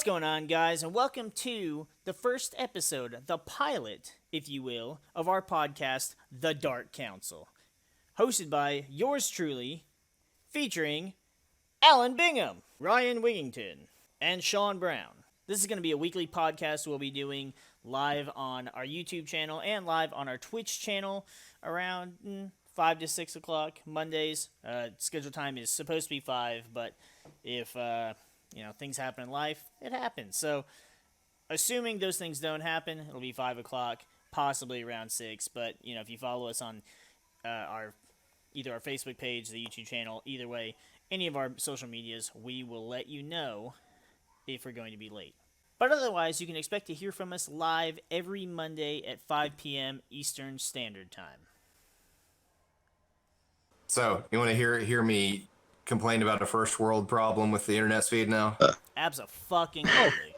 going on, guys, and welcome to the first episode, the pilot, if you will, of our podcast, The Dark Council, hosted by yours truly, featuring Alan Bingham, Ryan Wigington, and Sean Brown. This is going to be a weekly podcast we'll be doing live on our YouTube channel and live on our Twitch channel around 5 to 6 o'clock Mondays. Scheduled time is supposed to be 5, but if things happen in life, it happens. So, assuming those things don't happen, it'll be 5 o'clock, possibly around 6. But, if you follow us on either our Facebook page, the YouTube channel, either way, any of our social medias, we will let you know if we're going to be late. But otherwise, you can expect to hear from us live every Monday at 5 p.m. Eastern Standard Time. So, you want to hear me complain about a first world problem with the internet speed now? Abso-fucking-lutely.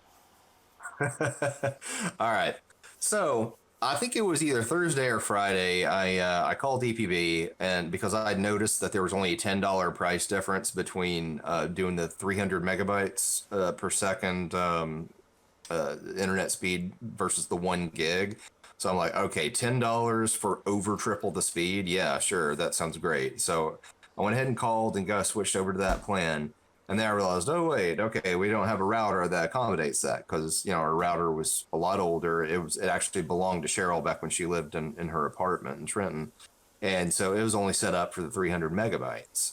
All right. So, I think it was either Thursday or Friday. I called EPB, and because I noticed that there was only a $10 price difference between doing the 300 megabytes per second internet speed versus the 1 gig. So I'm like, okay, $10 for over triple the speed. Yeah, sure. That sounds great. So I went ahead and called and got switched over to that plan. And then I realized, oh, wait, okay, we don't have a router that accommodates that because, our router was a lot older. It actually belonged to Cheryl back when she lived in her apartment in Trenton. And so it was only set up for the 300 megabytes.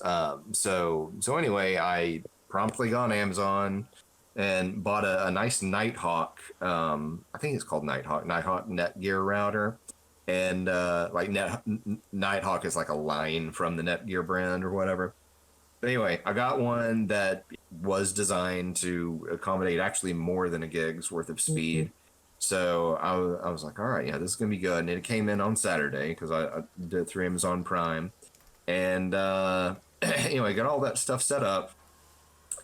So anyway, I promptly got on Amazon and bought a nice Nighthawk. I think it's called Nighthawk Netgear router. And Nighthawk is like a line from the Netgear brand or whatever. But anyway, I got one that was designed to accommodate actually more than a gig's worth of speed. So I was like, all right, yeah, this is going to be good. And it came in on Saturday because I did it through Amazon Prime. And anyway, got all that stuff set up.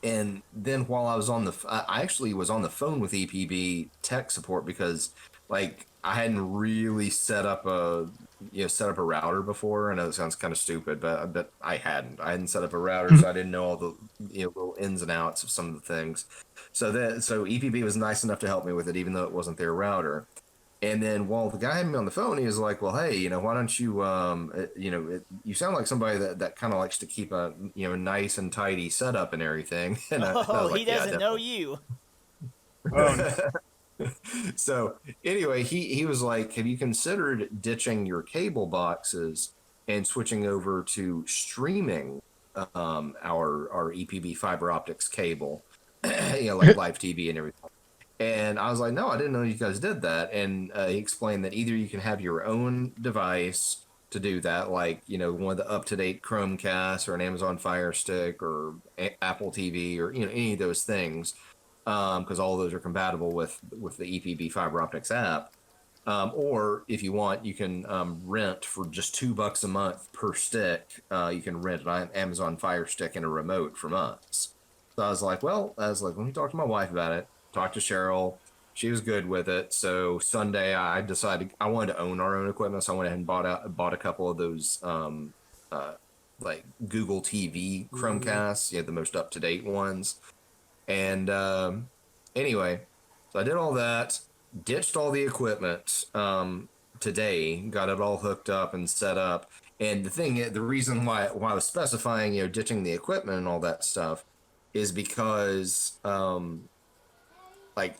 And then while I was I actually was on the phone with EPB tech support because I hadn't really set up a router before. I know it sounds kind of stupid, but I hadn't set up a router, so I didn't know all the little ins and outs of some of the things. So EPB was nice enough to help me with it, even though it wasn't their router. And then while the guy had me on the phone, he was like, well, hey, why don't you, you sound like somebody that kind of likes to keep a, nice and tidy setup and everything. And I was like, he doesn't know you. Oh, no. So anyway, he was like, have you considered ditching your cable boxes and switching over to streaming our EPB fiber optics cable, like live TV and everything? And I was like, no, I didn't know you guys did that. And he explained that either you can have your own device to do that, like, one of the up-to-date Chromecast or an Amazon Fire Stick or Apple TV or, any of those things, because all of those are compatible with the EPB fiber optics app. Or if you want, you can rent for just $2 a month per stick. You can rent an Amazon Fire Stick and a remote from us. So I was like, let me talk to my wife about it. Talked to Cheryl. She was good with it. So Sunday, I decided I wanted to own our own equipment. So I went ahead and bought a couple of those Google TV Chromecasts, the most up-to-date ones. And anyway, so I did all that, ditched all the equipment today, got it all hooked up and set up. And the reason why I was specifying, ditching the equipment and all that stuff is because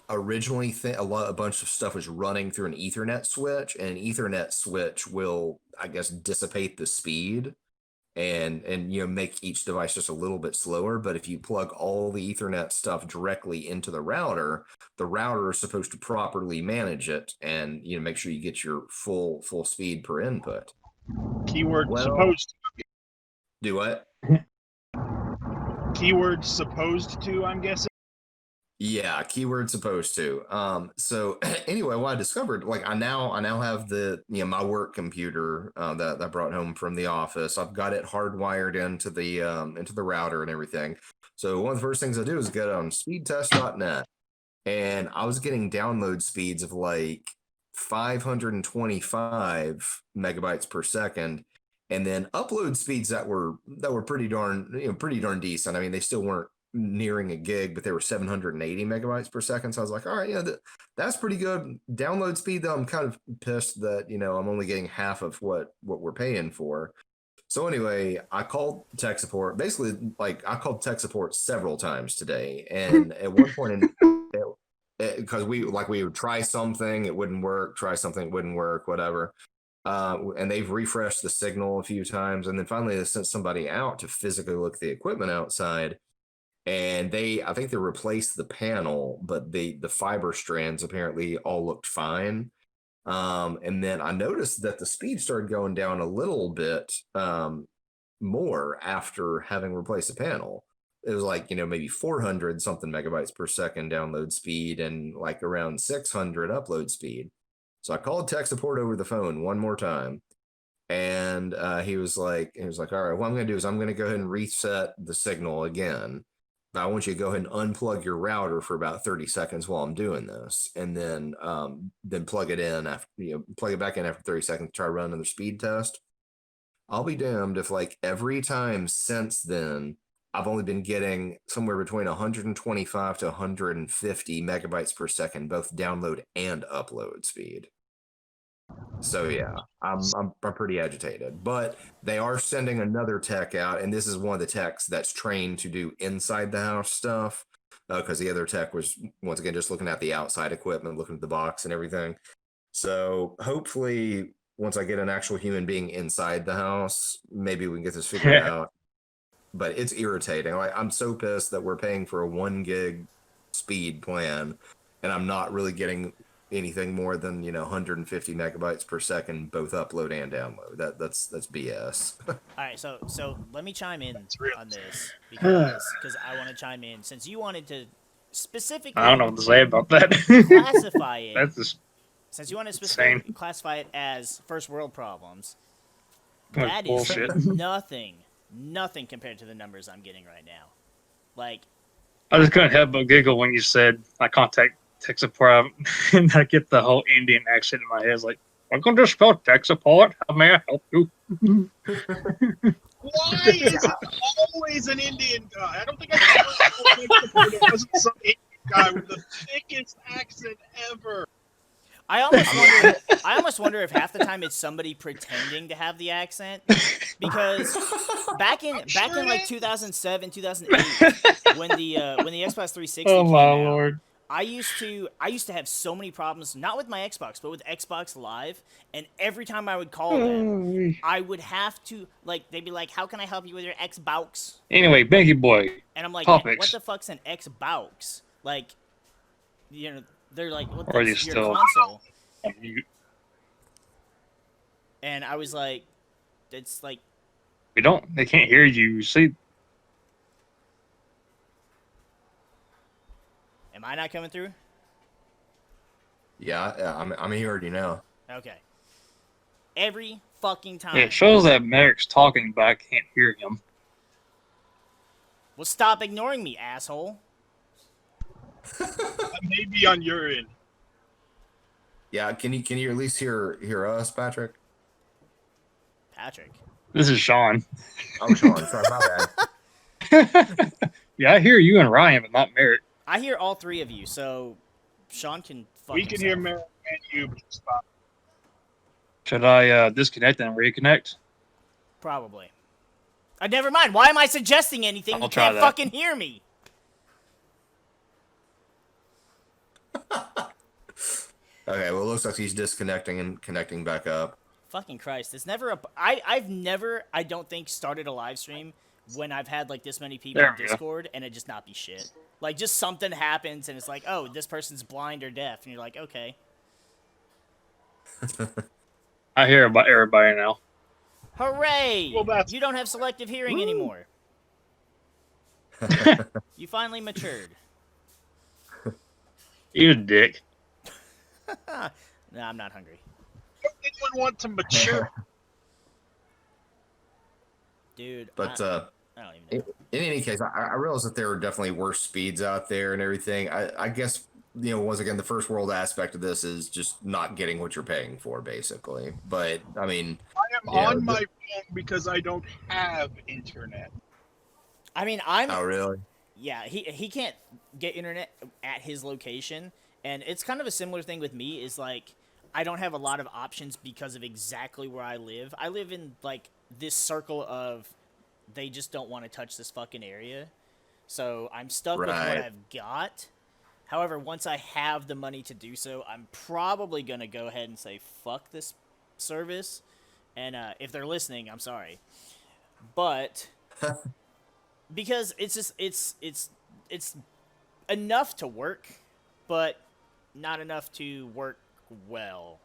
originally a bunch of stuff was running through an Ethernet switch, and an Ethernet switch will, I guess, dissipate the speed and make each device just a little bit slower. But if you plug all the Ethernet stuff directly into the router is supposed to properly manage it and make sure you get your full speed per input. Keyword supposed to. Do what? Keyword supposed to, I'm guessing. Yeah, keyword supposed to. So anyway, what I discovered, I now have the my work computer that I brought home from the office. I've got it hardwired into the router and everything. So one of the first things I do is get on speedtest.net, and I was getting download speeds of 525 megabytes per second, and then upload speeds that were pretty darn decent. I mean, they still weren't nearing a gig, but they were 780 megabytes per second. So I was like, all right, yeah, that's pretty good download speed. Though I'm kind of pissed that I'm only getting half of what we're paying for. So anyway, I called tech support. Basically, like I called tech support several times today, and at one point because we would try something, it wouldn't work. Try something, it wouldn't work. Whatever. And they've refreshed the signal a few times, and then finally they sent somebody out to physically look at the equipment outside. And I think they replaced the panel, but the fiber strands apparently all looked fine. And then I noticed that the speed started going down a little bit more after having replaced the panel. It was like, maybe 400 something megabytes per second download speed and like around 600 upload speed. So I called tech support over the phone one more time. And he was like, all right, what I'm going to do is I'm going to go ahead and reset the signal again. I want you to go ahead and unplug your router for about 30 seconds while I'm doing this, and then plug it in after, plug it back in after 30 seconds, try to run another speed test. I'll be damned if like every time since then, I've only been getting somewhere between 125 to 150 megabytes per second, both download and upload speed. So yeah, I'm pretty agitated, but they are sending another tech out, and this is one of the techs that's trained to do inside the house stuff, because the other tech was once again just looking at the outside equipment, looking at the box and everything. So hopefully, once I get an actual human being inside the house, maybe we can get this figured out. But it's irritating. Like, I'm so pissed that we're paying for a 1 gig speed plan, and I'm not really getting anything more than 150 megabytes per second, both upload and download. That's BS. All right, so let me chime in on this because I want to chime in since you wanted to specifically. I don't know what to say about that. Classify it. That's just since you want to specifically classify it as first world problems. That is bullshit. nothing compared to the numbers I'm getting right now. Like, I just couldn't help but giggle when you said I contact tech support, and I get the whole Indian accent in my head. It's like, I'm going to spell tech support. How may I help you? Why is it always an Indian guy? I don't think I've ever it wasn't some Indian guy with the thickest accent ever. I almost wonder if half the time it's somebody pretending to have the accent, because back in like 2007, 2008, when the Xbox 360 Oh came my out, lord! I used to have so many problems, not with my Xbox, but with Xbox Live, and every time I would call them, I would have to, like, they'd be like, how can I help you with your Xbox? Anyway, Banky Boy. And I'm like, topics. what the fuck's an Xbox? Like, they're like, what Or are you your still- console? You- And I was like, it's like, They can't hear you. See, am I not coming through? Yeah, I'm here already now. Okay. Every fucking time. it shows that MariK's talking, but I can't hear him. Well, stop ignoring me, asshole. Maybe on your end. Yeah, can you at least hear us, Patrick? Patrick. This is Sean. Oh, Sean, sorry, my bad. Yeah, I hear you and Ryan, but not MariK. I hear all three of you, so Sean can fuck We can hear himself. Mary and you, but just fine. Should I disconnect and reconnect? Probably. Never mind. Why am I suggesting anything? I'll You try can't that. fucking hear me. Okay, well, it looks like he's disconnecting and connecting back up. Fucking Christ. It's never I've never, I don't think, started a live stream when I've had, like, this many people There in we go. Discord and it just not be shit. Like, just something happens and it's like, oh, this person's blind or deaf. And you're like, okay. I hear about everybody now. Hooray! Well, that's- You don't have selective hearing anymore. You finally matured. You dick. No, I'm not hungry. Anyone want to mature? Dude, But I don't even know. in any case, I realize that there are definitely worse speeds out there and everything. I guess, once again, the first world aspect of this is just not getting what you're paying for, basically. But, I mean... I am Yeah, on my phone because I don't have internet. I mean, Oh, really? yeah, he can't get internet at his location, and it's kind of a similar thing with me. Is like I don't have a lot of options because of exactly where I live. I live in like this circle of they just don't want to touch this fucking area, so I'm stuck with what Right. I've got. However, once I have the money to do so, I'm probably gonna go ahead and say fuck this service. And if they're listening, I'm sorry, but because it's just it's enough to work, but not enough to work well.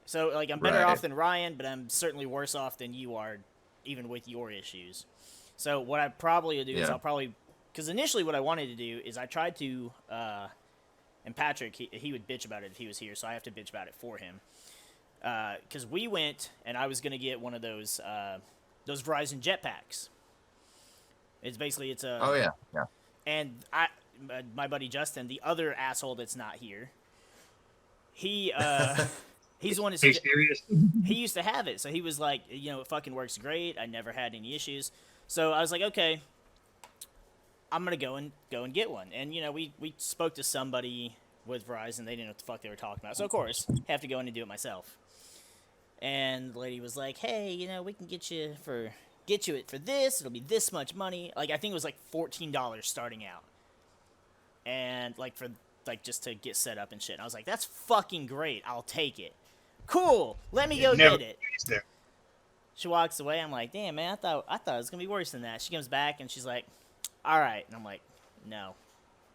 So like I'm better Right. off than Ryan, but I'm certainly worse off than you are, even with your issues. So what I probably will do is Yeah. I'll probably, because initially what I wanted to do is I tried to, and Patrick he would bitch about it if he was here, so I have to bitch about it for him. Because we went and I was gonna get one of those Verizon jetpacks. It's a Oh yeah. Yeah. and my buddy Justin, the other asshole that's not here, he he's the one Hey, that's serious? he used to have it, so he was like, it fucking works great. I never had any issues, so I was like, okay, I'm gonna go and get one. And we spoke to somebody with Verizon. They didn't know what the fuck they were talking about, so of course have to go in and do it myself. And the lady was like, hey, we can get you it for this. It'll be this much money. Like I think it was like $14 starting out, and like for like just to get set up and shit. And I was like, that's fucking great. I'll take it. Cool. Let me go Never get it. He's there. She walks away. I'm like, damn, man, I thought it was gonna be worse than that. She comes back and she's like, all right. And I'm like, no,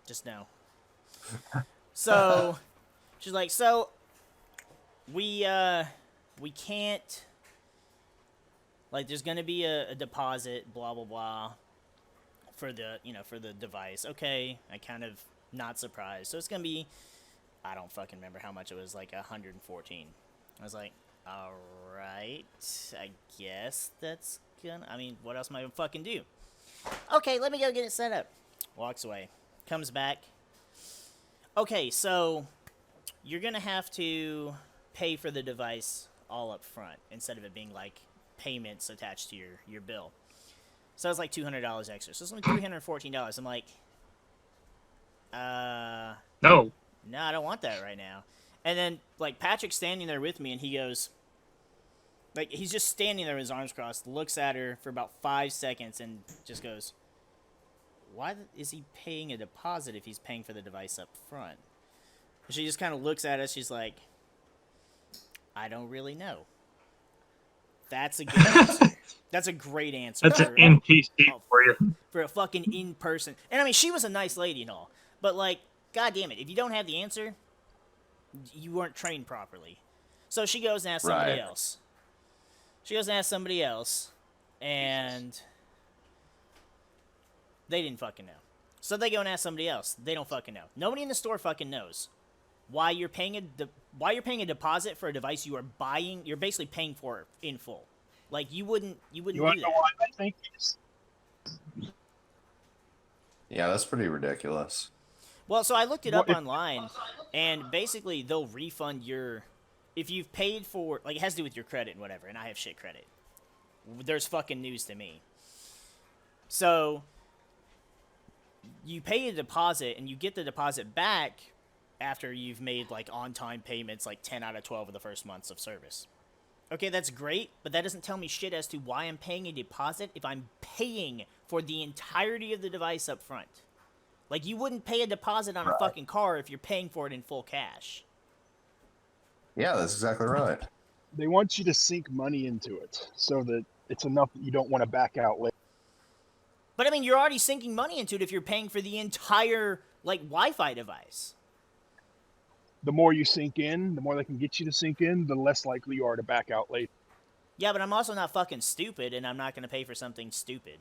just no. So she's like, so we can't, like, there's gonna be a deposit, blah blah blah, for the device. Okay, I kind of not surprised. So it's gonna be, I don't fucking remember how much it was, like 114. I was like, all right, I guess that's gonna. I mean, what else am I gonna fucking do? Okay, let me go get it set up. Walks away, comes back. Okay, so you're gonna have to pay for the device all up front instead of it being like payments attached to your bill. So it's like $200 extra. So it's only $314. I'm like, No. no, I don't want that right now. And then like Patrick's standing there with me, and he goes, like he's just standing there with his arms crossed, looks at her for about 5 seconds, and just goes, why is he paying a deposit if he's paying for the device up front? And she just kind of looks at us. She's like, I don't really know. That's a good answer. That's a great answer. That's an NPC for you. For a fucking in-person. And I mean, she was a nice lady and all. But like, god damn it, if you don't have the answer, you weren't trained properly. So she goes and asks somebody Right. else. She goes and asks somebody else, and they didn't fucking know. So they go and ask somebody else. They don't fucking know. Nobody in the store fucking knows why you're paying a deposit for a device you are buying. You're basically paying for in full. Like you wouldn't You do want to that. know why I think this? Yeah, that's pretty ridiculous. Well, so I looked it up What if- online, and basically they'll refund if you've paid for, like, it has to do with your credit and whatever, and I have shit credit. There's fucking news to me. So you pay a deposit, and you get the deposit back after you've made like on-time payments, like 10 out of 12 of the first months of service. Okay, that's great, but that doesn't tell me shit as to why I'm paying a deposit if I'm paying for the entirety of the device up front. Like, you wouldn't pay a deposit on a fucking car if you're paying for it in full cash. Yeah, that's exactly right. They want you to sink money into it so that it's enough that you don't want to back out later. But I mean, you're already sinking money into it if you're paying for the entire, like, Wi-Fi device. The more you sink in, the more they can get you to sink in, the less likely you are to back out later. Yeah, but I'm also not fucking stupid, and I'm not going to pay for something stupid.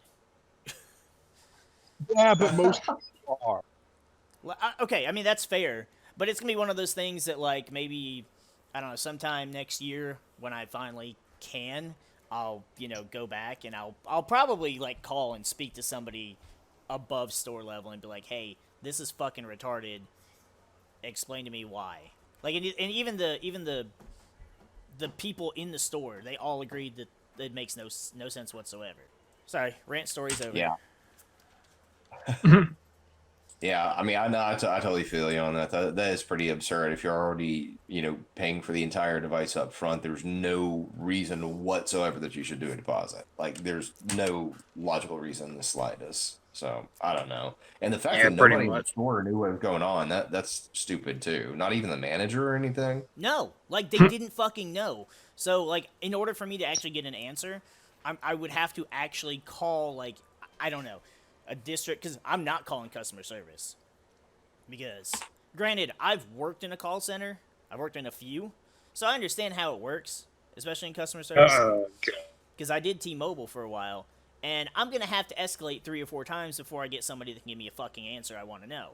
Yeah, but most people are. Well, okay, I mean, that's fair. But it's going to be one of those things that, like, maybe, I don't know, sometime next year when I finally can, I'll, go back and I'll probably, like, call and speak to somebody above store level and be like, hey, this is fucking retarded. Explain to me why. Like, and even the people in the store, they all agreed that it makes no sense whatsoever. Sorry, rant story's over. Yeah. Yeah, I mean, I know, I totally feel you on that. That is pretty absurd. If you're already, paying for the entire device up front, there's no reason whatsoever that you should do a deposit. Like, there's no logical reason in the slightest. So, I don't know. And the fact Yeah, that pretty nobody in the much. store knew what was going on, that's stupid too. Not even the manager or anything. No, like they didn't fucking know. So like, in order for me to actually get an answer, I would have to actually call like I don't know a district because I'm not calling customer service because granted I've worked in a call center, I've worked in a few, so I understand how it works, especially in customer service Okay. because I did T-Mobile for a while, and I'm gonna have to escalate 3 or 4 times before I get somebody that can give me a fucking answer I want to know.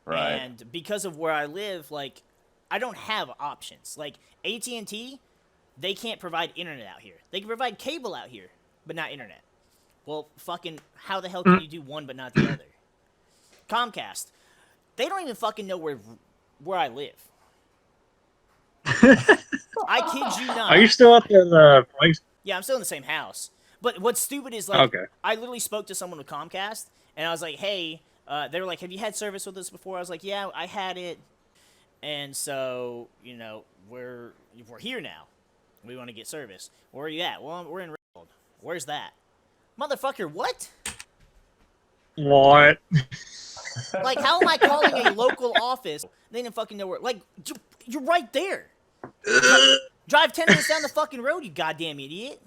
Right. And because of where I live, like, I don't have options. Like, AT&T, they can't provide internet out here. They can provide cable out here, but not internet. Well, fucking, how the hell can you do one but not the other? Comcast, they don't even fucking know where I live. I kid you not. Are you still at the place? Yeah, I'm still in the same house. But what's stupid is, like, Okay. I literally spoke to someone with Comcast, and I was like, hey, they were like, have you had service with us before? I was like, yeah, I had it. And so, we're here now. We want to get service. Where are you at? Well, we're in Redwood. Where's that? Motherfucker, what? What? Like, how am I calling a local office? They didn't fucking know where. Like, you're right there. Drive 10 minutes down the fucking road, you goddamn idiot.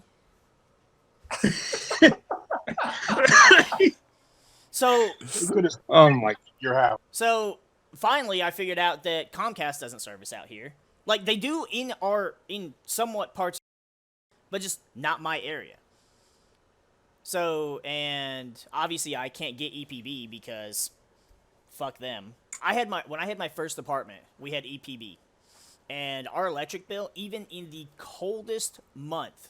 So, You could have Oh my. your house. so finally, I figured out that Comcast doesn't service out here. Like they do in somewhat parts, but just not my area. So, and obviously, I can't get EPB because fuck them. When I had my first apartment, we had EPB, and our electric bill, even in the coldest month,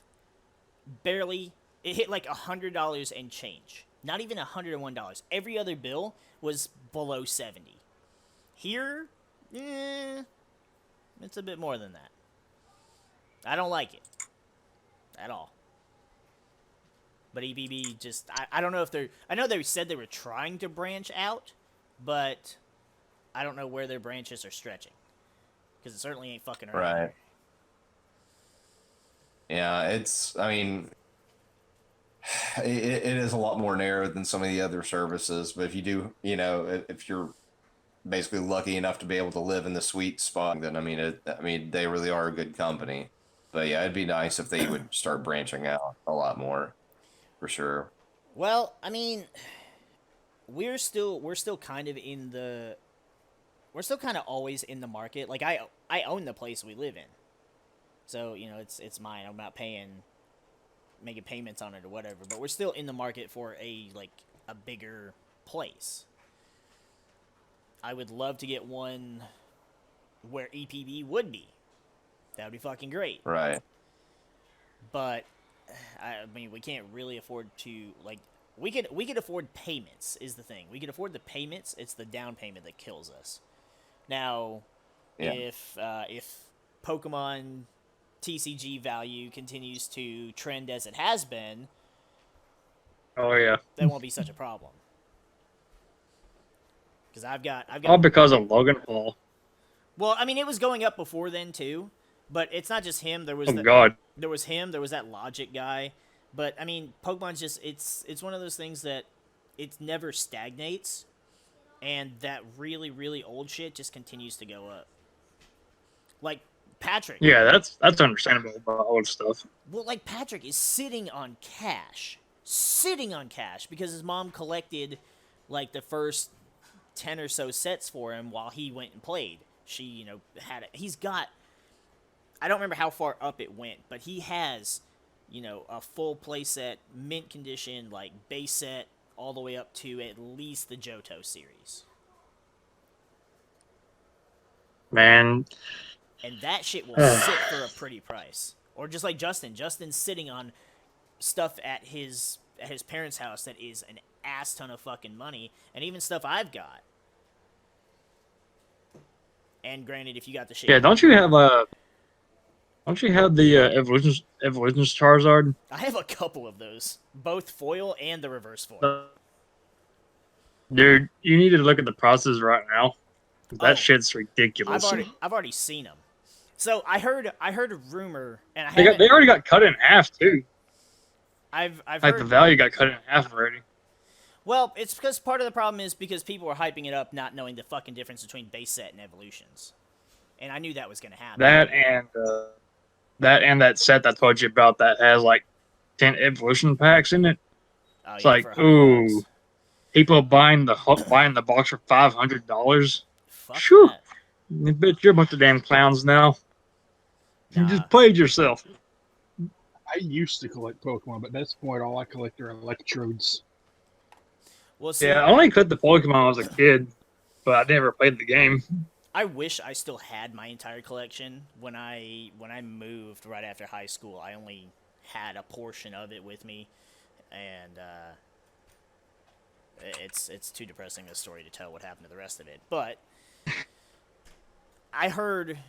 barely it hit like $100 and change. Not even $101. Every other bill was below 70. Here, it's a bit more than that. I don't like it at all. But EPB just, I don't know if I know they said they were trying to branch out, but I don't know where their branches are stretching. Because it certainly ain't fucking around. Right. Yeah, I mean, it is a lot more narrow than some of the other services, but if you do, if you're basically lucky enough to be able to live in the sweet spot, then I mean, they really are a good company. But yeah, it'd be nice if they would start branching out a lot more, for sure. Well, I mean, we're still kind of we're still kind of always in the market. Like I own the place we live in, so it's mine. I'm not making payments on it or whatever. But we're still in the market for a bigger place. I would love to get one where EPB would be. That would be fucking great. Right. But I mean, we can't really afford to we could afford payments is the thing. We could afford the payments. It's the down payment that kills us. Now, Yeah. if Pokemon TCG value continues to trend as it has been, Oh yeah. that won't be such a problem. Because I've got All because of Logan Paul. well, I mean, it was going up before then too, but it's not just him. There was Oh God. there was him. There was that Logic guy. But I mean, Pokemon's just it's one of those things that it never stagnates, and that really old shit just continues to go up. Like Patrick. Yeah, that's understandable about old stuff. Well, like Patrick is sitting on cash because his mom collected like the first 10 or so sets for him while he went and played. She, had it. He's got I don't remember how far up it went, but he has, a full playset, mint condition, like base set, all the way up to at least the Johto series. Man, And that shit will sit for a pretty price. Or just like Justin. Justin's sitting on stuff at his parents' house that is an ass ton of fucking money, and even stuff I've got. And granted, if you got the shit. yeah, don't you have a Don't you have the evolutions Charizard? I have a couple of those, both foil and the reverse foil. Dude, you need to look at the prices right now. That Oh. shit's ridiculous. I've already seen them. So I heard a rumor, and I They haven't. already got cut in half too. I've Like heard the value got cut in half already. Well, it's because part of the problem is because people were hyping it up, not knowing the fucking difference between base set and evolutions, and I knew that was gonna happen. That and that set I told you about that has like 10 evolution packs in it. Oh, It's yeah, like, for $100. ooh, people buying the box for $500. Fuck Shoo. that. I bet you're a bunch of damn clowns now. You Nah. just played yourself. I used to collect Pokemon, but at this point, all I collect are electrodes. Well, see, Yeah, I only played the Pokemon when I was a kid, but I never played the game. I wish I still had my entire collection. When I moved right after high school, I only had a portion of it with me, and it's too depressing a story to tell what happened to the rest of it. But I heard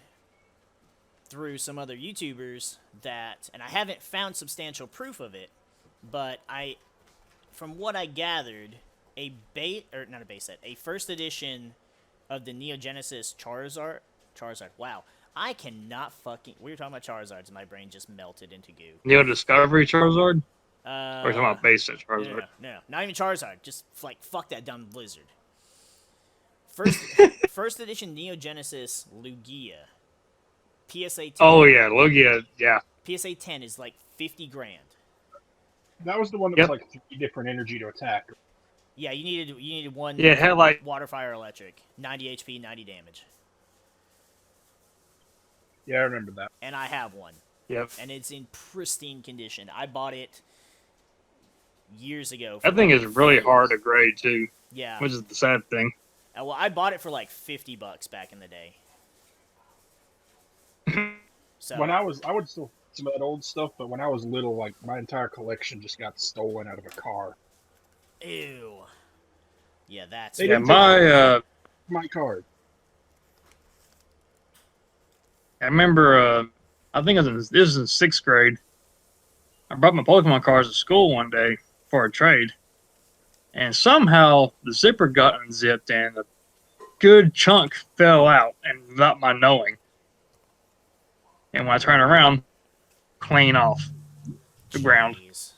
through some other YouTubers that, and I haven't found substantial proof of it, but from what I gathered, a first edition of the Neo Genesis Charizard. Wow, I cannot fucking. We were talking about Charizards, and my brain just melted into goo. Neo Discovery Charizard? Or are you talking about basic No, Charizard? no, not even Charizard. Just like fuck that dumb lizard. First edition Neo Genesis Lugia. PSA 10. Oh yeah, Lugia, yeah. PSA 10 is like 50 grand. That was the one that Yep. was like 3 different energy to attack. Yeah, you needed one. Yeah, it had like water, fire, electric, 90 HP, 90 damage, Yeah, I remember that. and I have one, yep. and it's in pristine condition. I bought it years ago. That thing is really hard to grade too, Yeah. which is the sad thing. Well, I bought it for like $50 back in the day. So When I would still some of that old stuff, but when I was little, like my entire collection just got stolen out of a car. ew. Yeah, that's They Yeah, didn't take my my card. I remember I think this was in 6th grade. I brought my Pokemon cards to school one day for a trade. And somehow the zipper got unzipped and a good chunk fell out and without my knowing. And when I turned around, clean off the ground. Jeez.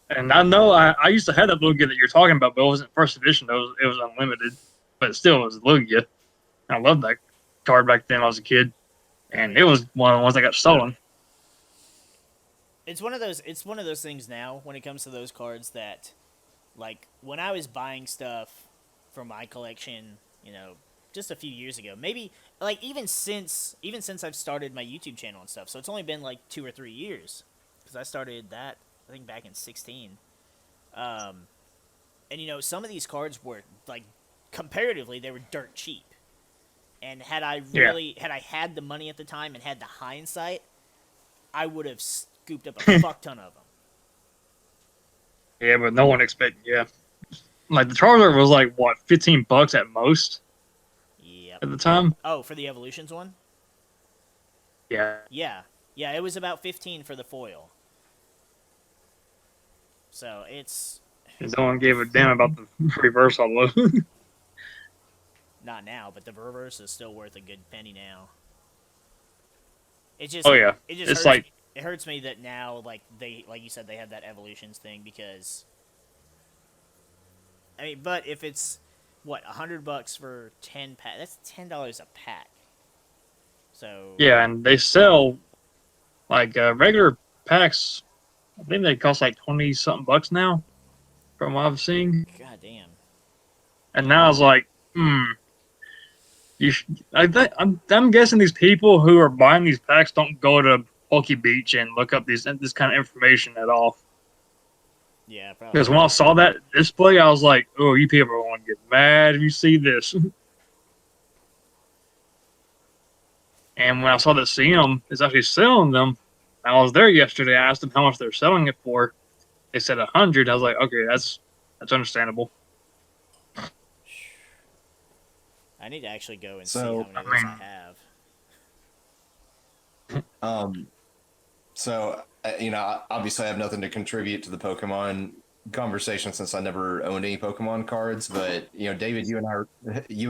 And I know I used to have that Lugia that you're talking about, but it wasn't first edition. It was unlimited, but still it was Lugia. I loved that card back then when I was a kid, and it was one of the ones that got stolen. It's one of those things now when it comes to those cards that, like, when I was buying stuff for my collection, just a few years ago, maybe like even since I've started my YouTube channel and stuff. So it's only been like 2 or 3 years because I started that I think back in 2016. And some of these cards were like comparatively they were dirt cheap. And had I had the money at the time and had the hindsight, I would have scooped up a fuck ton of them. Yeah, but no one expected. Yeah, like the Charizard was like what, $15 at most Yep. at the time. Oh, for the Evolutions one? Yeah, Yeah, it was about 15 for the foil. So it's and no one gave a damn about the reverse hollow. not now, but the reverse is still worth a good penny now. It just Oh yeah, it just it's hurts, like it hurts me that now like you said they have that Evolutions thing because I mean, but if it's what $100 for 10 pack, that's $10 a pack. So yeah, and they sell like regular packs. I think they cost like 20-something bucks now, from what I've seen. God damn. And now it's like, I'm guessing these people who are buying these packs don't go to Poke Beach and look up this kind of information at all. Yeah, probably. Because when I saw that display, I was like, "Oh, you people are going to get mad if you see this." And when I saw that CM is actually selling them, I was there yesterday. I asked them how much they're selling it for. They said 100. I was like, "Okay, that's understandable." I need to actually go and see So, how many of I those mean- I have. So, obviously I have nothing to contribute to the Pokemon conversation since I never owned any Pokemon cards. But, David, you and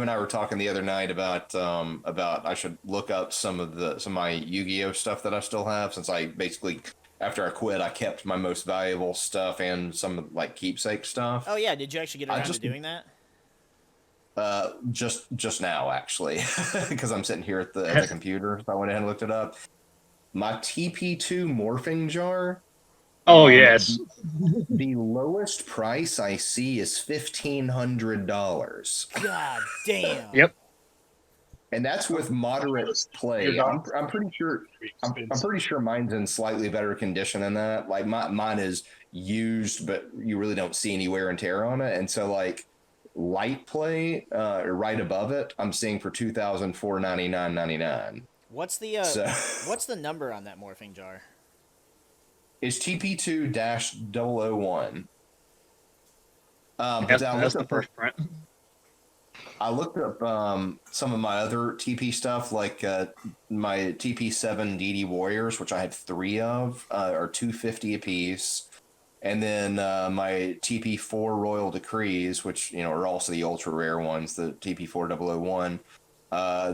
I were talking the other night about I should look up some of my Yu-Gi-Oh stuff that I still have, since I basically, after I quit, I kept my most valuable stuff and some like keepsake stuff. Oh yeah, did you actually get around to doing that? Just now, actually, because I'm sitting here at the computer. So I went ahead and looked it up. My TP2 morphing jar. Oh yes. The lowest price I see is $1,500. God damn. Yep. And that's with moderate play. I'm pretty sure. I'm pretty sure mine's in slightly better condition than that. Like mine is used, but you really don't see any wear and tear on it. And so like light play, right above it, I'm seeing for $2,499.99. What's the number on that morphing jar? It's TP2-001. That's the first print. I looked up some of my other TP stuff, like my TP7 DD Warriors, which I had 3 of, are $250 a piece. And then my TP4 Royal Decrees, which are also the ultra rare ones, the TP4001.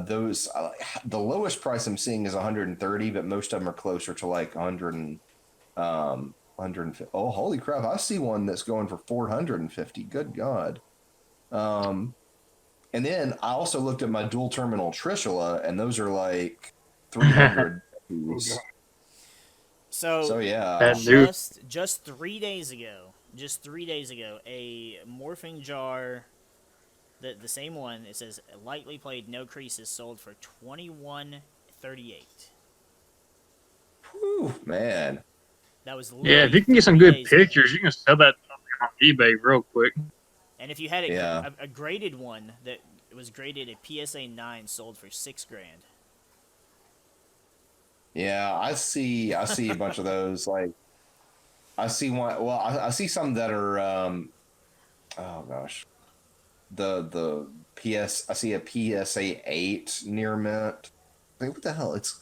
Those the lowest price I'm seeing is 130, but most of them are closer to like 100 150. Oh, holy crap! I see one that's going for 450. Good God. And then I also looked at my dual terminal Trishula, and those are like 300. So yeah. Just 3 days ago, a morphing jar. The same one, it says lightly played, no creases, sold for $21.38. Whew, man. That was if you can get some good pictures, you can sell that on eBay real quick. And if you had a graded one that was graded a PSA 9, sold for $6,000. Yeah, I see a bunch of those. Like, I see one. Well, I see some that are. Oh gosh. The PS, I see a PSA 8 near mint. Like, what the hell? If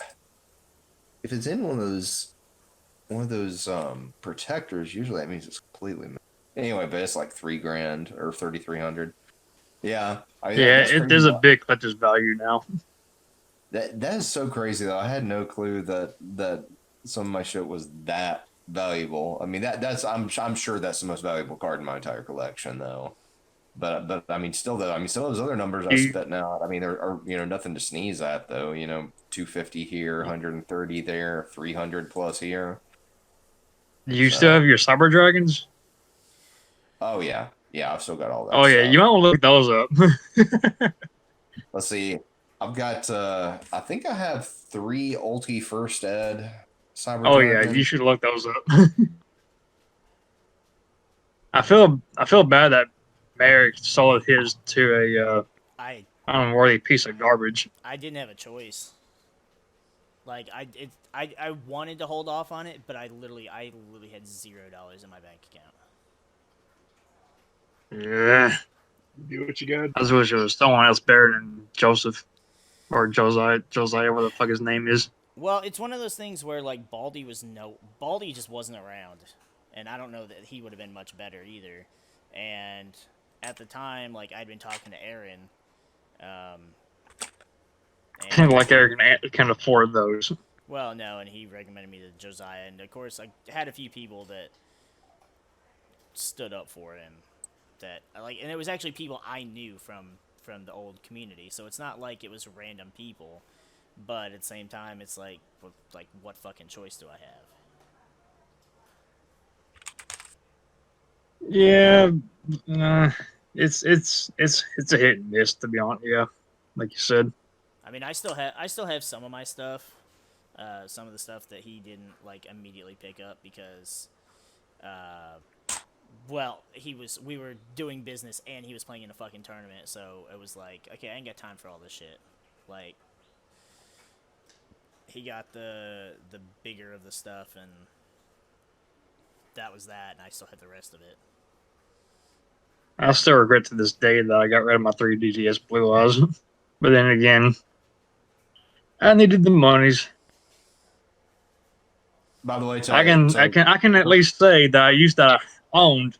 it's in one of those protectors, usually that means it's completely mint. Anyway, but it's like $3,000 or 3,300. Yeah. There's a big collector's value now. That is so crazy though. I had no clue that some of my shit was that valuable. I mean I'm sure that's the most valuable card in my entire collection though. But I mean, still those other numbers I spit out. I mean, there are nothing to sneeze at though. 250 here, 130 there, 300 plus here. Do you still have your Cyber Dragons? Oh yeah, I've still got all that. Oh yeah, stuff. you might want to look those up. Let's see. I've got. I think I have 3 Ulti First Ed Cyber. Oh Dragons. Yeah, you should look those up. I feel bad that MariK sold his to a unworthy piece of garbage. I didn't have a choice. Like I wanted to hold off on it, but I literally had $0 in my bank account. Yeah. Do what you got. I just wish it was someone else better than Joseph or Josiah, whatever the fuck his name is. Well, it's one of those things where like Baldy just wasn't around, and I don't know that he would have been much better either. And at the time, like I'd been talking to Aaron, and like Aaron can afford those. Well, no, and he recommended me to Josiah, and of course I had a few people that stood up for him. That and it was actually people I knew from the old community, so it's not like it was random people, but at the same time, it's like what fucking choice do I have? Yeah, it's a hit and miss, to be honest. Yeah, like you said. I mean, I still have some of my stuff, some of the stuff that he didn't like immediately pick up because, well, we were doing business and he was playing in a fucking tournament, so it was like, okay, I ain't got time for all this shit. Like, he got the bigger of the stuff, and that was that, and I still had the rest of it. I still regret to this day that I got rid of my 3DGS Blue Eyes. But then again, I needed the monies. By the way, I can at least say that I used to owned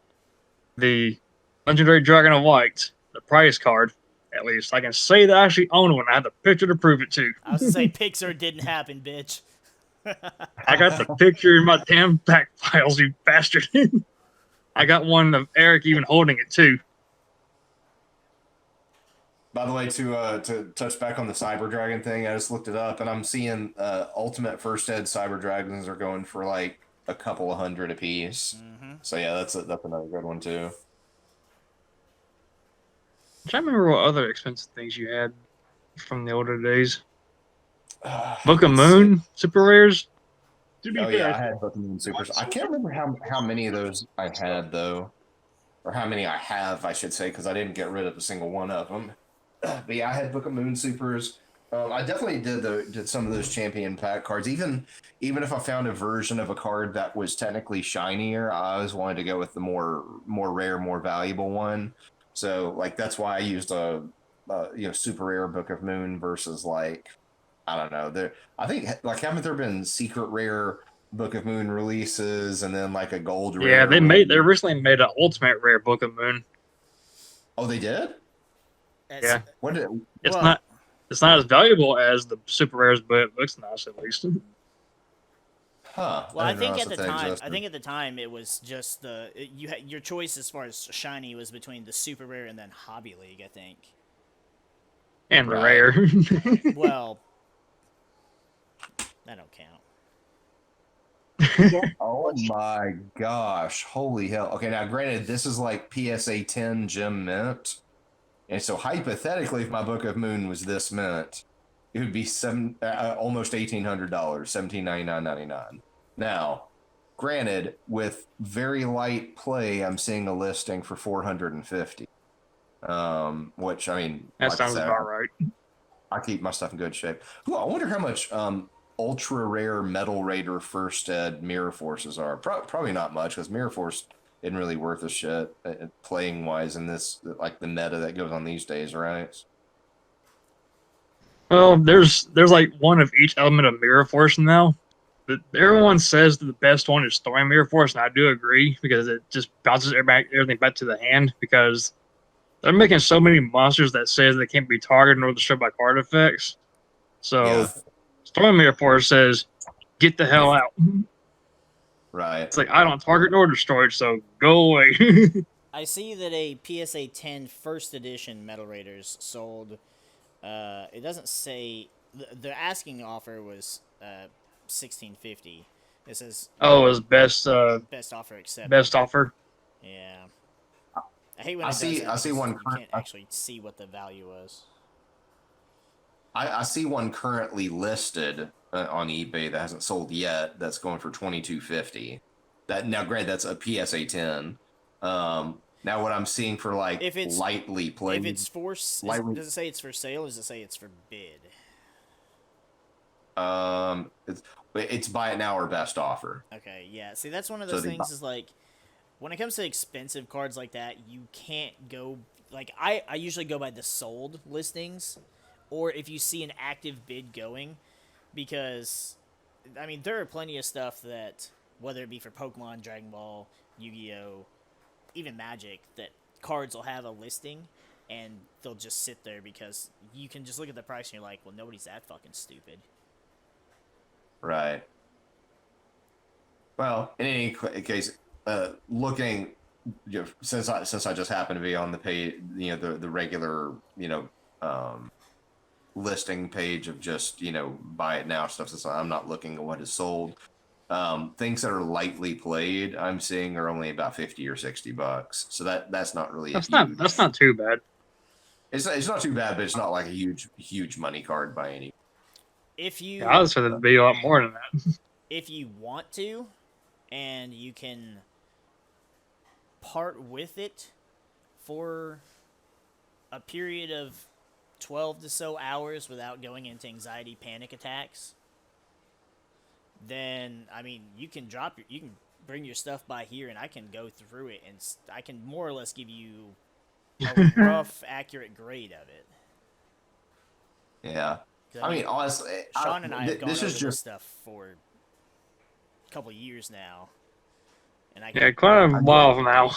the Legendary Dragon of Light, the prize card. At least I can say that I actually own one. I have the picture to prove it too. I was gonna say Pixar didn't happen, bitch. I got the picture in my damn back files, you bastard. I got one of Eric even holding it too. By the way, to touch back on the Cyber Dragon thing, I just looked it up, and I'm seeing Ultimate First Ed Cyber Dragons are going for like a couple of hundred apiece. Mm-hmm. So yeah, that's another good one too. I'm trying to remember what other expensive things you had from the older days. Book of Moon, super rares. To be Oh fair, yeah, I had Book of Moon Supers. I can't remember how many of those I had though, or how many I have, I should say, because I didn't get rid of a single one of them. But yeah, I had Book of Moon Supers. I definitely did some of those champion pack cards. Even if I found a version of a card that was technically shinier, I always wanted to go with the more rare, more valuable one. So like that's why I used a super rare Book of Moon versus like I don't know. I think like haven't there been secret rare Book of Moon releases and then like a gold rare? Yeah, they recently made an ultimate rare Book of Moon. Oh, they did? Yeah. What did It's not as valuable as the super rares, but it looks nice at least. Huh. Well, I didn't think realize at the that they time, existed. it was just your choice as far as shiny was between the super rare and then Hobby League, I think. And the Right. rare. Well, that don't count. Oh my gosh. Holy hell. Okay, now granted, this is like PSA 10 gem mint. And so hypothetically, if my Book of Moon was this mint, it would be almost $1,800, $1,799.99. Now, granted, with very light play, I'm seeing a listing for $450. Which I mean, That like sounds I said, about right. I keep my stuff in good shape. Ooh, I wonder how much ultra rare Metal Raider First Ed Mirror Forces are. Probably not much because Mirror Force isn't really worth a shit playing wise in this like the meta that goes on these days, right? Well, there's like one of each element of Mirror Force now. But everyone says that the best one is Story Mirror Force, and I do agree because it just bounces everything back to the hand because they're making so many monsters that says they can't be targeted nor destroyed by card effects. So Yeah. Story Mirror Force says, get the hell out. Right. It's like, I don't target nor destroy, so go away. I see that a PSA 10 first edition Metal Raiders sold. It doesn't say the asking offer was $1,650. It says Oh, it was best offer accepted. best offer. Yeah. I hate when I it see- does that I see 'cause one you current- can't actually see what the value was. I see one currently listed on eBay that hasn't sold yet. That's going for $2,250. That now, granted, that's a PSA 10. Now what I'm seeing for like If it's- lightly played, If it's for, lightly- does it say it's for sale or does it say it's for bid? it's buy it now or best offer. Okay, yeah. See, that's one of So those they things is like, when it comes to expensive cards like that, you can't go, like, I usually go by the sold listings, or if you see an active bid going, because, I mean, there are plenty of stuff that, whether it be for Pokemon, Dragon Ball, Yu-Gi-Oh!, even Magic, that cards will have a listing, and they'll just sit there because you can just look at the price and you're like, well, nobody's that fucking stupid. Right. Well, in any case, looking, since I just happen to be on the page, the regular, listing page of just, buy it now stuff. Since I'm not looking at what is sold, things that are lightly played, I'm seeing are only about $50 or $60. So that's not really That's not too bad. It's not too bad, but it's not like a huge money card by any. If you, Yeah, I would say that'd be a lot more than that. if you want to, and you can part with it for a period of 12 to so hours without going into anxiety panic attacks, then I mean you can bring your stuff by here and I can go through it and I can more or less give you a rough accurate grade of it. Yeah. 'Cause, I mean, honestly, Sean and I have gone this over is this just stuff for couple years now, and I Yeah, quite a while now.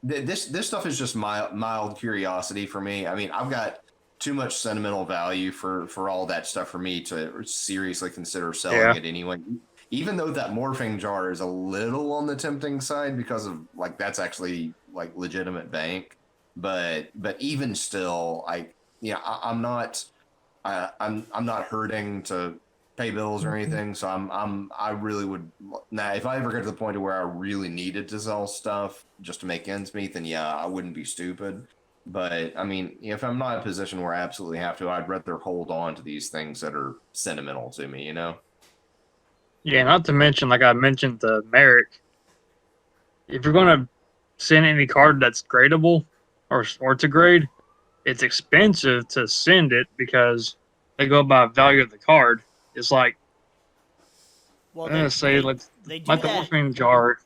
This stuff is just mild curiosity for me. I mean, I've got too much sentimental value for all that stuff for me to seriously consider selling it anyway. Even though that morphing jar is a little on the tempting side because of like that's actually like legitimate bank, but even still, I'm not hurting to pay bills or anything. So I really would now if I ever get to the point where I really needed to sell stuff just to make ends meet, then yeah, I wouldn't be stupid. But I mean, if I'm not in a position where I absolutely have to, I'd rather hold on to these things that are sentimental to me, you know? Yeah, not to mention, like I mentioned, the MariK. If you're gonna send any card that's gradable or to grade, it's expensive to send it because they go by value of the card. It's like Well, I'm gonna say they do like the that. morphine jar.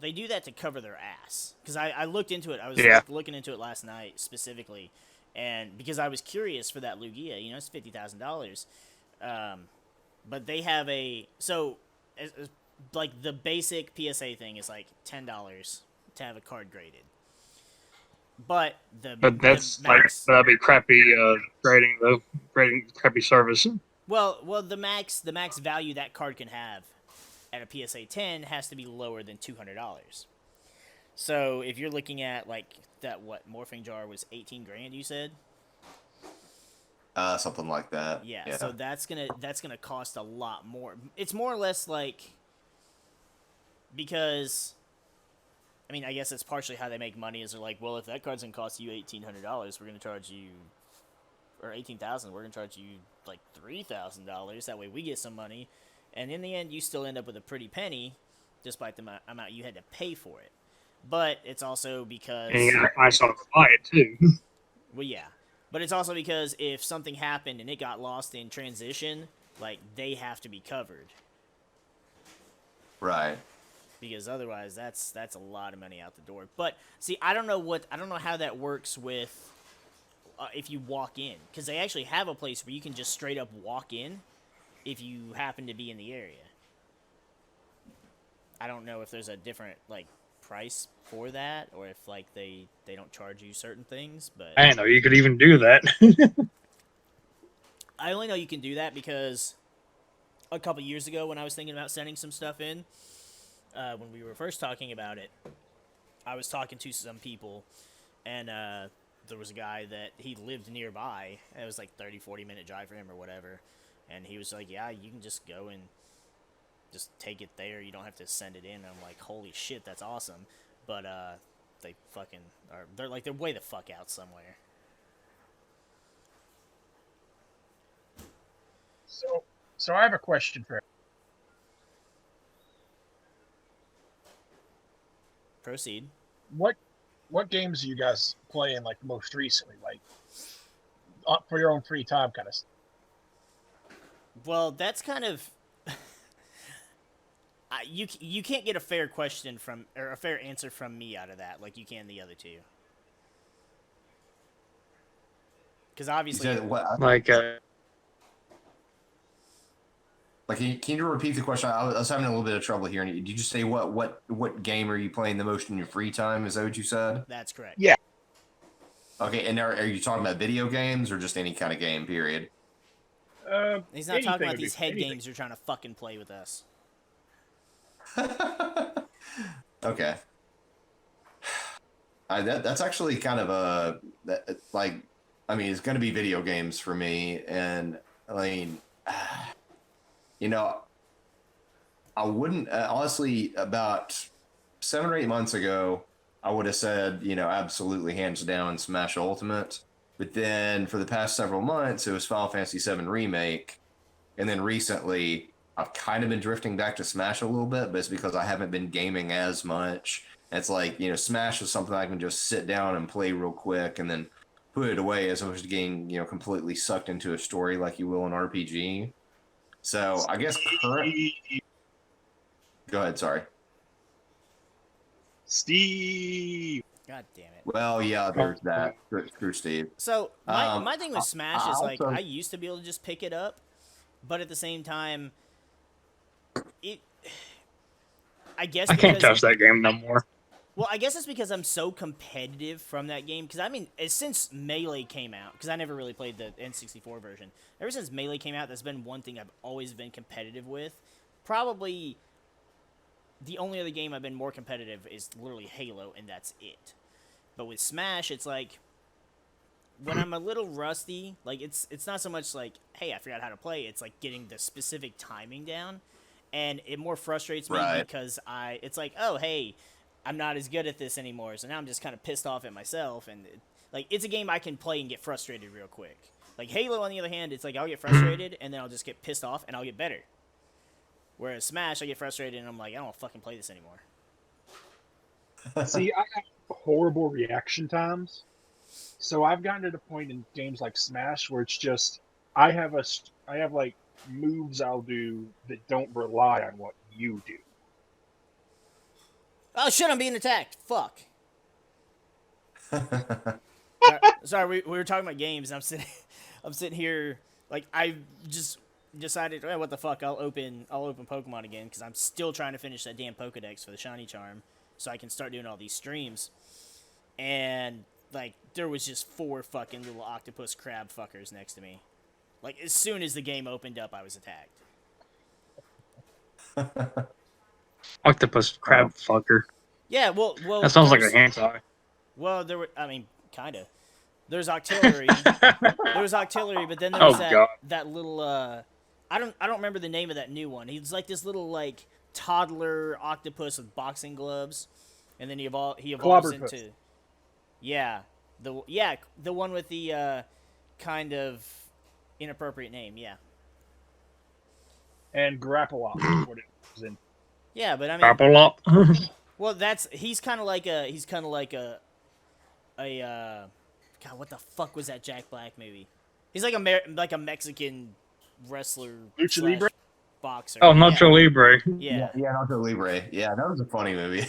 They do that to cover their ass. Because I looked into it. I was Yeah. looking into it last night specifically, and because I was curious for that Lugia, you know, it's $50,000. But they have like the basic PSA thing is like $10 to have a card graded. But That's the like max, that'd be crappy grading though. Grading crappy service. well, the max value that card can have at a PSA 10 has to be lower than $200. So if you're looking at like that, what morphing jar was 18 grand? You said. Something like that. Yeah. So that's gonna cost a lot more. It's more or less like because. I mean, I guess it's partially how they make money. Is they're like, well, if that card's gonna cost you $1,800, we're gonna charge you, or $18,000, we're gonna charge you like $3,000. That way, we get some money, and in the end, you still end up with a pretty penny, despite the amount you had to pay for it. But it's also because And you gotta find someone to buy it too. well, yeah, but it's also because if something happened and it got lost in transition, like they have to be covered. Right. Because otherwise that's a lot of money out the door. But see, I don't know how that works with if you walk in, because they actually have a place where you can just straight up walk in if you happen to be in the area. I don't know if there's a different like price for that, or if like they don't charge you certain things. But I didn't know you could even do that. I only know you can do that because a couple years ago when I was thinking about sending some stuff in. When we were first talking about it, I was talking to some people, and there was a guy that he lived nearby. It was like 30-40 minute drive for him or whatever, and he was like, yeah, you can just go and just take it there. You don't have to send it in. And I'm like, holy shit, that's awesome. But they fucking are. They're way the fuck out somewhere. So I have a question for you. Proceed. What games are you guys playing like most recently, like for your own free time kind of stuff? Well, that's kind of you can't get a fair question from or a fair answer from me out of that like you can the other two. Because obviously, Like can you repeat the question? I was having a little bit of trouble hearing you. Did you say what game are you playing the most in your free time? Is that what you said? that's correct. Yeah. Okay, and are you talking about video games or just any kind of game? Period. He's not talking about these head games you're trying to fucking play with us. Okay. That's actually kind of like, I mean, it's going to be video games for me, and I mean, you know, I wouldn't honestly about 7 or 8 months ago, I would have said, you know, absolutely hands down Smash Ultimate. But then for the past several months, it was Final Fantasy VII Remake. And then recently, I've kind of been drifting back to Smash a little bit, but it's because I haven't been gaming as much. And it's like, you know, Smash is something I can just sit down and play real quick and then put it away as opposed to getting, you know, completely sucked into a story like you will in RPG. So I guess Go ahead, sorry. Steve. God damn it. Well, yeah, there's that. True, Steve. So my thing with Smash is like also- I used to be able to just pick it up, but at the same time, it. I guess I can't because touch that game no more. well, I guess it's because I'm so competitive from that game. Because I mean, since Melee came out, because I never really played the N64 version. Ever since Melee came out, that's been one thing I've always been competitive with. Probably the only other game I've been more competitive is literally Halo, and that's it. But with Smash, it's like when I'm a little rusty, like it's not so much like, hey, I forgot how to play. It's like getting the specific timing down, and it more frustrates me Right. because it's like, oh, hey, I'm not as good at this anymore, so now I'm just kind of pissed off at myself, and like it's a game I can play and get frustrated real quick. Like Halo, on the other hand, it's like I'll get frustrated and then I'll just get pissed off and I'll get better. Whereas Smash, I get frustrated and I'm like, I don't fucking play this anymore. See, I have horrible reaction times. So I've gotten to the point in games like Smash where it's just I have like moves I'll do that don't rely on what you do. Oh shit, I'm being attacked. Fuck. Sorry, we were talking about games, and I'm sitting here like I just decided, what the fuck? I'll open Pokemon again because I'm still trying to finish that damn Pokedex for the Shiny Charm, so I can start doing all these streams. And like there was just 4 fucking little octopus crab fuckers next to me. Like as soon as the game opened up, I was attacked. Octopus crab fucker. Yeah, well, That sounds like a there's- hentai. Well, I mean, kinda. There's Octillery. But then there was Oh, God. that little I don't remember the name of that new one. He's like this little like toddler octopus with boxing gloves, and then he evolves Clobberpuss. into the one with the kind of inappropriate name. Yeah. And Grappalop is what it was in. Yeah, but I mean, Papalop. well, he's kind of like a God, what the fuck was that Jack Black movie? He's like a Mexican wrestler, Lucha slash Libre? boxer. Oh, Nacho Libre. Yeah. Yeah, Nacho Libre. Yeah, that was a funny movie.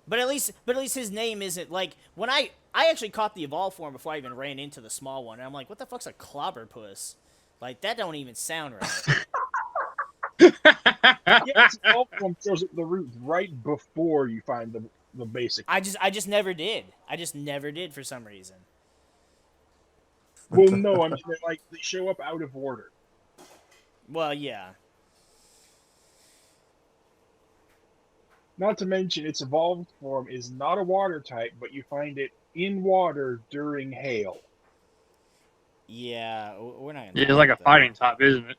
But at least his name isn't like when I actually caught the evolved form before I even ran into the small one, and I'm like, what the fuck's a clobberpuss? Like that don't even sound right. Yes, all of them throws up the root right before you find the basic. I just never did. I just never did for some reason. Well, no, I'm like they show up out of order. Well, yeah. Not to mention, its evolved form is not a water type, but you find it in water during hail. Yeah, we're not gonna Yeah, talk it's like a about that. fighting type, isn't it?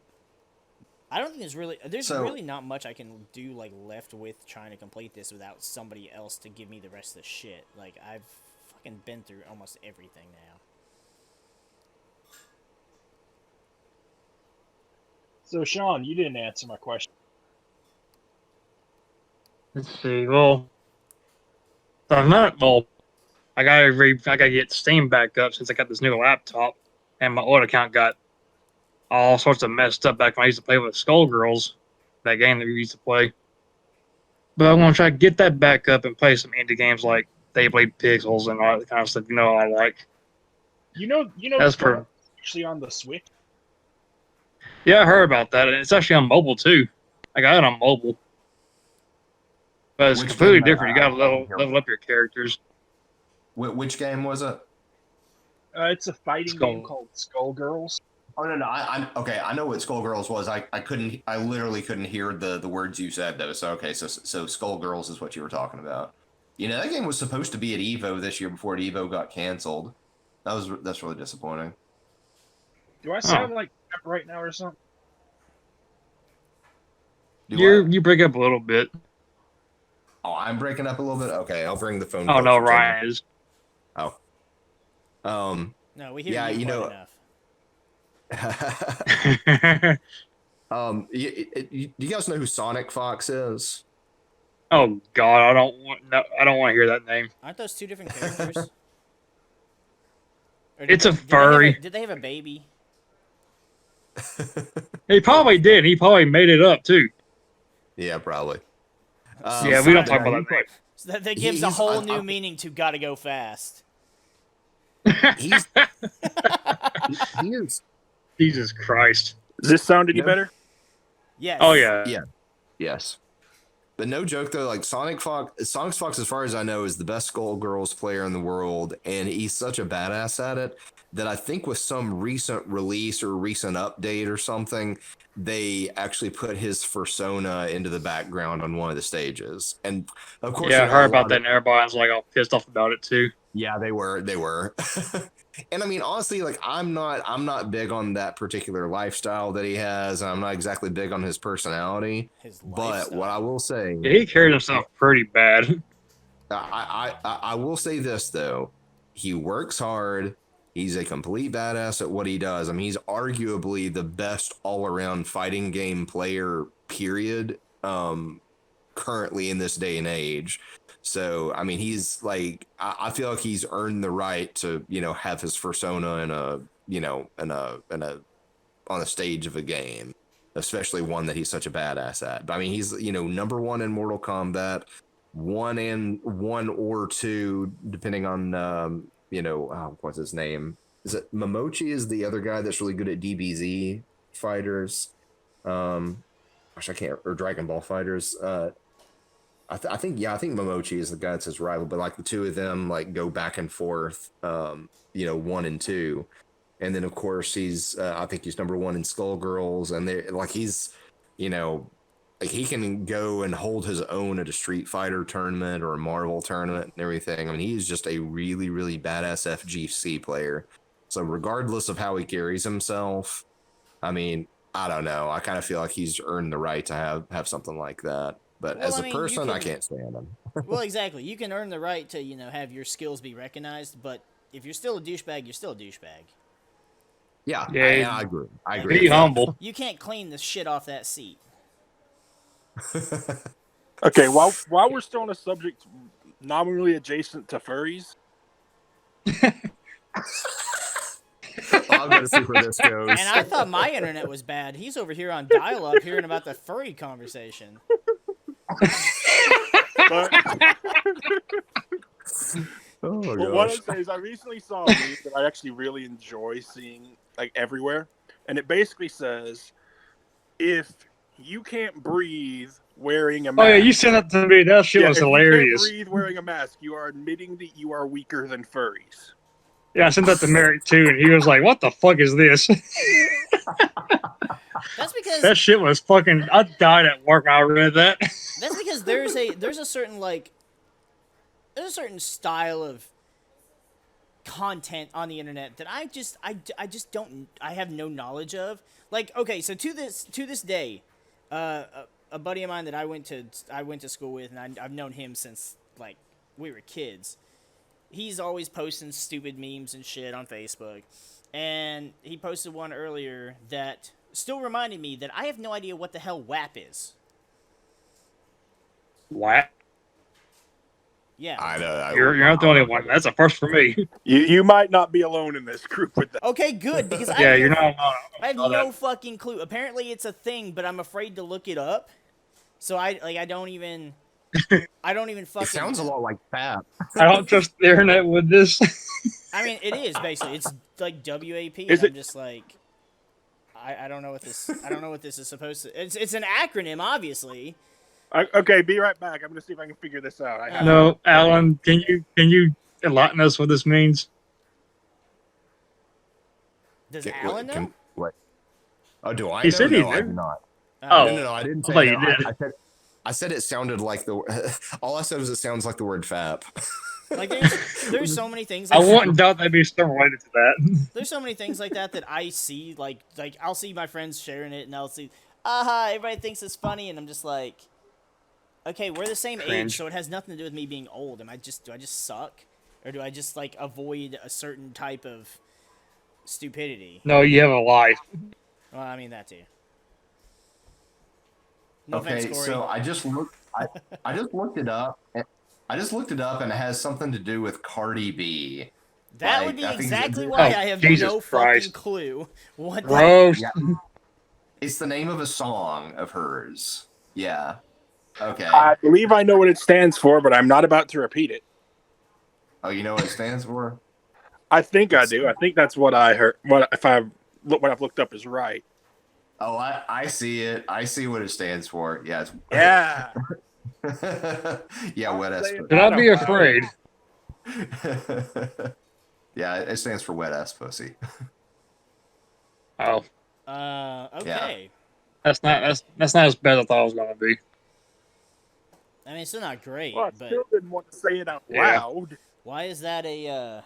I don't think there's So- really not much I can do like left with trying to complete this without somebody else to give me the rest of the shit. Like I've fucking been through almost everything now. So, Sean, you didn't answer my question. Let's see. Well, I'm not. Well, I gotta get Steam back up since I got this new laptop, and my old account got all sorts of messed up back when I used to play with Skullgirls, that game that we used to play. But I want to try to get that back up and play some indie games like Beyblade Pixels and all that kind of stuff. You know, I like. You know, That's for. actually on the Switch. Yeah, I heard about that, and it's actually on mobile too. I got it on mobile, but it's Which completely game? different. You got to level up your characters. Which game was it? It's a fighting Skull. game called Skullgirls. Oh no, I'm okay. I know what Skullgirls was. I literally couldn't hear the words you said though. So okay, so Skullgirls is what you were talking about. You know, that game was supposed to be at Evo this year before Evo got canceled. That's really disappointing. Do I sound like crap right now or something? Do what? You break up a little bit. Oh, I'm breaking up a little bit. Okay, I'll bring the phone. Oh no, closer to me. Ryan is. Oh. No, we hear Yeah, you you quite know- enough. Do you guys know who Sonic Fox is? Oh God, I don't want to hear that name. Aren't those two different characters? Or It's a did they have furry. Did they have a baby? He probably did. He probably made it up too. Yeah, probably. Yeah, we don't talk about that name. So that gives a He's- whole I- new I- meaning to "gotta go fast." He's he is Jesus Christ. Does this sound any Yeah. better? Yes. Oh yeah. Yeah. Yes. But no joke though, like Sonic Fox, as far as I know, is the best Skullgirls player in the world, and he's such a badass at it that I think with some recent release or recent update or something, they actually put his persona into the background on one of the stages. And of course, Yeah, I you know, heard about that, and everybody's like all pissed off about it too. yeah, they were. And I mean, honestly, like I'm not big on that particular lifestyle that he has. And I'm not exactly big on his personality. But what I will say, Yeah, he carried himself pretty bad. I will say this though, he works hard. He's a complete badass at what he does. I mean, he's arguably the best all-around fighting game player, period, currently in this day and age. So, I mean, he's like, I feel like he's earned the right to, you know, have his persona in a, you know, on a stage of a game, especially one that he's such a badass at. But I mean, he's, you know, number one in Mortal Kombat, one or two, depending on, you know, what's his name? Is it Momochi is the other guy that's really good at DBZ fighters? Gosh, I can't, or Dragon Ball fighters. I think Momochi is the guy that's his rival, but like the two of them like go back and forth, you know, 1 and 2. And then of course he's, I think he's number 1 in Skullgirls, and they like he's, you know, like he can go and hold his own at a Street Fighter tournament or a Marvel tournament and everything. I mean, he's just a really, really badass FGC player. So regardless of how he carries himself, I mean, I don't know. I kind of feel like he's earned the right to have something like that. But Well, as I a mean, person, I can't stand him. Well, exactly. You can earn the right to, you know, have your skills be recognized, but if you're still a douchebag, you're still a douchebag. Yeah, Yeah, I agree. I agree. Be humble. You can't clean the shit off that seat. Okay, while we're still on a subject nominally adjacent to furries, I'm gonna see where this goes. And I thought my internet was bad. He's over here on dial-up hearing about the furry conversation. but Oh my But what gosh. I'm saying is, I recently saw a meme that I actually really enjoy seeing like everywhere, and it basically says, "If you can't breathe wearing a mask, Oh yeah, you sent that to me. That shit was if hilarious. you can't breathe wearing a mask, you are admitting that you are weaker than furries." Yeah, I sent that to MariK too, and he was like, "What the fuck is this?" That's because That shit was fucking. I died at work when I read that. That's because there's a certain there's a certain style of content on the internet that I just don't, I have no knowledge of. Like, okay, so to this day, a buddy of mine that I went to school with, and I've known him since like we were kids. He's always posting stupid memes and shit on Facebook, and he posted one earlier that still reminded me that I have no idea what the hell WAP is. What? Yeah. I know. You're not the only one. That's a first for me. You might not be alone in this group with that. Okay, good, because Yeah, you're not alone. I have All no that. fucking clue. Apparently it's a thing, but I'm afraid to look it up. So I don't even fucking. It sounds a lot like Pap. I don't trust the internet with this. I mean, it is basically. It's like WAP. Is And it- I'm just like, I don't know what this. I don't know what this is supposed to. It's an acronym, obviously. Okay, be right back. I'm gonna see if I can figure this out. I have No, Alan, can you enlighten us what this means? Does Alan know? What? Oh, do I He know? said he No, I knew. do not. Oh. No, I didn't say I thought no. you did. I said it sounded like the. All I said was it sounds like the word "fap." Like there's so many things. I Like wouldn't doubt that'd be still related to that. There's so many things like that I see. Like I'll see my friends sharing it, and I'll see, aha, everybody thinks it's funny, and I'm just like, okay, we're the same age, Cringe. so it has nothing to do with me being old. Do I just suck, or do I just like avoid a certain type of stupidity? No, you have a life. Well, I mean that too. No Okay, offense, Corey. so I just looked. I just looked it up. I just looked it up, and it has something to do with Cardi B. that like, would be I think exactly it's- why Oh, I have Jesus no Christ. fucking clue what. Gross. Yeah. It's the name of a song of hers. Yeah. Okay. I believe I know what it stands for, but I'm not about to repeat it. Oh, you know what it stands for? I think I do. I think that's what I heard. What I've looked up is right. Oh, I see it. I see what it stands for. Yeah, Yeah. yeah, wet ass. Should I be afraid? Yeah, it stands for wet ass pussy. Oh, Okay. that's not as bad as I thought it was gonna be. I mean, it's still not great, Well, I but still didn't want to say it out Yeah. loud. why is that a?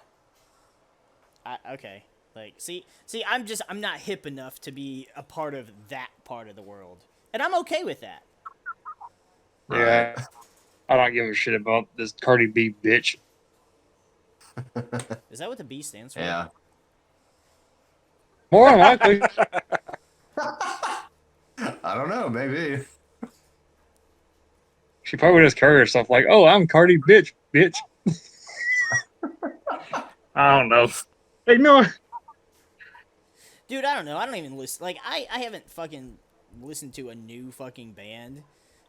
Okay. Like, see, I'm not hip enough to be a part of that part of the world, and I'm okay with that. Yeah, I don't give a shit about this Cardi B bitch. Is that what the B stands for? Yeah. More than likely, I don't know. Maybe. she probably just carry herself like, "Oh, I'm Cardi bitch." I don't know. Hey, no, Dude, I don't know. I don't even listen. Like, I haven't fucking listened to a new fucking band.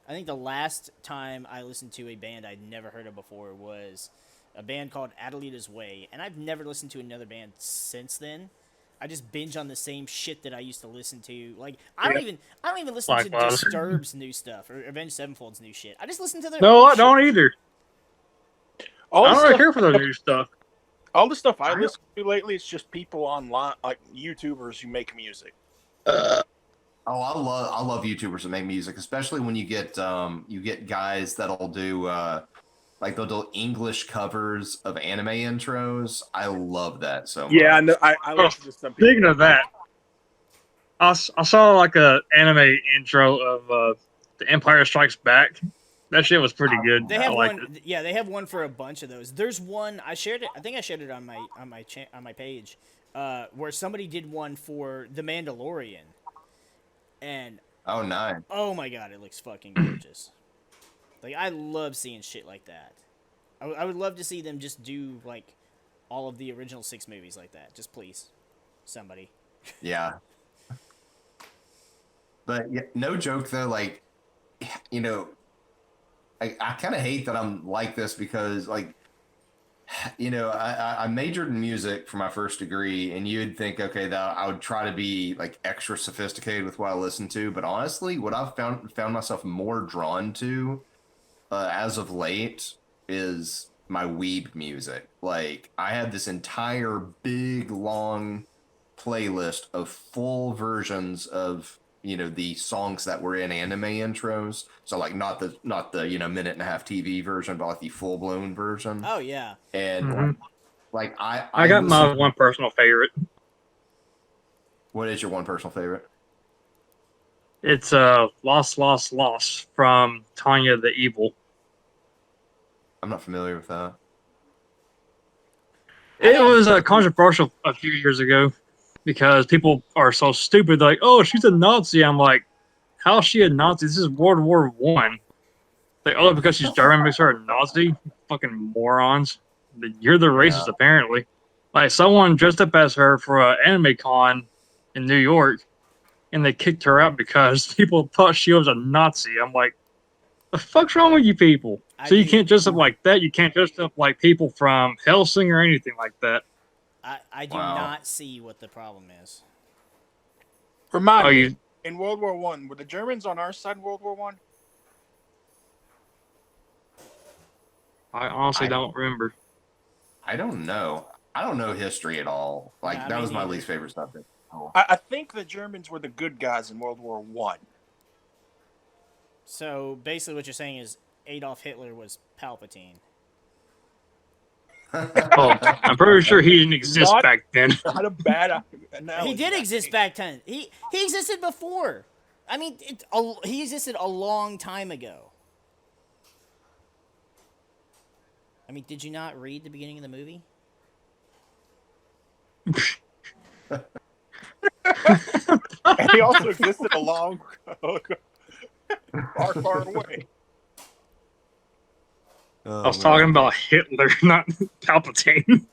I think the last time I listened to a band I'd never heard of before was a band called Adelita's Way, and I've never listened to another band since then. I just binge on the same shit that I used to listen to. Like, I don't even listen to Likewise. Disturbed's new stuff or Avenged Sevenfold's new shit. I just listen to their no, old I don't shit. either. All I the don't really stuff, care for the new stuff. all the stuff I listen to lately, it's just people online, like YouTubers who make music. Oh, I love YouTubers that make music, especially when you get guys that'll do like they'll do English covers of anime intros. I love that so much. Yeah, I know. I listen to some people. Speaking of that, I saw like a anime intro of The Empire Strikes Back. That shit was pretty good. They I have liked one. it. Yeah, they have one for a bunch of those. There's one I shared it. I think I shared it on my page, where somebody did one for The Mandalorian, and Oh, nice. oh my god, it looks fucking gorgeous. Like, I love seeing shit like that. I would love to see them just do like all of the original 6 movies like that. Just please, somebody. Yeah. But yeah, no joke though, like, you know, I kind of hate that I'm like this because, like, I majored in music for my first degree, and you'd think, okay, that I would try to be like extra sophisticated with what I listen to. But honestly, what I've found myself more drawn to as of late is my weeb music. Like, I had this entire big long playlist of full versions of the songs that were in anime intros. So like not the minute and a half TV version, but like the full blown version. Oh yeah. And Mhm. like I got my one personal favorite. What is your one personal favorite? It's Lost from Tanya the Evil. I'm not familiar with that. It was controversial a few years ago because people are so stupid. They're like, "Oh, she's a Nazi." I'm like, "How is she a Nazi? This is World War One." Like, oh, because she's German makes her a Nazi? Fucking morons! You're the racist, apparently. Like, someone dressed up as her for an anime con in New York, and they kicked her out because people thought she was a Nazi. I'm like, the fuck's wrong with you people? So you can't dress up like that. You can't dress up like people from Helsing or anything like that. I do Wow. not see what the problem is. Remind Oh, me, you? in World War One, were the Germans on our side in World War One? I honestly don't remember. I don't know. I don't know history at all. Like, Nah, that me was my neither. least favorite subject. Oh. I think the Germans were the good guys in World War One. So basically, what you're saying is Adolf Hitler was Palpatine. Oh, I'm pretty sure he didn't exist Not- back then. Not a bad analogy. He did I exist think. back then. He existed before. I mean, he existed a long time ago. I mean, did you not read the beginning of the movie? And he also existed a long, far away. Oh, I was man. talking about Hitler, not Palpatine.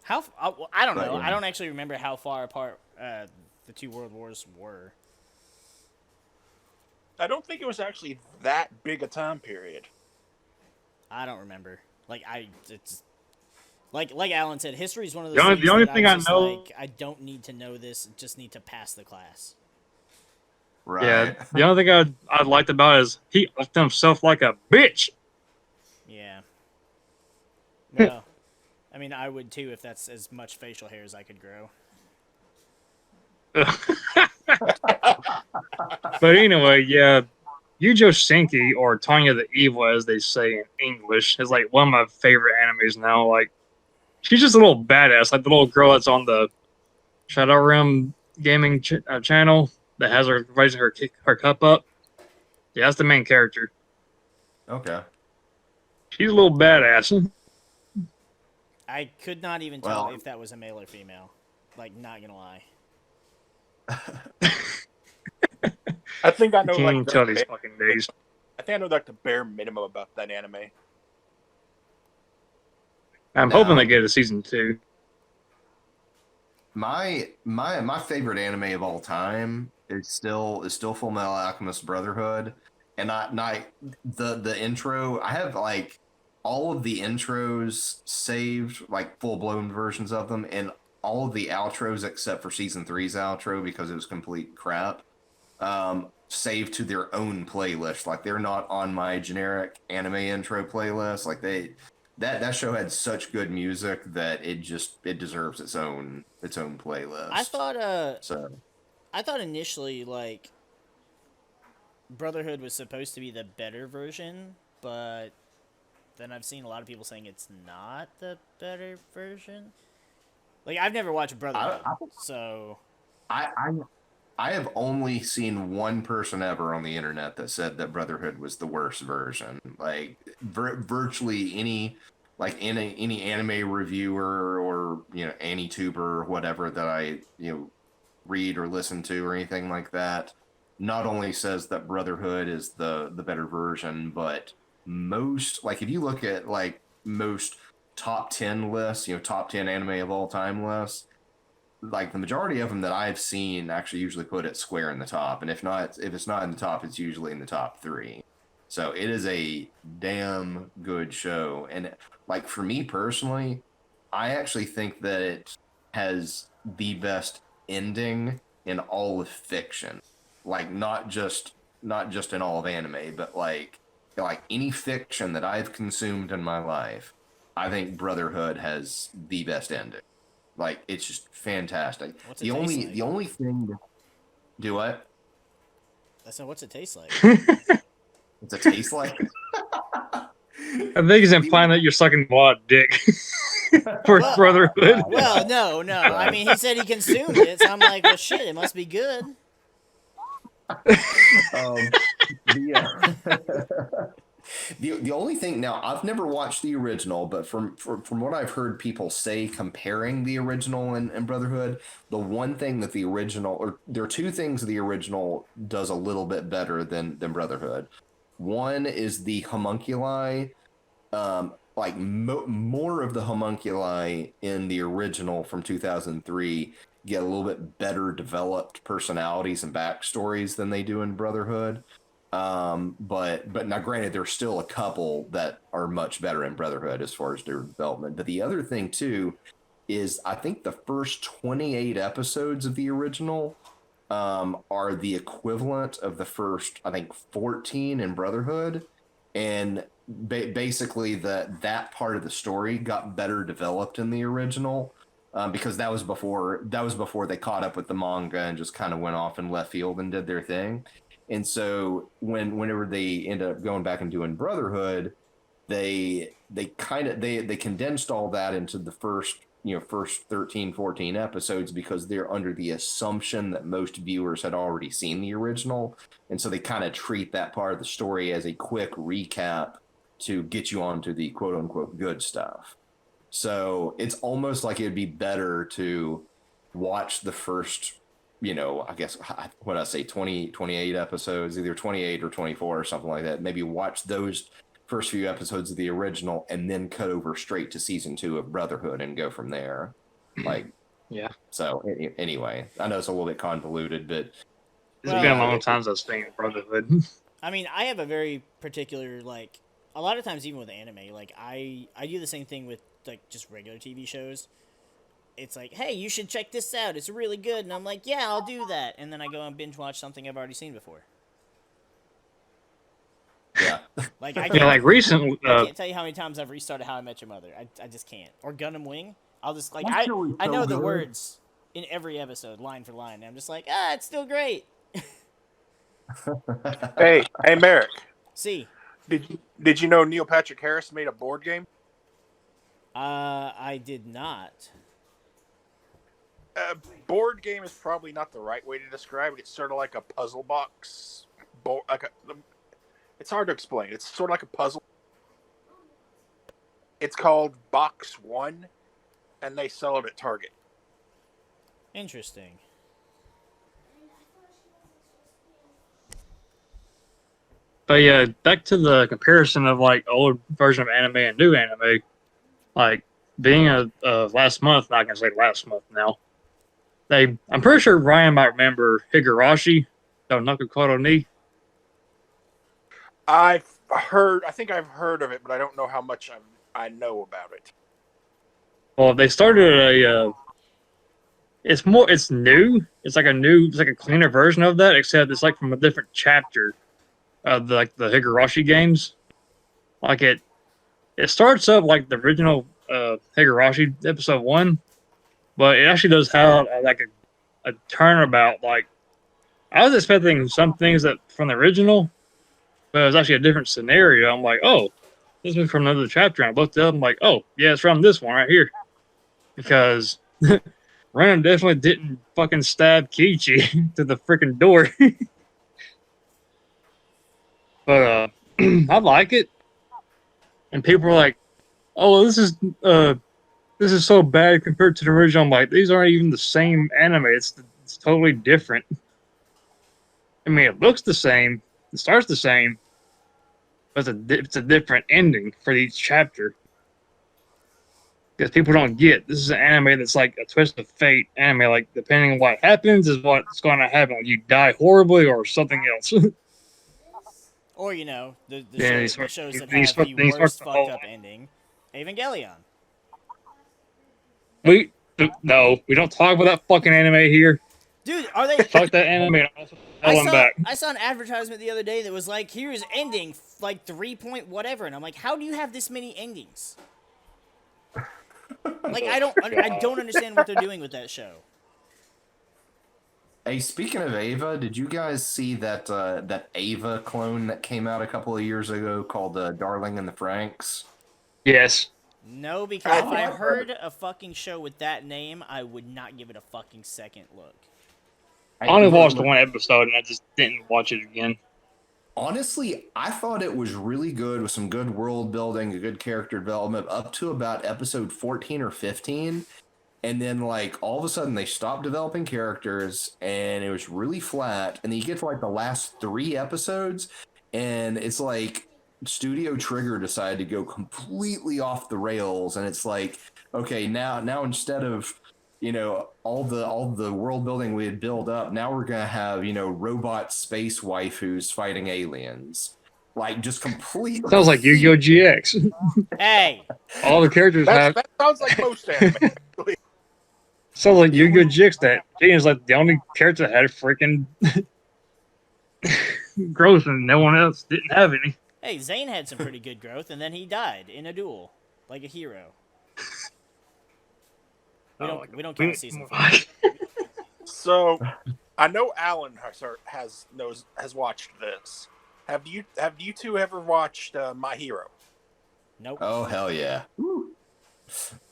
I don't know. But, yeah. I don't actually remember how far apart the 2 world wars were. I don't think it was actually that big a time period. I don't remember. Like, Like Alan said, history is one of The those only- things the only that thing I'm I just know- like, I don't need to know this, just need to pass the class. Right. Yeah, the only thing I liked about it is he left himself like a bitch. Yeah. Well, I mean, I would too if that's as much facial hair as I could grow. But anyway, yeah, Yujo Senki, or Tanya the Evil, as they say in English, is like one of my favorite animes now. Like, she's just a little badass, like the little girl that's on the Shadow Realm gaming channel that has her raising her cup up. Yeah, that's the main character. Okay. She's a little badass. I could not even tell Well- if that was a male or female. Like, not gonna lie. I think I know Can't even like tell the, these fucking days. I think I know like the bare minimum about that anime. I'm No. hoping they get a season 2. My favorite anime of all time is still Full Metal Alchemist Brotherhood, and the intro. I have like all of the intros saved, like full blown versions of them, and all of the outros except for season 3's outro because it was complete crap. Saved to their own playlist. Like they're not on my generic anime intro playlist. Like that show had such good music that it deserves its own playlist. I thought initially like Brotherhood was supposed to be the better version, but then I've seen a lot of people saying it's not the better version. Like I've never watched Brotherhood, so I have only seen one person ever on the internet that said that Brotherhood was the worst version. Like virtually any anime reviewer or AniTuber or whatever that I read or listen to or anything like that, not only says that Brotherhood is the better version, but most, like if you look at like most top 10 lists, top 10 anime of all time lists, like the majority of them that I've seen actually usually put it square in the top, and if it's not in the top, it's usually in the top 3. So it is a damn good show, and like for me personally, I actually think that it has the best ending in all of fiction. Like not just in all of anime, but like any fiction that I've consumed in my life, I think Brotherhood has the best ending. Like it's just fantastic. What's it taste like? The only thing do what? That's not what's it taste like. What's it taste like? I think he's implying that you're sucking a lot of dick for Well- Brotherhood. Well, no. I mean, he said he consumed it, so I'm like, well, shit, it must be good. The only thing now, I've never watched the original, but from what I've heard people say comparing the original and Brotherhood, the one thing that the original, or there are two things the original does a little bit better than Brotherhood. One is the homunculi. More of the homunculi in the original from 2003 get a little bit better developed personalities and backstories than they do in Brotherhood. But now granted, there's still a couple that are much better in Brotherhood as far as their development. But the other thing too is I think the first 28 episodes of the original are the equivalent of the first, I think, 14 in Brotherhood. And basically that part of the story got better developed in the original. Because that was before they caught up with the manga and just kind of went off in left field and did their thing. And so whenever they ended up going back and doing Brotherhood, they condensed all that into the first 13, 14 episodes because they're under the assumption that most viewers had already seen the original. And so they kind of treat that part of the story as a quick recap to get you onto the quote unquote good stuff. So it's almost like it'd be better to watch the first, I guess, what I say, 28 episodes, either 28 or 24 or something like that. Maybe watch those first few episodes of the original and then cut over straight to season 2 of Brotherhood and go from there. Like, Yeah. So anyway, I know it's a little bit convoluted, but It's Well, been a long time since I've seen Brotherhood. I mean, I have a very particular, like, a lot of times even with anime, like, I do the same thing with like just regular TV shows, it's like, hey, you should check this out. It's really good. And I'm like, yeah, I'll do that. And then I go and binge watch something I've already seen before. Yeah. Like I Yeah, can't, like recently, I can't tell you how many times I've restarted How I Met Your Mother. I just can't. Or Gundam Wing. I'll just like That show is I so know the good. words in every episode, line for line. And I'm just like, it's still great. Hey, MariK. See, Did you know Neil Patrick Harris made a board game? I did not. Board game is probably not the right way to describe it. It's sort of like a puzzle box. It's hard to explain. It's sort of like a puzzle. It's called Box One, and they sell it at Target. Interesting. but yeah, back to the comparison of like old version of anime and new anime. Like being a last month, not gonna say last month now. I'm pretty sure Ryan might remember Higurashi, no Nakukoro ni. I think I've heard of it, but I don't know how much I know about it. Well, they started it's new. It's like a cleaner version of that, except it's like from a different chapter of the Higurashi games. Like it starts up like the original Higurashi episode 1, but it actually does have like a turnabout. Like I was expecting some things that from the original, but it was actually a different scenario. I'm like, oh, this is from another chapter. And I looked it up. I'm like, oh, yeah, it's from this one right here. Because Ren definitely didn't fucking stab Kiichi to the freaking door. But I like it. And people are like, oh, this is so bad compared to the original. I'm like, these aren't even the same anime. It's totally different. I mean, it looks the same. It starts the same. But it's a different ending for each chapter. Because people don't get, this is an anime that's like a twist of fate anime. Like, depending on what happens is what's going to happen. Like, you die horribly or something else. Or the Yeah, shows that these have the these worst fucking fucked up ending. Evangelion. No, we don't talk about that fucking anime here. Dude, are they? Fuck that anime and also tell them back. I saw an advertisement the other day that was like, here's ending, like 3 point whatever. And I'm like, how do you have this many endings? Like, I don't understand what they're doing with that show. Hey, speaking of Ava, did you guys see that that Ava clone that came out a couple of years ago called Darling in the Franxx? Yes. No, because if I heard a fucking show with that name, I would not give it a fucking second look. I only watched one episode and I just didn't watch it again. Honestly, I thought it was really good with some good world building, a good character development up to about episode 14 or 15. And then, like, all of a sudden they stopped developing characters and it was really flat. And then you get to, like, the last 3 episodes and it's like Studio Trigger decided to go completely off the rails. And it's like, okay, now instead of, all the world building we had built up, now we're going to have, robot space waifus fighting aliens. Like, just completely. Sounds like Yu-Gi-Oh! GX. Hey! All the characters have. That sounds like most anime. Sounds like Yu-Gi-Oh! GX that is like the only character that had freaking growth and no one else didn't have any. Hey, Zane had some pretty good growth, and then he died in a duel. Like a hero. We don't count season 5. So, I know Alan has watched this. Have you two ever watched My Hero? Nope. Oh, hell yeah.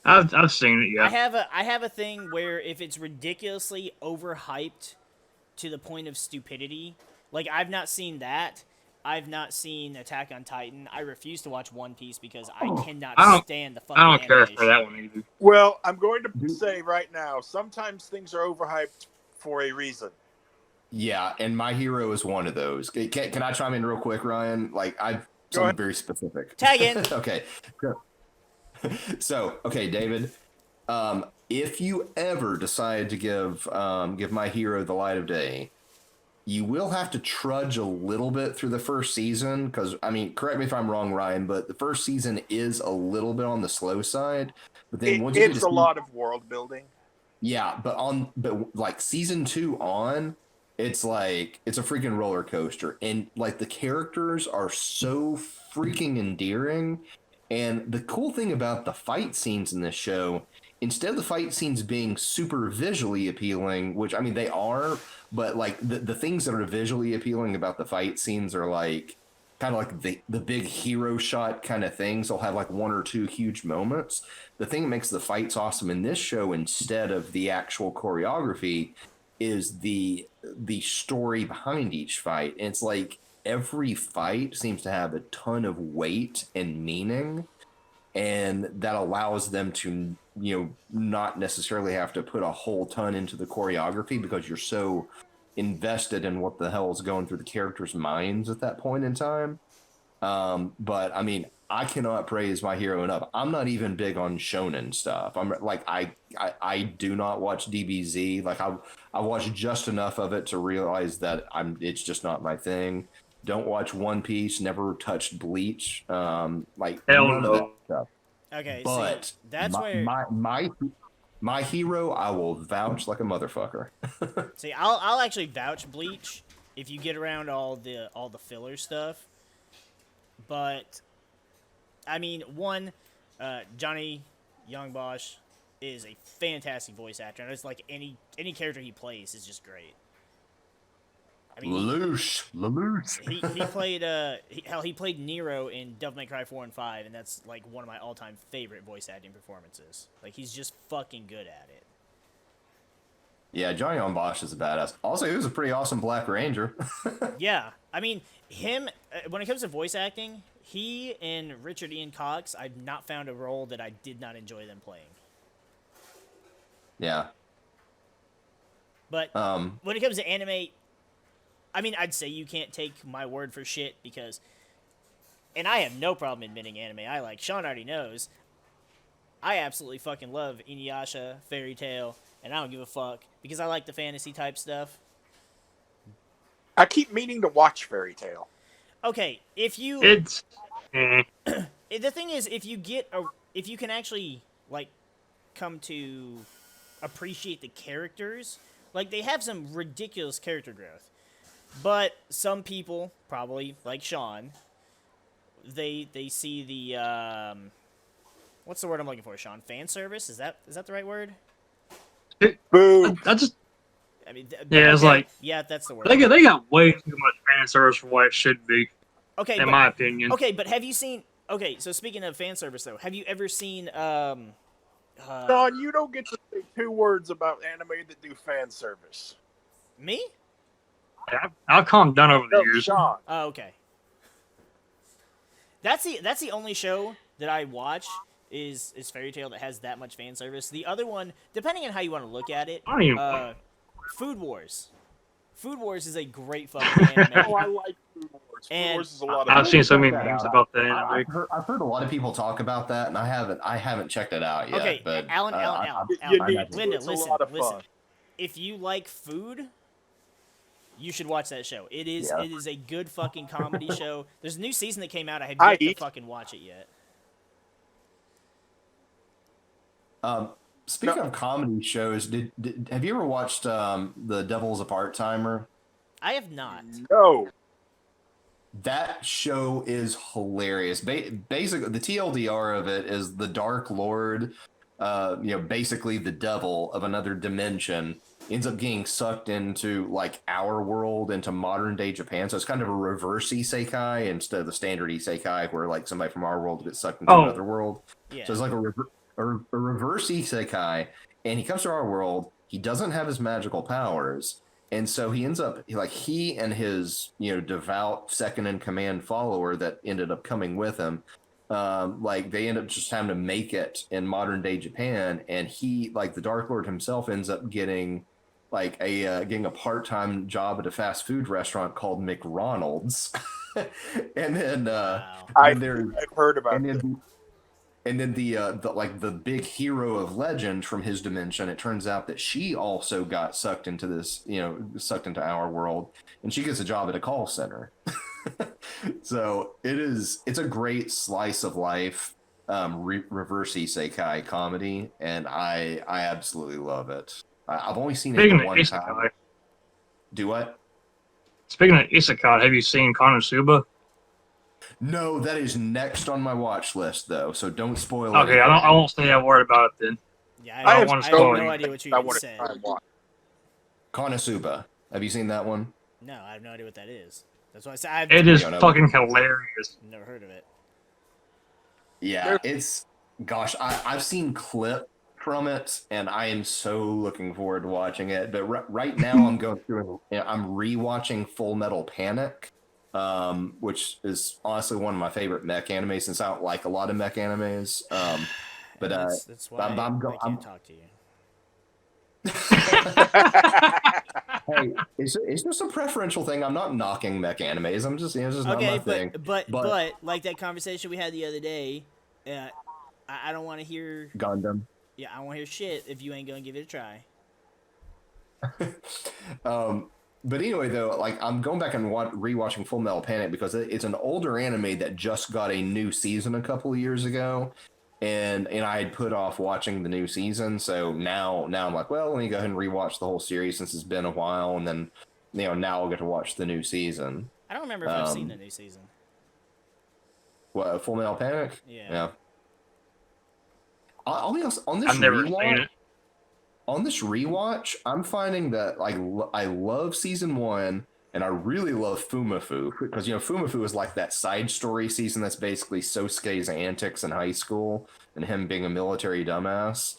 I've seen it, yeah. I have a thing where if it's ridiculously overhyped to the point of stupidity, like I've not seen that. I've not seen Attack on Titan. I refuse to watch One Piece because I cannot stand the fucking I don't care animation. for that one either. Well, I'm going to say right now, sometimes things are overhyped for a reason. Yeah, and My Hero is one of those. Can I chime in real quick, Ryan? Like, something very specific. Tag in. Okay. So, okay, David, if you ever decide to give My Hero the light of day, you will have to trudge a little bit through the first season because, I mean, correct me if I'm wrong, Ryan, but the first season is a little bit on the slow side. But then once you get It's to a lot of world building. yeah, but like season 2 on, it's like it's a freaking roller coaster, and like the characters are so freaking endearing. And the cool thing about the fight scenes in this show, instead of the fight scenes being super visually appealing, which I mean they are, but like the things that are visually appealing about the fight scenes are like kind of like the big hero shot kind of things. They'll have like one or two huge moments. The thing that makes the fights awesome in this show, instead of the actual choreography, is the story behind each fight. And it's like every fight seems to have a ton of weight and meaning, and that allows them to, you know, not necessarily have to put a whole ton into the choreography because you're so invested in what the hell is going through the characters' minds at that point in time. But I mean, I cannot praise My Hero enough. I'm not even big on shonen stuff. I'm like I do not watch DBZ. Like I watched just enough of it to realize that it's just not my thing. Don't watch One Piece. Never touched Bleach. Like Hell none of that no. stuff. Okay, But see, that's my, where. my hero, I will vouch like a motherfucker. See, I'll actually vouch Bleach if you get around all the filler stuff. But I mean, one, Johnny Young Bosch is a fantastic voice actor, and it's like any character he plays is just great. I mean, Lelouch. he played he played Nero in Devil May Cry 4 and 5, and that's like one of my all-time favorite voice acting performances. Like, he's just fucking good at it. Yeah, Johnny on Bosch is a badass. Also, he was a pretty awesome Black Ranger. Yeah, I mean, him, when it comes to voice acting, he and Richard Ian Cox, I've not found a role that I did not enjoy them playing. Yeah. But when it comes to anime, I mean, I'd say you can't take my word for shit because, and I have no problem admitting anime I like. Sean already knows. I absolutely fucking love Inuyasha, Fairy Tail, and I don't give a fuck because I like the fantasy type stuff. I keep meaning to watch Fairy Tail. Okay, if you It's the thing is, if you can actually like come to appreciate the characters, like they have some ridiculous character growth. But some people, probably like Sean, they see the what's the word I'm looking for, Sean? Fan service? Is that the right word? Boo! I just I mean, yeah, it's like yeah, that's the word. they got way too much fan service for what it should be, Okay, in but, my opinion. okay, but have you seen? Okay, so speaking of fan service, though, have you ever seen? Don, you don't get to say two words about anime that do fan service. Me? I'll calm down over the No, years. Sean. Oh, okay. That's the only show that I watch is Fairy Tail that has that much fan service. The other one, depending on how you want to look at it, I don't even. Food Wars. Food Wars is a great fucking anime. Oh, I like Food Wars. Food And Wars is a lot of I've fun. seen so many Check that memes out. about that I've anime. heard a lot of people talk about that, and I haven't checked it out yet. Okay, but Alan, You need to. Linda, It's a listen, lot of listen. fun. If you like food, you should watch that show. It is Yeah. it is a good fucking comedy show. There's a new season that came out. I have I yet to eat. fucking watch it yet. Speaking of comedy shows, have you ever watched The Devil's a Part-Timer? I have not. No. That show is hilarious. Basically, the TLDR of it is the Dark Lord, basically the devil of another dimension, ends up getting sucked into like our world, into modern day Japan. So it's kind of a reverse isekai instead of the standard isekai where like somebody from our world gets sucked into another world. Yeah. So it's like a reverse isekai, and he comes to our world. He doesn't have his magical powers, and so he ends up he and his devout second in command follower that ended up coming with him. They end up just having to make it in modern day Japan, and he, like the Dark Lord himself, ends up getting getting a part-time job at a fast food restaurant called McRonald's, and then Wow. I've heard about it. And then the big hero of legend from his dimension, it turns out that she also got sucked into this, sucked into our world, and she gets a job at a call center. So it's a great slice of life, reverse isekai comedy, and I absolutely love it. I've only seen it Speaking of one time. isekai, Do what? speaking of isekai, have you seen Konosuba? No, that is next on my watch list, though. So don't spoil Okay, anything. I won't say a word about it then. Yeah, I I don't have, wanna I spoil have no anything. idea what you I even want to said. try and watch. Konosuba. Have you seen that one? No, I have no idea what that is. That's why I said I've It is You don't know. fucking hilarious. never heard of it. Yeah, gosh, I've seen clip from it, and I am so looking forward to watching it. But right now, I'm going through and I'm rewatching Full Metal Panic, which is honestly one of my favorite mech animes, since I don't like a lot of mech animes. But And that's why I'm I can't talk to you. hey, it's just a preferential thing. I'm not knocking mech animes. I'm just, it's just not Okay, my thing. but like that conversation we had the other day, I don't want to hear. Gundam. Yeah, I don't want to hear shit if you ain't gonna give it a try. But anyway, though, like I'm going back and rewatching Full Metal Panic because it's an older anime that just got a new season a couple of years ago, and I had put off watching the new season, so now I'm like, well, let me go ahead and rewatch the whole series since it's been a while, and then now I'll get to watch the new season. I don't remember if I've seen the new season. What, Full Metal Panic? Yeah. I'll be honest, on this I've never rewatch, seen it. on this rewatch, I'm finding that I love season one, and I really love Fumafu because Fumafu is like that side story season that's basically Sosuke's antics in high school and him being a military dumbass.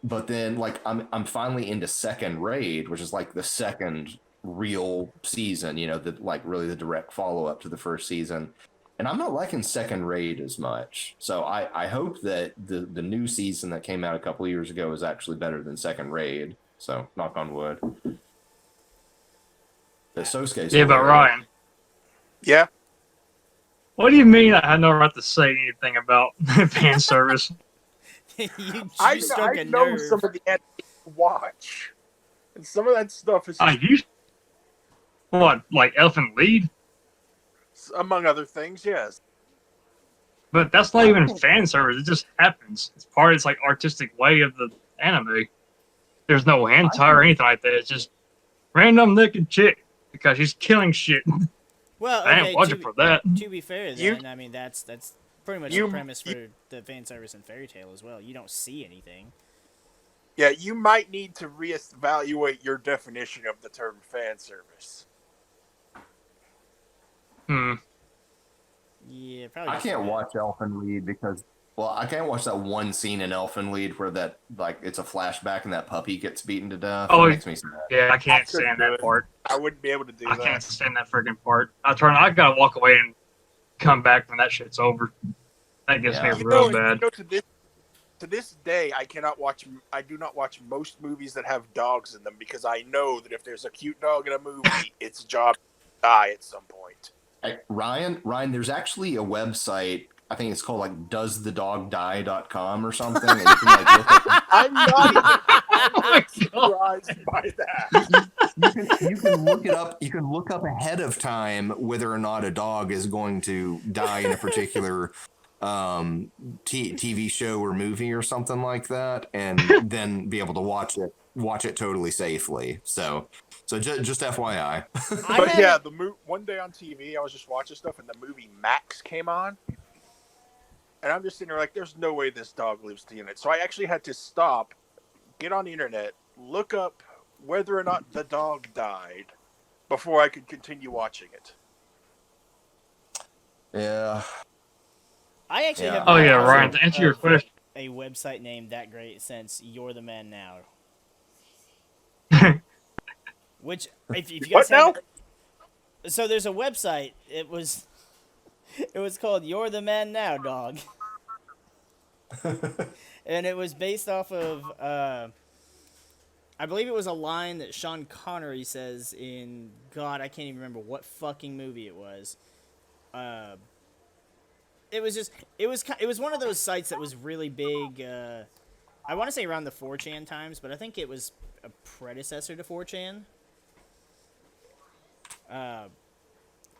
But then like I'm finally into Second Raid, which is like the second real season, that like really the direct follow up to the first season. And I'm not liking Second Raid as much. So I hope that the new season that came out a couple of years ago is actually better than Second Raid. So knock on wood. But Sosuke's Yeah, but hilarious. Ryan, Yeah. what do you mean I have no right to say anything about fan service? you I struck a know nerve. some of the anime you watch, and some of that stuff is You what, like Elfin Lead? among other things. Yes. But that's not even fan service. It just happens. It's like artistic way of the anime. There's no hentai or anything like that. It's just random naked chick because she's killing shit. Well, I okay, ain't watching for that. to be fair, You- then I mean that's pretty much you- the premise for you- the fan service and Fairy Tail as well. You don't see anything. Yeah, you might need to reevaluate your definition of the term fan service. Yeah, probably. I can't watch Elfen Lied because, well, I can't watch that one scene in Elfen Lied where that, like, it's a flashback and that puppy gets beaten to death. Oh, It makes me sad. Yeah, I can't I couldn't stand do that it. part. I wouldn't be able to do I that. can't stand that freaking part. I gotta walk away and come back when that shit's over. That gets Yeah. me real bad. To this day, I do not watch most movies that have dogs in them because I know that if there's a cute dog in a movie, its job to die at some point. Hey, Ryan, there's actually a website. I think it's called like doesthedogdie.com or something. And you can like look at, I'm not my even surprised by that. you can look it up. You can look up ahead of time whether or not a dog is going to die in a particular TV show or movie or something like that, and then be able to watch it totally safely. So just FYI. But yeah, one day on TV, I was just watching stuff, and the movie Max came on, and I'm just sitting there like, "There's no way this dog lives to the end." So I actually had to stop, get on the internet, look up whether or not the dog died before I could continue watching it. Yeah. I actually have. Oh not yeah, heard Ryan. To answer your of question, a website named that great since You're the Man Now. Which, if you guys What now? so there's a website. It was called You're the Man Now, dog. And it was based off of, I believe it was a line that Sean Connery says in, God, I can't even remember what fucking movie it was. it was just it was one of those sites that was really big. I want to say around the 4chan times, but I think it was a predecessor to 4chan.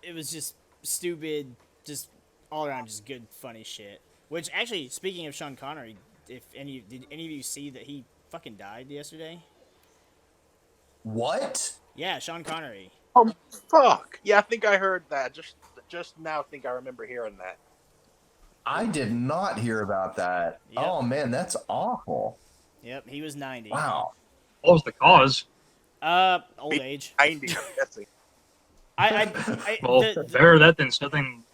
It was just stupid, just all around, just good, funny shit. Which actually, speaking of Sean Connery, did any of you see that he fucking died yesterday? What? Yeah, Sean Connery. Oh fuck! Yeah, I think I heard that. Just now, I think I remember hearing that. I did not hear about that. Yep. Oh man, that's awful. Yep, he was 90. Wow. What was the cause? Old age. 90, I'm guessing. Well, better that than something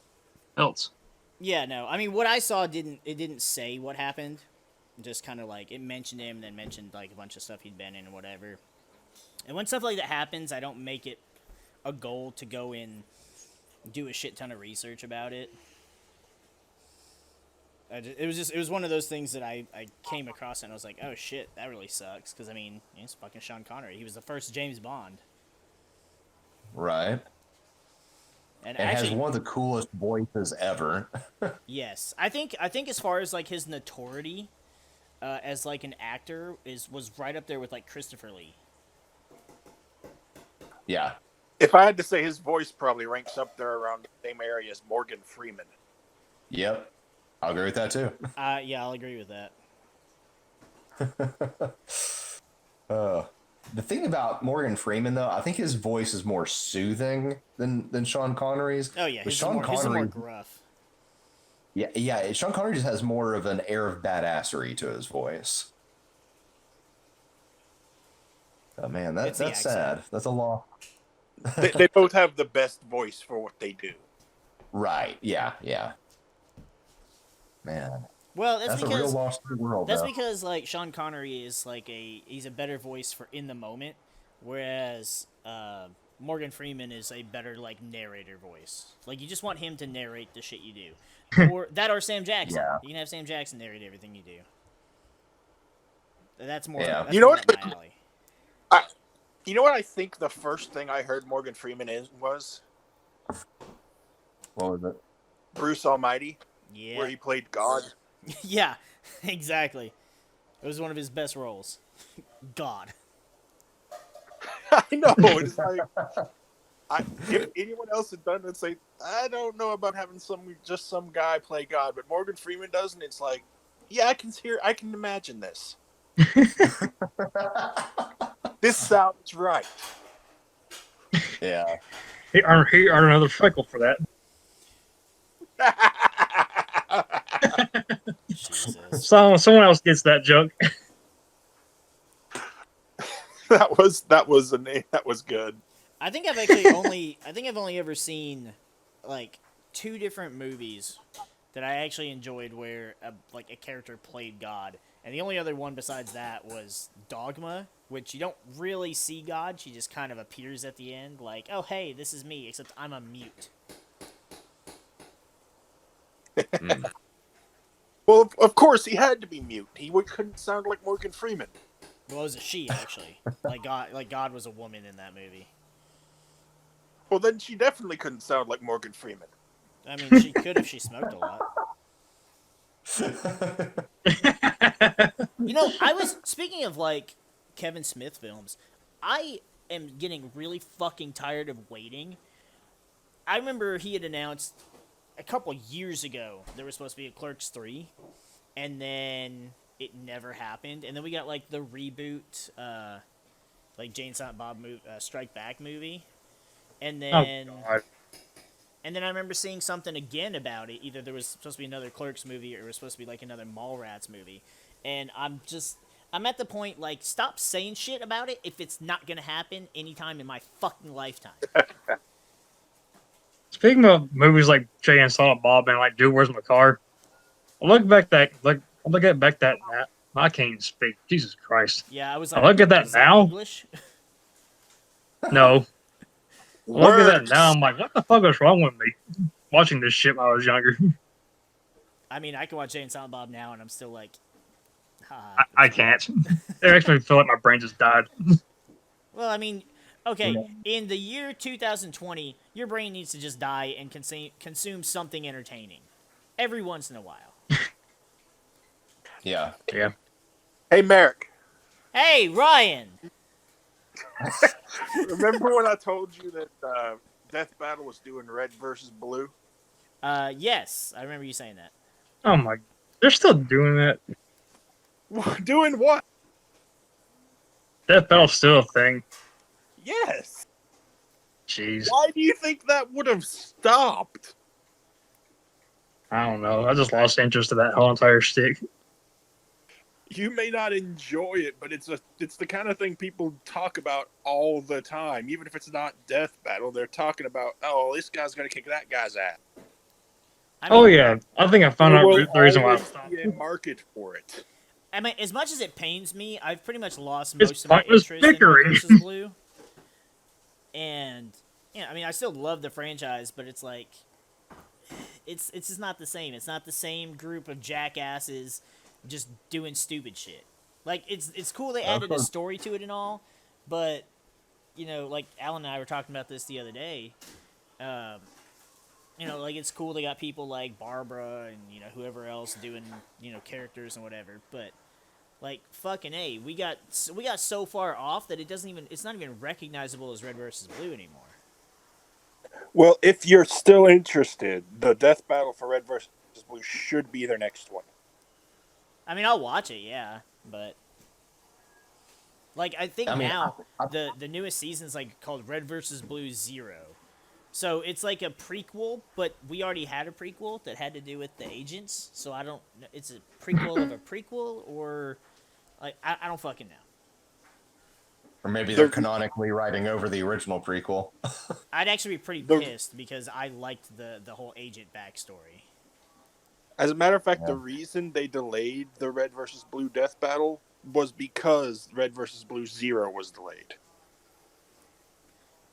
else. Yeah, no. I mean, what I saw didn't say what happened. Just kind of like it mentioned him, and then mentioned like a bunch of stuff he'd been in and whatever. And when stuff like that happens, I don't make it a goal to go in, do a shit ton of research about it. It was one of those things that I came across and I was like, oh shit, that really sucks. Because I mean, it's fucking Sean Connery. He was the first James Bond. Right. And has actually, one of the coolest voices ever. yes, I think as far as like his notoriety, as like an actor was right up there with like Christopher Lee. Yeah. If I had to say, his voice probably ranks up there around the same area as Morgan Freeman. Yep. I'll agree with that too. Yeah, I'll agree with that. The thing about Morgan Freeman, though, I think his voice is more soothing than Sean Connery's. Oh yeah, But his is more gruff. Yeah. Sean Connery just has more of an air of badassery to his voice. Oh man, that's sad. That's a law. They both have the best voice for what they do. Right. Yeah. Man. Well, That's a real loss to the world. That's though. because like Sean Connery is like he's a better voice for in the moment, whereas Morgan Freeman is a better like narrator voice. Like you just want him to narrate the shit you do, or Sam Jackson. Yeah. You can have Sam Jackson narrate everything you do. That's more. Yeah. That's You know more what? up my alley. You know what I think the first thing I heard Morgan Freeman was? What was it? Bruce Almighty, Yeah. where he played God. Yeah. Exactly. It was one of his best roles. God. I know. It's like, if anyone else had done it, say, I don't know about having some guy play God, but Morgan Freeman does, and it's like, yeah, I can imagine this. This sounds right. Yeah. He earned another freckle for that. Jesus. Someone else gets that joke. That was good. I think I've only ever seen like 2 different movies that I actually enjoyed where a character played God, and the only other one besides that was Dogma, which you don't really see God. She just kind of appears at the end, like, oh hey, this is me, except I'm a mute. Well, of course, he had to be mute. He couldn't sound like Morgan Freeman. Well, it was a she actually. God was a woman in that movie. Well, then she definitely couldn't sound like Morgan Freeman. I mean, she could if she smoked a lot. You know, speaking of like Kevin Smith films, I am getting really fucking tired of waiting. I remember he had announced a couple years ago there was supposed to be a Clerks 3, and then it never happened. And then we got like the reboot, like Jane Silent Bob Strike Back movie, and then. Oh, God. And then I remember seeing something again about it. Either there was supposed to be another Clerks movie or it was supposed to be like another Mallrats movie. And I'm at the point, like, stop saying shit about it if it's not going to happen anytime in my fucking lifetime. Speaking of movies like Jay and Silent Bob and like Dude, Where's My Car? I look back that I can't even speak. Jesus Christ. Yeah, I was I like, look at that is now. English? No. I look at that Words. now. I'm like, what the fuck was wrong with me? Watching this shit when I was younger. I mean, I can watch Jay and Silent Bob now and I'm still like, ha. I can't. It makes me feel like my brain just died. Well, I mean, okay, in the year 2020, your brain needs to just die and consume something entertaining. every once in a while. Yeah. Yeah. Hey, MariK. Hey, Ryan. Remember when I told you that Death Battle was doing red versus blue? Yes, I remember you saying that. Oh my. They're still doing that. Doing what? Death Battle's still a thing. Yes. Jeez. Why do you think that would have stopped? I don't know. I just lost interest in that whole entire stick. You may not enjoy it, but it's the kind of thing people talk about all the time. Even if it's not Death Battle, they're talking about, oh, this guy's gonna kick that guy's ass. Oh yeah, I think I found There out will the reason why I always stopped. be a market for it. I mean, as much as it pains me, I've pretty much lost It's most of my pointless interest in bickering. Red vs. Blue. And yeah, I mean, I still love the franchise, but it's like, it's just not the same. It's not the same group of jackasses just doing stupid shit. Like it's cool they added a story to it and all, but you know, like Alan and I were talking about this the other day. You know, like it's cool they got people like Barbara and you know whoever else doing you know characters and whatever, but like fucking A, we got so far off that it's not even recognizable as Red versus Blue anymore. Well, if you're still interested, the Death Battle for Red versus Blue should be their next one. I mean, I'll watch it, yeah, but like I think now the newest season's like called Red versus Blue 0. So it's like a prequel, but we already had a prequel that had to do with the agents. So I don't. It's a prequel of a prequel, or like I don't fucking know. Or maybe they're canonically writing over the original prequel. I'd actually be pretty pissed because I liked the whole agent backstory. As a matter of fact, the reason they delayed the Red versus Blue Death Battle was because Red versus Blue 0 was delayed.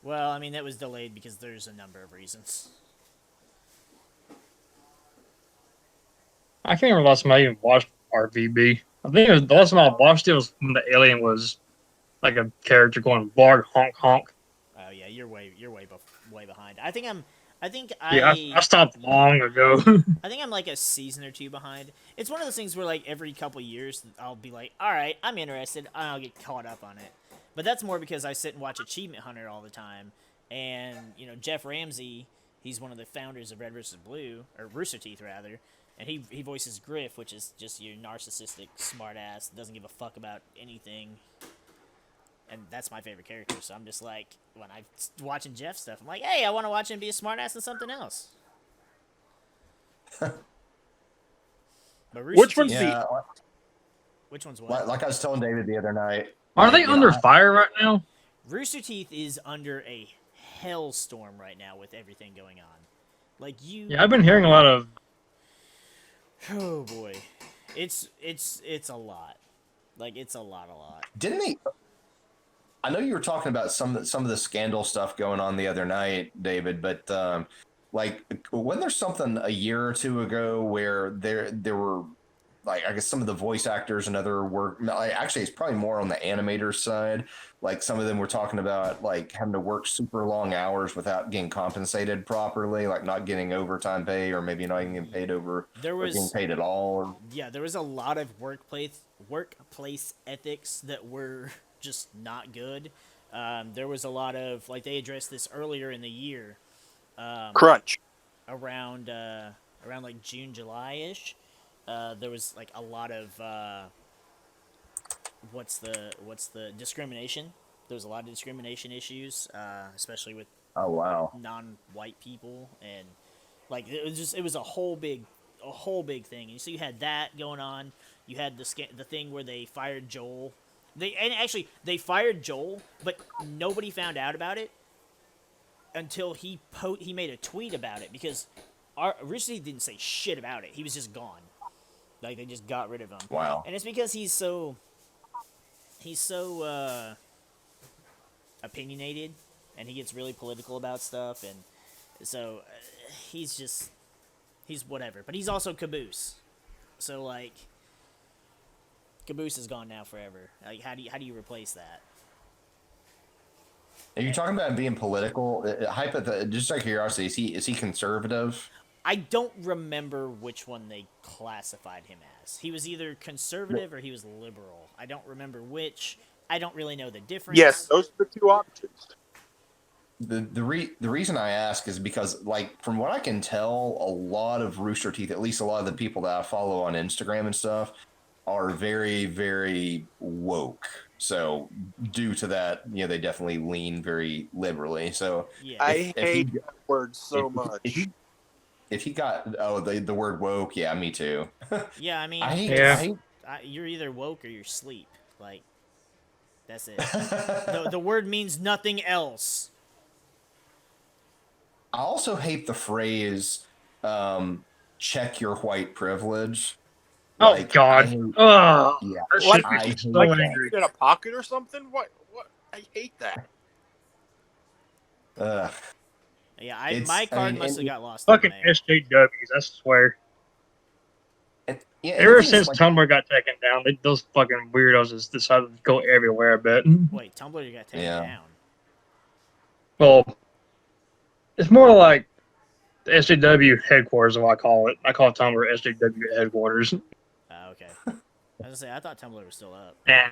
Well, I mean that was delayed because there's a number of reasons. I can't remember the last time I even watched RVB. I think the last time I watched it was when the alien was like a character going bark honk honk. Oh yeah, you're way behind. I stopped long ago. I think I'm like a season or two behind. It's one of those things where like every couple years I'll be like, all right, I'm interested. I'll get caught up on it. But that's more because I sit and watch Achievement Hunter all the time. And, you know, Jeff Ramsey, he's one of the founders of Red vs. Blue, or Rooster Teeth, rather. And he voices Griff, which is just your narcissistic smartass, doesn't give a fuck about anything. And that's my favorite character. So I'm just like, when I'm watching Jeff stuff, I'm like, hey, I want to watch him be a smartass in something else. But Which one's Which one's what? Like I was telling David the other night. Are they under fire right now? Rooster Teeth is under a hellstorm right now with everything going on. Like you. Yeah, I've been hearing a lot of. Oh boy, it's a lot. Like it's a lot. Didn't they? I know you were talking about some of the scandal stuff going on the other night, David, but like wasn't there something a year or two ago where there were like I guess some of the voice actors and other work actually it's probably more on the animator side. Like some of them were talking about like having to work super long hours without getting compensated properly, like not getting overtime pay or maybe not even getting paid getting paid at all. Yeah, there was a lot of workplace ethics that were just not good. There was a lot of like they addressed this earlier in the year. Crunch. Around like June, July-ish. There was like a lot of what's the discrimination. There was a lot of discrimination issues, especially with non-white people, and like it was a whole big thing. And so you had that going on. You had the thing where they fired Joel. They fired Joel, but nobody found out about it until he made a tweet about it because Rooster didn't say shit about it. He was just gone. Like they just got rid of him. Wow. And it's because he's so opinionated and he gets really political about stuff, and so he's whatever. But he's also Caboose. So like Caboose is gone now forever. Like how do you replace that? Are you talking about being political? Just out of curiosity, is he conservative? I don't remember which one they classified him as. He was either conservative or he was liberal. I don't remember which. I don't really know the difference. Yes, those are the two options. The reason I ask is because, like, from what I can tell, a lot of Rooster Teeth, at least a lot of the people that I follow on Instagram and stuff, are very, very woke. So due to that, they definitely lean very liberally. So Yeah. I hate that word so if, much. if he got the word woke, yeah, me too. Yeah, I mean, I hate, Yeah. you're either woke or you're sleep. Like, that's it. The word means nothing else. I also hate the phrase check your white privilege. Oh Like, God! yeah, That shit I makes me hate so Like angry. in a pocket or something? What? I hate that. ugh. Yeah, my card must have got lost. Fucking in the mail. SJWs, I swear. Yeah, and the Ever thing is, since like, Tumblr got taken down, those fucking weirdos just decided to go everywhere. I bet. Wait, Tumblr got taken Yeah. down. Well, it's more like the SJW headquarters, is what I call it. I call Tumblr SJW headquarters. Okay. I was gonna say, I thought Tumblr was still up. And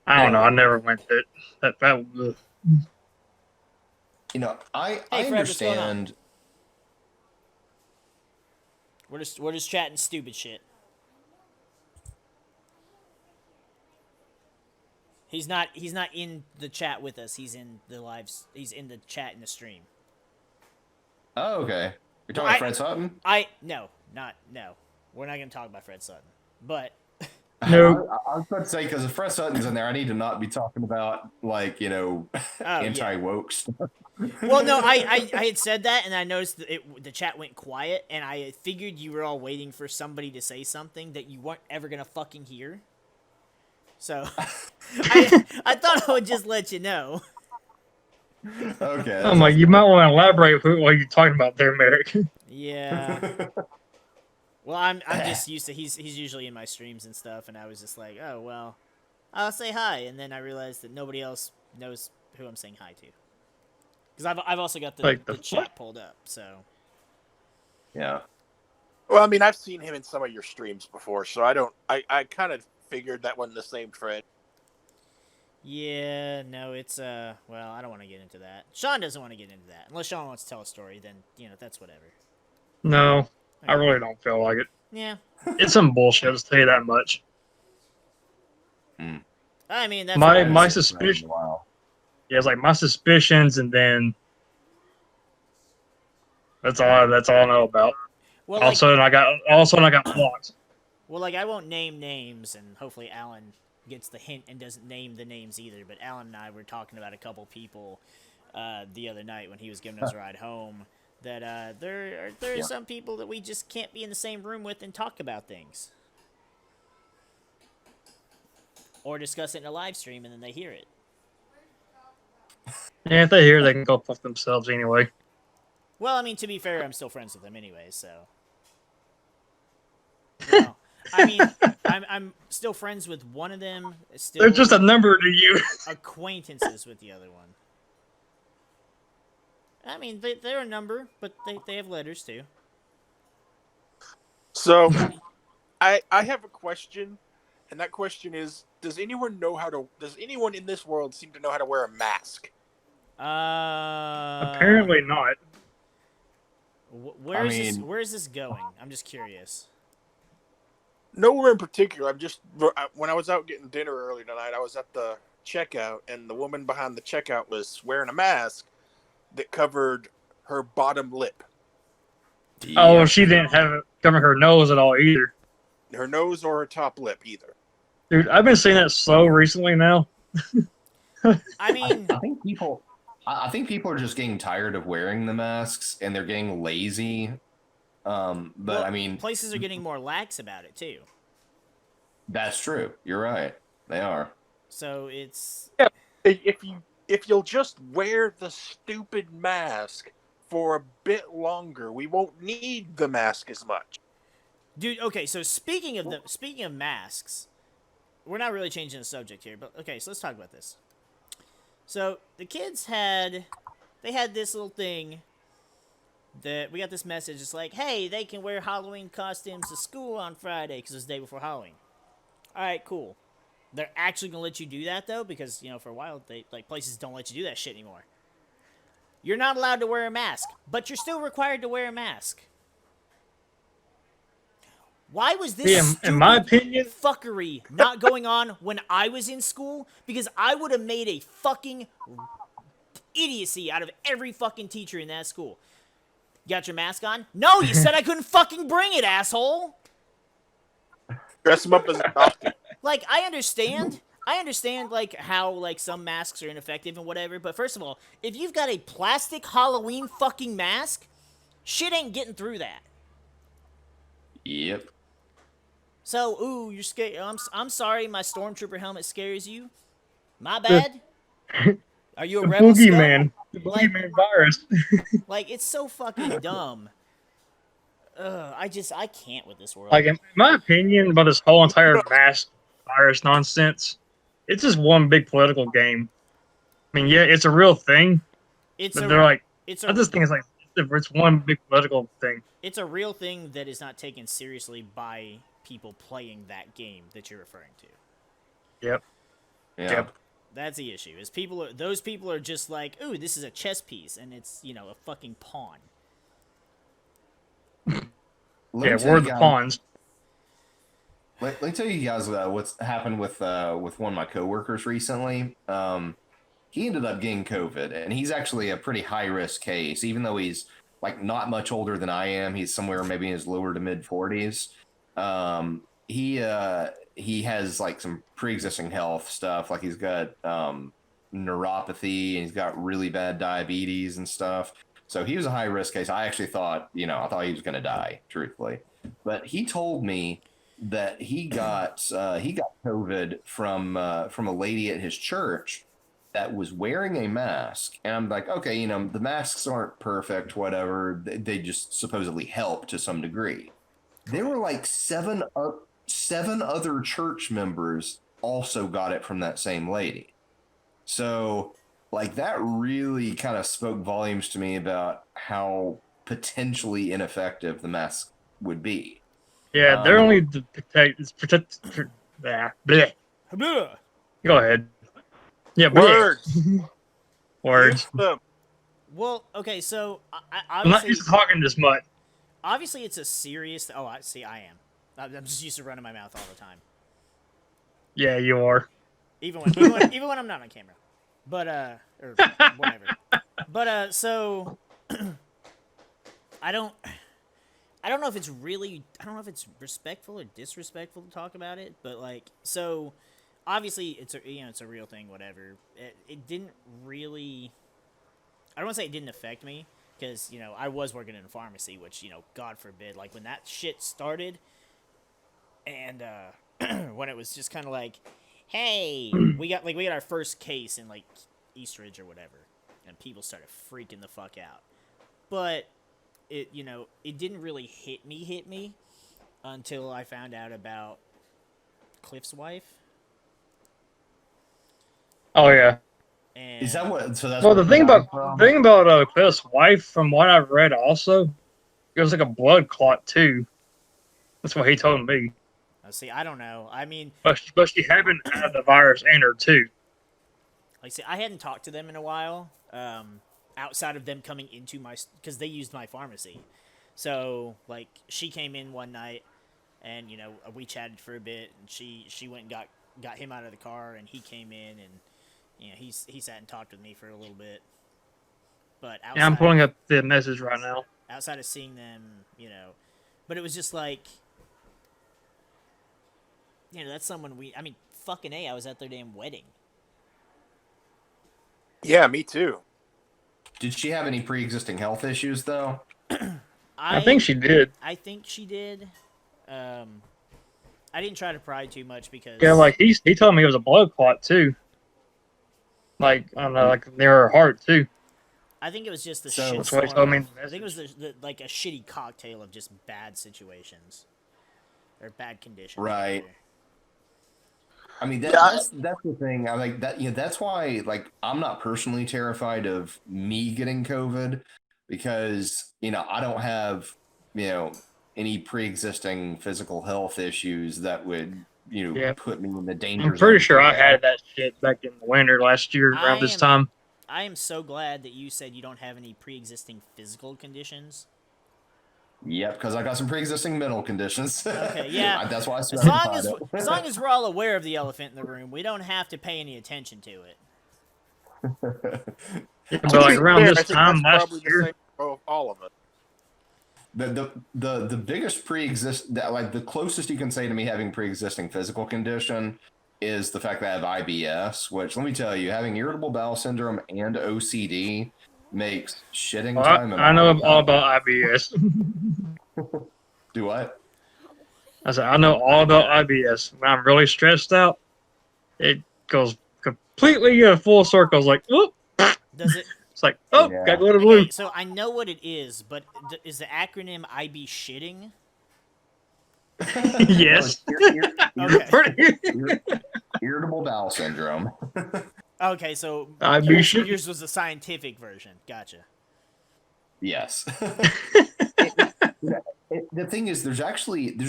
I don't know. I never went there. That ugh. I Hey, Fred, what's going on? understand. We're just chatting stupid shit. He's not in the chat with us. He's in the lives. He's in the chat in the stream. Oh, okay. You're talking about Fred Sutton? No. We're not gonna talk about Fred Sutton. But No. I was about to say, because if Fred Sutton's in there, I need to not be talking about, like, anti-woke stuff. well, no, I had said that, and I noticed that the chat went quiet, and I figured you were all waiting for somebody to say something that you weren't ever gonna fucking hear. So I thought I would just let you know. Okay. I'm like, you might want to elaborate what you're talking about there, MariK. Yeah. Well, I'm just used to he's usually in my streams and stuff, and I was just like, oh well, I'll say hi, and then I realized that nobody else knows who I'm saying hi to, because I've also got the chat pulled up, so. Yeah. Well, I mean, I've seen him in some of your streams before, so I kind of figured that wasn't the same Fred. Yeah, no, it's well, I don't want to get into that. Sean doesn't want to get into that. Unless Sean wants to tell a story, then that's whatever. No, I really don't feel like it. Yeah. It's some bullshit. I'll tell you that much. I mean, that's my suspicion. Yeah, it's like my suspicions, and then that's all I know about. Well, all of a sudden I got blocked. Well, like, I won't name names, and hopefully Alan gets the hint and doesn't name the names either. But Alan and I were talking about a couple people the other night when he was giving us a ride home. That there are some people that we just can't be in the same room with and talk about things, or discuss it in a live stream, and then they hear it. Yeah, if they hear, they can go fuck themselves anyway. Well, I mean, to be fair, I'm still friends with them anyway, so. Well, I mean, I'm still friends with one of them. Still, they're just a number to you. Acquaintances with the other one. I mean, they're a number, but they have letters too. So, I have a question, and that question is: Does anyone in this world seem to know how to wear a mask? Apparently not. Where is this going? I'm just curious. Nowhere in particular. When I was out getting dinner earlier tonight, I was at the checkout, and the woman behind the checkout was wearing a mask that covered her bottom lip. Oh, she didn't have it cover her nose at all either. Her nose or her top lip either. Dude, I've been seeing that so recently now. I mean, I think people are just getting tired of wearing the masks, and they're getting lazy. But I mean, places are getting more lax about it too. That's true. You're right. They are. So it's If you'll just wear the stupid mask for a bit longer, we won't need the mask as much. Dude, okay, so speaking of masks, we're not really changing the subject here, but okay, so let's talk about this. So the kids had they had this little thing that we got this message. It's like, hey, they can wear Halloween costumes to school on Friday because it's the day before Halloween. All right, cool. They're actually gonna let you do that though, because for a while places don't let you do that shit anymore. You're not allowed to wear a mask, but you're still required to wear a mask. Why was this in my opinion, fuckery not going on when I was in school? Because I would have made a fucking idiocy out of every fucking teacher in that school. You got your mask on? No, you said I couldn't fucking bring it, asshole. Dress them up as a costume. Like, I understand, like, how, like, some masks are ineffective and whatever, but first of all, if you've got a plastic Halloween fucking mask, shit ain't getting through that. Yep. So, ooh, you're scared. I'm sorry, my stormtrooper helmet scares you. My bad. Are you a rebel scum? Boogeyman. The Boogeyman virus. Like, it's so fucking dumb. I can't with this world. Like, in my opinion about this whole entire mask virus nonsense, it's just one big political game. I mean, yeah, it's a real thing, but they're like, I just think it's one big political thing. It's a real thing that is not taken seriously by people playing that game that you're referring to. Yep. Yeah. Yep. That's the issue. Is those people are just like, ooh, this is a chess piece, and it's a fucking pawn. Yeah, we're the pawns. Let me tell you guys what's happened with one of my coworkers recently. He ended up getting COVID, and he's actually a pretty high risk case, even though he's like not much older than I am. He's somewhere maybe in his lower to mid 40s. He has like some pre-existing health stuff, like he's got neuropathy and he's got really bad diabetes and stuff. So he was a high risk case. I actually thought, I thought he was going to die, truthfully. But he told me that he got COVID from a lady at his church that was wearing a mask. And I'm like, okay, the masks aren't perfect, whatever. They just supposedly help to some degree. There were like seven other church members also got it from that same lady. So, like, that really kind of spoke volumes to me about how potentially ineffective the mask would be. Yeah, they're only to protect. Bleh. Go ahead. Yeah, Words. Words. Well, okay, so I'm not used to talking this much. Obviously, it's a serious. I am. I'm just used to running my mouth all the time. Yeah, you are. Even when I'm not on camera, but or whatever. But so I don't know if it's respectful or disrespectful to talk about it, but like, so obviously it's a real thing, whatever. It didn't really, I don't want to say it didn't affect me, because I was working in a pharmacy, which God forbid, like when that shit started, and when it was just kind of like, hey, we got our first case in like Eastridge or whatever, and people started freaking the fuck out. But it didn't really hit me until I found out about Cliff's wife. Oh yeah. And Is that what? So that's Well, what the thing about from? Cliff's wife, from what I've read, also, it was like a blood clot too. That's what he told me. see, I don't know. I mean, But she happened to have the virus in her too. like, see, I hadn't talked to them in a while. Outside of them coming into because they used my pharmacy. So, like, she came in one night, and, we chatted for a bit, and she went and got him out of the car, and he came in, and, he sat and talked with me for a little bit. But outside, Yeah, I'm pulling up the message right now. Outside of seeing them, but it was just like, that's someone fucking A, I was at their damn wedding. Yeah, me too. Did she have any pre-existing health issues though? I think she did. I think she did. I didn't try to pry too much because Yeah, like he told me it was a blood clot too. Like like near her heart too. I think it was just the So- shit. That's what he told me in the I think it was like a shitty cocktail of just bad situations or bad conditions. Right. I mean that's the thing. I like that. That's why like I'm not personally terrified of me getting COVID because I don't have any pre-existing physical health issues that would Yeah. put me in the danger I'm pretty zone. sure I had that shit back in the winter last year I around this am time. I am so glad that you said you don't have any pre-existing physical conditions. Yep, because I got some pre-existing mental conditions. Okay, yeah. That's why I As long specified as it. as long as we're all aware of the elephant in the room, we don't have to pay any attention to it. Yeah, but like around I this think time that's last probably year, the same for all of us. The biggest like the closest you can say to me having pre-existing physical condition is the fact that I have IBS, which let me tell you, having irritable bowel syndrome and OCD makes shitting well, time. I know all about IBS. Do what? I said I know all about IBS. When I'm really stressed out, it goes completely full circle. It's like, whoop. Does it? It's like, Yeah. gotta go to blue. Okay, so I know what it is, but is the acronym IB shitting? Yes. Okay. Irritable bowel syndrome. Okay, so IB shitting. yours was the scientific version. Gotcha. Yes. The thing is, there's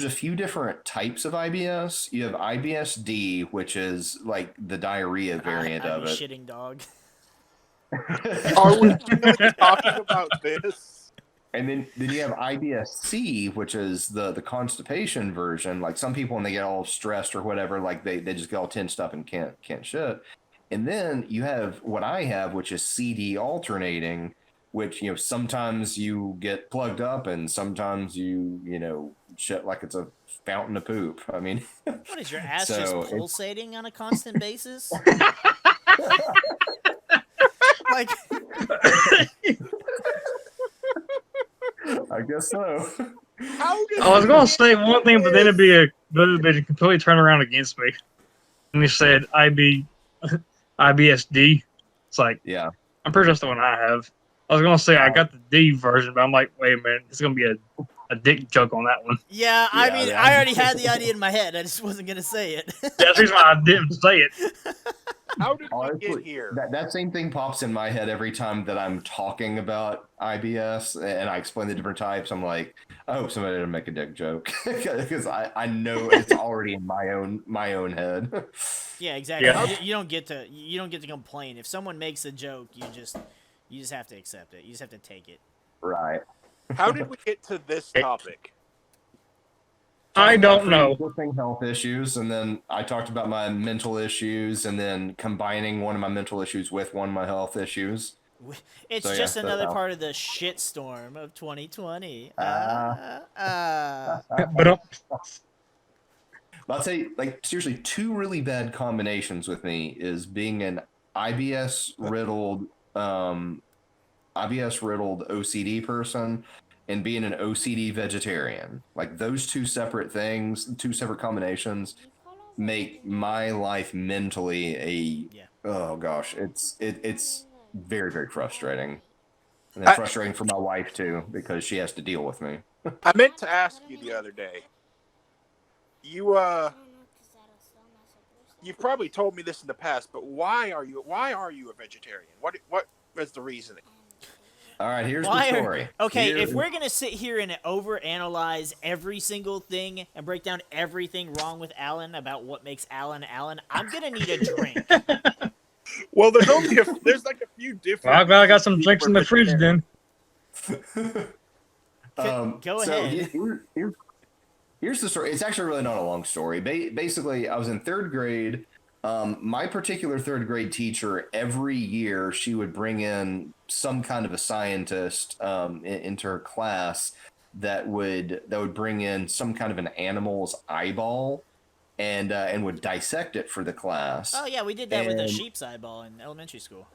a few different types of IBS. You have IBS-D, which is like the diarrhea variant of IB it. shitting dog. Are we really talking about this? And then you have IBS-C, which is the constipation version. Like some people, when they get all stressed or whatever, like they just get all tensed up and can't shit. And then you have what I have, which is CD alternating, which sometimes you get plugged up and sometimes you shit like it's a fountain of poop. I mean, What is your ass So just it's- pulsating on a constant basis? Like, I guess so. How does I was gonna say one thing, but then it'd completely turn around against me. And he said IBSD. It's like, Yeah. I'm pretty sure that's the one I have. I was gonna say I got the D version, but I'm like, wait a minute, it's gonna be a dick joke on that one. yeah, I Yeah, mean, yeah. I already had the idea in my head. I just wasn't gonna say it. That's the reason why I didn't say it. how did we Honestly, get here? that same thing pops in my head every time that I'm talking about IBS and I explain the different types. I'm like, I hope somebody didn't make a dick joke because I know it's already in my own head. Yeah, exactly. Yeah. You don't get to complain if someone makes a joke. You just have to accept it. You just have to take it. Right. How did we get to this topic? I don't know. Pre-existing health issues, and then I talked about my mental issues, and then combining one of my mental issues with one of my health issues. It's So, yeah, just that's another how- part of the shitstorm of 2020. Ah. But I'll say, like, seriously, two really bad combinations with me is being an IBS riddled OCD person and being an OCD vegetarian. Like those two separate things, two separate combinations make my life mentally oh gosh, it's very, very frustrating. And then frustrating for my wife too, because she has to deal with me. I meant to ask you the other day. You've probably told me this in the past, but why are you a vegetarian? What is the reasoning? All right, here's the story. Okay, if we're gonna sit here and overanalyze every single thing and break down everything wrong with Alan about what makes Alan Alan, I'm gonna need a drink. Well, there's like a few different. well, I'm glad I got some drinks in the fridge then. Go ahead. Here's the story. It's actually really not a long story. Basically, I was in third grade. My particular third grade teacher, every year, she would bring in some kind of a scientist into her class that would bring in some kind of an animal's eyeball and would dissect it for the class. Oh yeah, we did that with a sheep's eyeball in elementary school.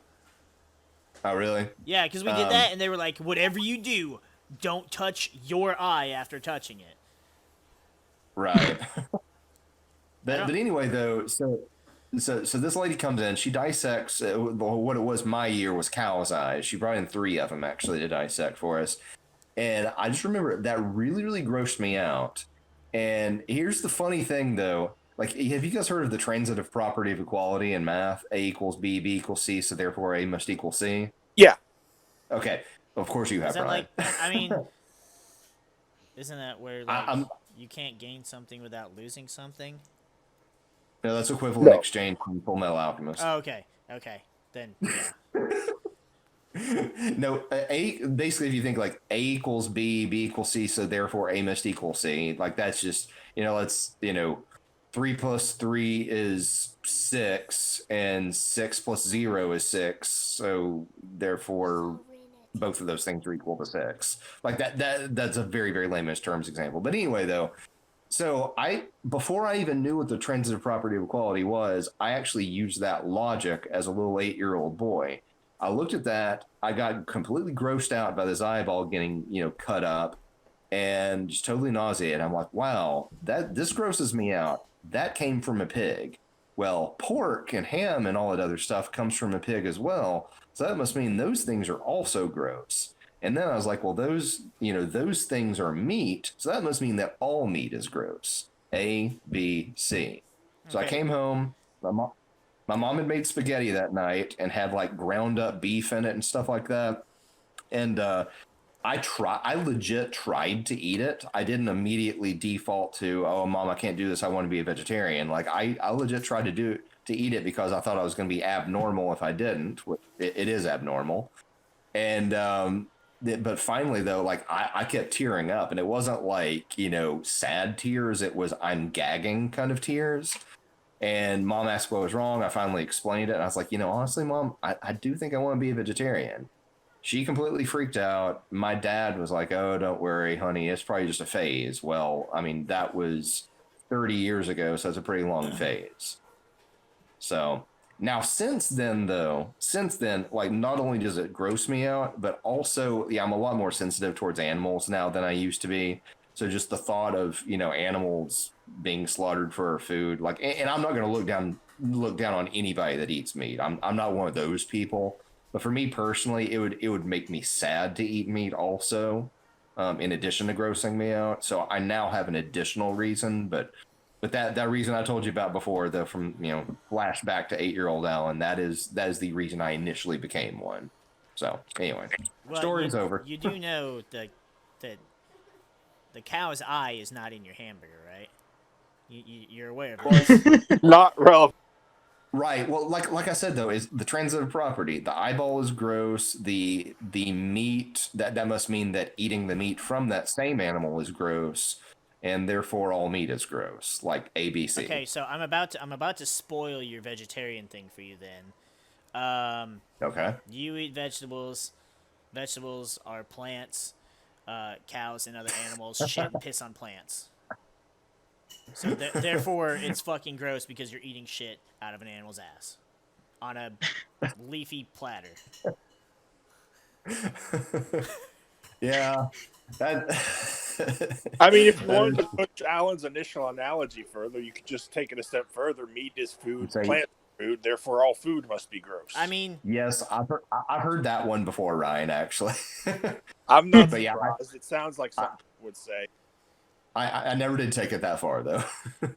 Oh, really? Yeah, because we did that, and they were like, "Whatever you do, don't touch your eye after touching it." Right. but anyway, though, so this lady comes in. She dissects what it was. My year was cow's eyes. She brought in 3 of them actually to dissect for us, and I just remember that really, really grossed me out. And here's the funny thing, though. like, have you guys heard of the transitive property of equality in math? A equals B, B equals C, so therefore A must equal C. Yeah. Okay, of course you have, Is that Brian. like? I mean, isn't that where like I'm you can't gain something without losing something? no, that's equivalent No. exchange from Full Metal Alchemist. Oh, okay. Okay. Then yeah. No, A basically if you think like A equals B, B equals C, so therefore A must equal C. Like that's just let's 3 plus 3 is 6, and 6 plus 0 is 6, so therefore both of those things are equal to 6. Like that's a very, very layman's terms example. But anyway, though, so before I even knew what the transitive property of equality was, I actually used that logic as a little 8-year-old boy. I looked at that, I got completely grossed out by this eyeball getting, cut up, and just totally nauseated. I'm like, wow, this grosses me out. That came from a pig. Well, pork and ham and all that other stuff comes from a pig as well. So that must mean those things are also gross. And then I was like, well, those things are meat. So that must mean that all meat is gross. A, B, C. So I Okay. came home. My mom had made spaghetti that night and had like ground up beef in it and stuff like that. And I legit tried to eat it. I didn't immediately default to, oh, Mom, I can't do this. I want to be a vegetarian. Like I legit tried to eat it because I thought I was going to be abnormal if I didn't. It is abnormal. And but finally though, like I kept tearing up, and it wasn't like sad tears. It was I'm gagging kind of tears. And Mom asked what was wrong. I finally explained it. And I was like, honestly, Mom, I do think I want to be a vegetarian. She completely freaked out. My dad was like, oh, don't worry, honey. It's probably just a phase. Well, I mean, that was 30 years ago, so it's a pretty long phase. So now since then, like not only does it gross me out, but also, I'm a lot more sensitive towards animals now than I used to be. So just the thought of, animals being slaughtered for our food, like, and I'm not going to look down on anybody that eats meat. I'm not one of those people. But for me personally, it would make me sad to eat meat also, in addition to grossing me out. So I now have an additional reason, but that reason I told you about before, though, from flashback to 8-year-old Alan, that is the reason I initially became one. So anyway, story's over. You do know that the cow's eye is not in your hamburger, right? You're aware of this. Not relevant. Right. Well, like I said though, is the transitive property. The eyeball is gross. The meat that must mean that eating the meat from that same animal is gross, and therefore all meat is gross. Like ABC. Okay, so I'm about to spoil your vegetarian thing for you then. Okay. You eat vegetables. Vegetables are plants. Cows and other animals shit and piss on plants. So therefore, it's fucking gross because you're eating shit out of an animal's ass on a leafy platter. Yeah. I mean, if you wanted to push Alan's initial analogy further, you could just take it a step further. Meat is food, plant is food, therefore all food must be gross. I mean, yes, I've heard that one before, Ryan. Actually, I'm not But surprised. It sounds like something people would say. I never did take it that far though.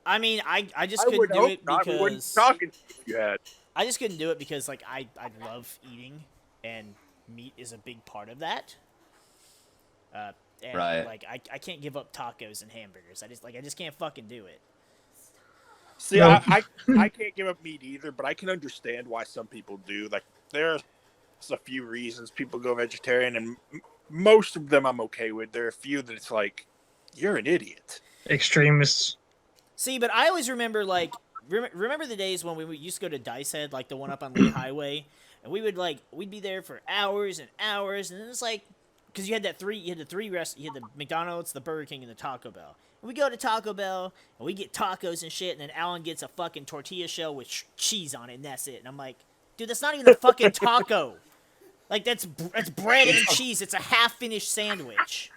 I mean, I just I couldn't would do hope it not. We wouldn't because be talking if you had. I just couldn't do it because like I love eating and meat is a big part of that. And Right. like I can't give up tacos and hamburgers. I just can't fucking do it. See, No. I can't give up meat either, but I can understand why some people do. Like, there's a few reasons people go vegetarian, and most of them I'm okay with. There are a few that it's like, you're an idiot. Extremists. See, but I always remember like remember the days when we used to go to Dice Head, like the one up on Lee Highway, and we'd be there for hours and hours, and it's like because you had the McDonald's, the Burger King, and the Taco Bell. And we go to Taco Bell and we get tacos and shit, and then Alan gets a fucking tortilla shell with cheese on it, and that's it. And I'm like, dude, that's not even a fucking taco. Like that's bread and cheese. It's a half-finished sandwich.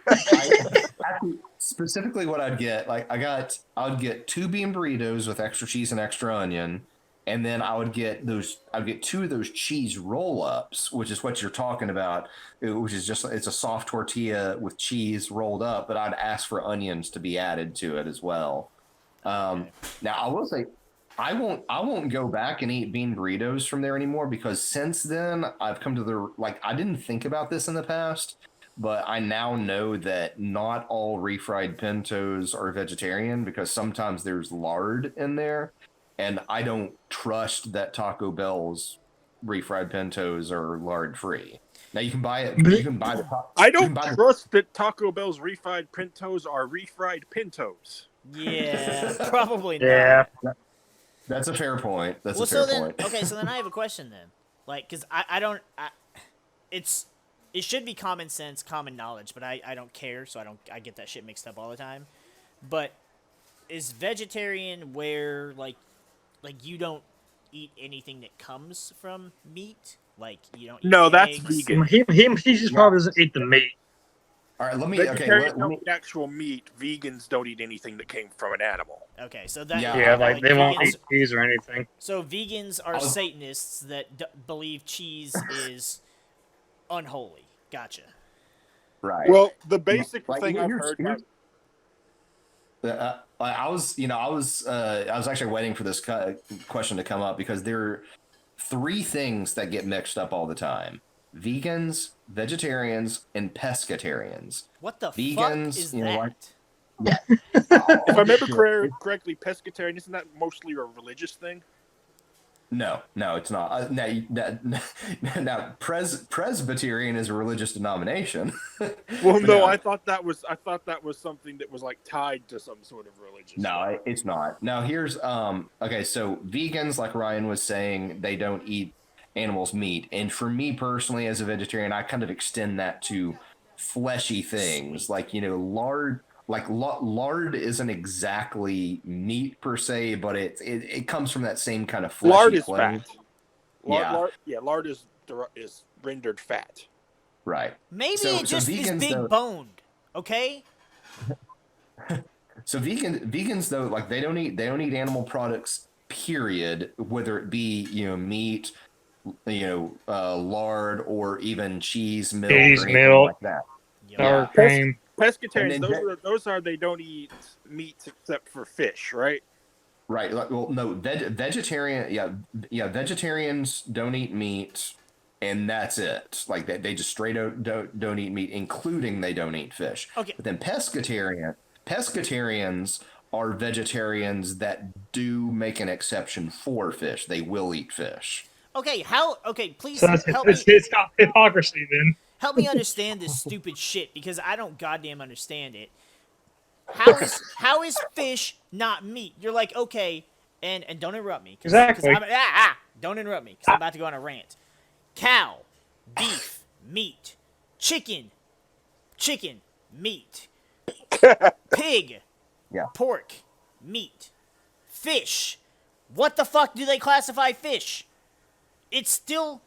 Actually, specifically what I'd get, like I would get 2 bean burritos with extra cheese and extra onion, and then I'd get 2 of those cheese roll-ups, which is what you're talking about, which is just, it's a soft tortilla with cheese rolled up, but I'd ask for onions to be added to it as well. Now I will say, I won't go back and eat bean burritos from there anymore because since then I've come to the I didn't think about this in the past, but I now know that not all refried pintos are vegetarian because sometimes there's lard in there, and I don't trust that Taco Bell's refried pintos are lard free. Now you can buy it. You can buy the. I don't trust that Taco Bell's refried pintos are refried pintos. Yeah, probably not. Yeah. That's a fair point. That's a so fair then, point. okay, so then I have a question then. Because it should be common sense, common knowledge, but I don't care, so I get that shit mixed up all the time. But is vegetarian where, you don't eat anything that comes from meat? Like, you don't eat No, that's eggs? vegan. He just probably doesn't eat the meat. All right, Vegetarians let don't me. eat actual meat. Vegans don't eat anything that came from an animal. Okay, so that... Yeah. Yeah, like they won't vegans- eat cheese or anything. So vegans are Satanists that believe cheese is unholy. Gotcha. Right. Well, the basic thing I've here's- heard... I was actually waiting for this question to come up because there are three things that get mixed up all the time: vegans, vegetarians, and pescatarians. What the Vegans, fuck is you know, that? If I remember correctly, pescatarian, isn't that mostly a religious thing? No, it's not. Now, Presbyterian is a religious denomination. Well, no, No. I thought that was something that was tied to some sort of religious. No, it's not. Now here's okay, so vegans, like Ryan was saying, they don't eat animals' meat. And for me personally, as a vegetarian, I kind of extend that to fleshy things, lard. Lard isn't exactly meat per se, but it comes from that same kind of fleshy Lard is clay. fat. Yeah. Lard is rendered fat. Right. Maybe So- it so just is vegans big don't- boned. Okay. So vegans though, they don't eat animal products, period, whether it be meat, lard, or even cheese, milk, or anything milk. like that. Sour cream. Pescatarians, And then those are they don't eat meats except for fish, right? Right. Well, no, vegetarian. Yeah. Vegetarians don't eat meat, and that's it. They just straight out don't eat meat, including they don't eat fish. Okay. But then pescatarians are vegetarians that do make an exception for fish. They will eat fish. Okay. Please So help me. it's not hypocrisy then. Help me understand this stupid shit because I don't goddamn understand it. How is fish not meat? You're like, okay, and don't interrupt me. Exactly. Don't interrupt me because I'm about to go on a rant. Cow, beef, meat. Chicken, meat. Pig, Yeah. pork, meat. Fish. What the fuck do they classify fish? It's still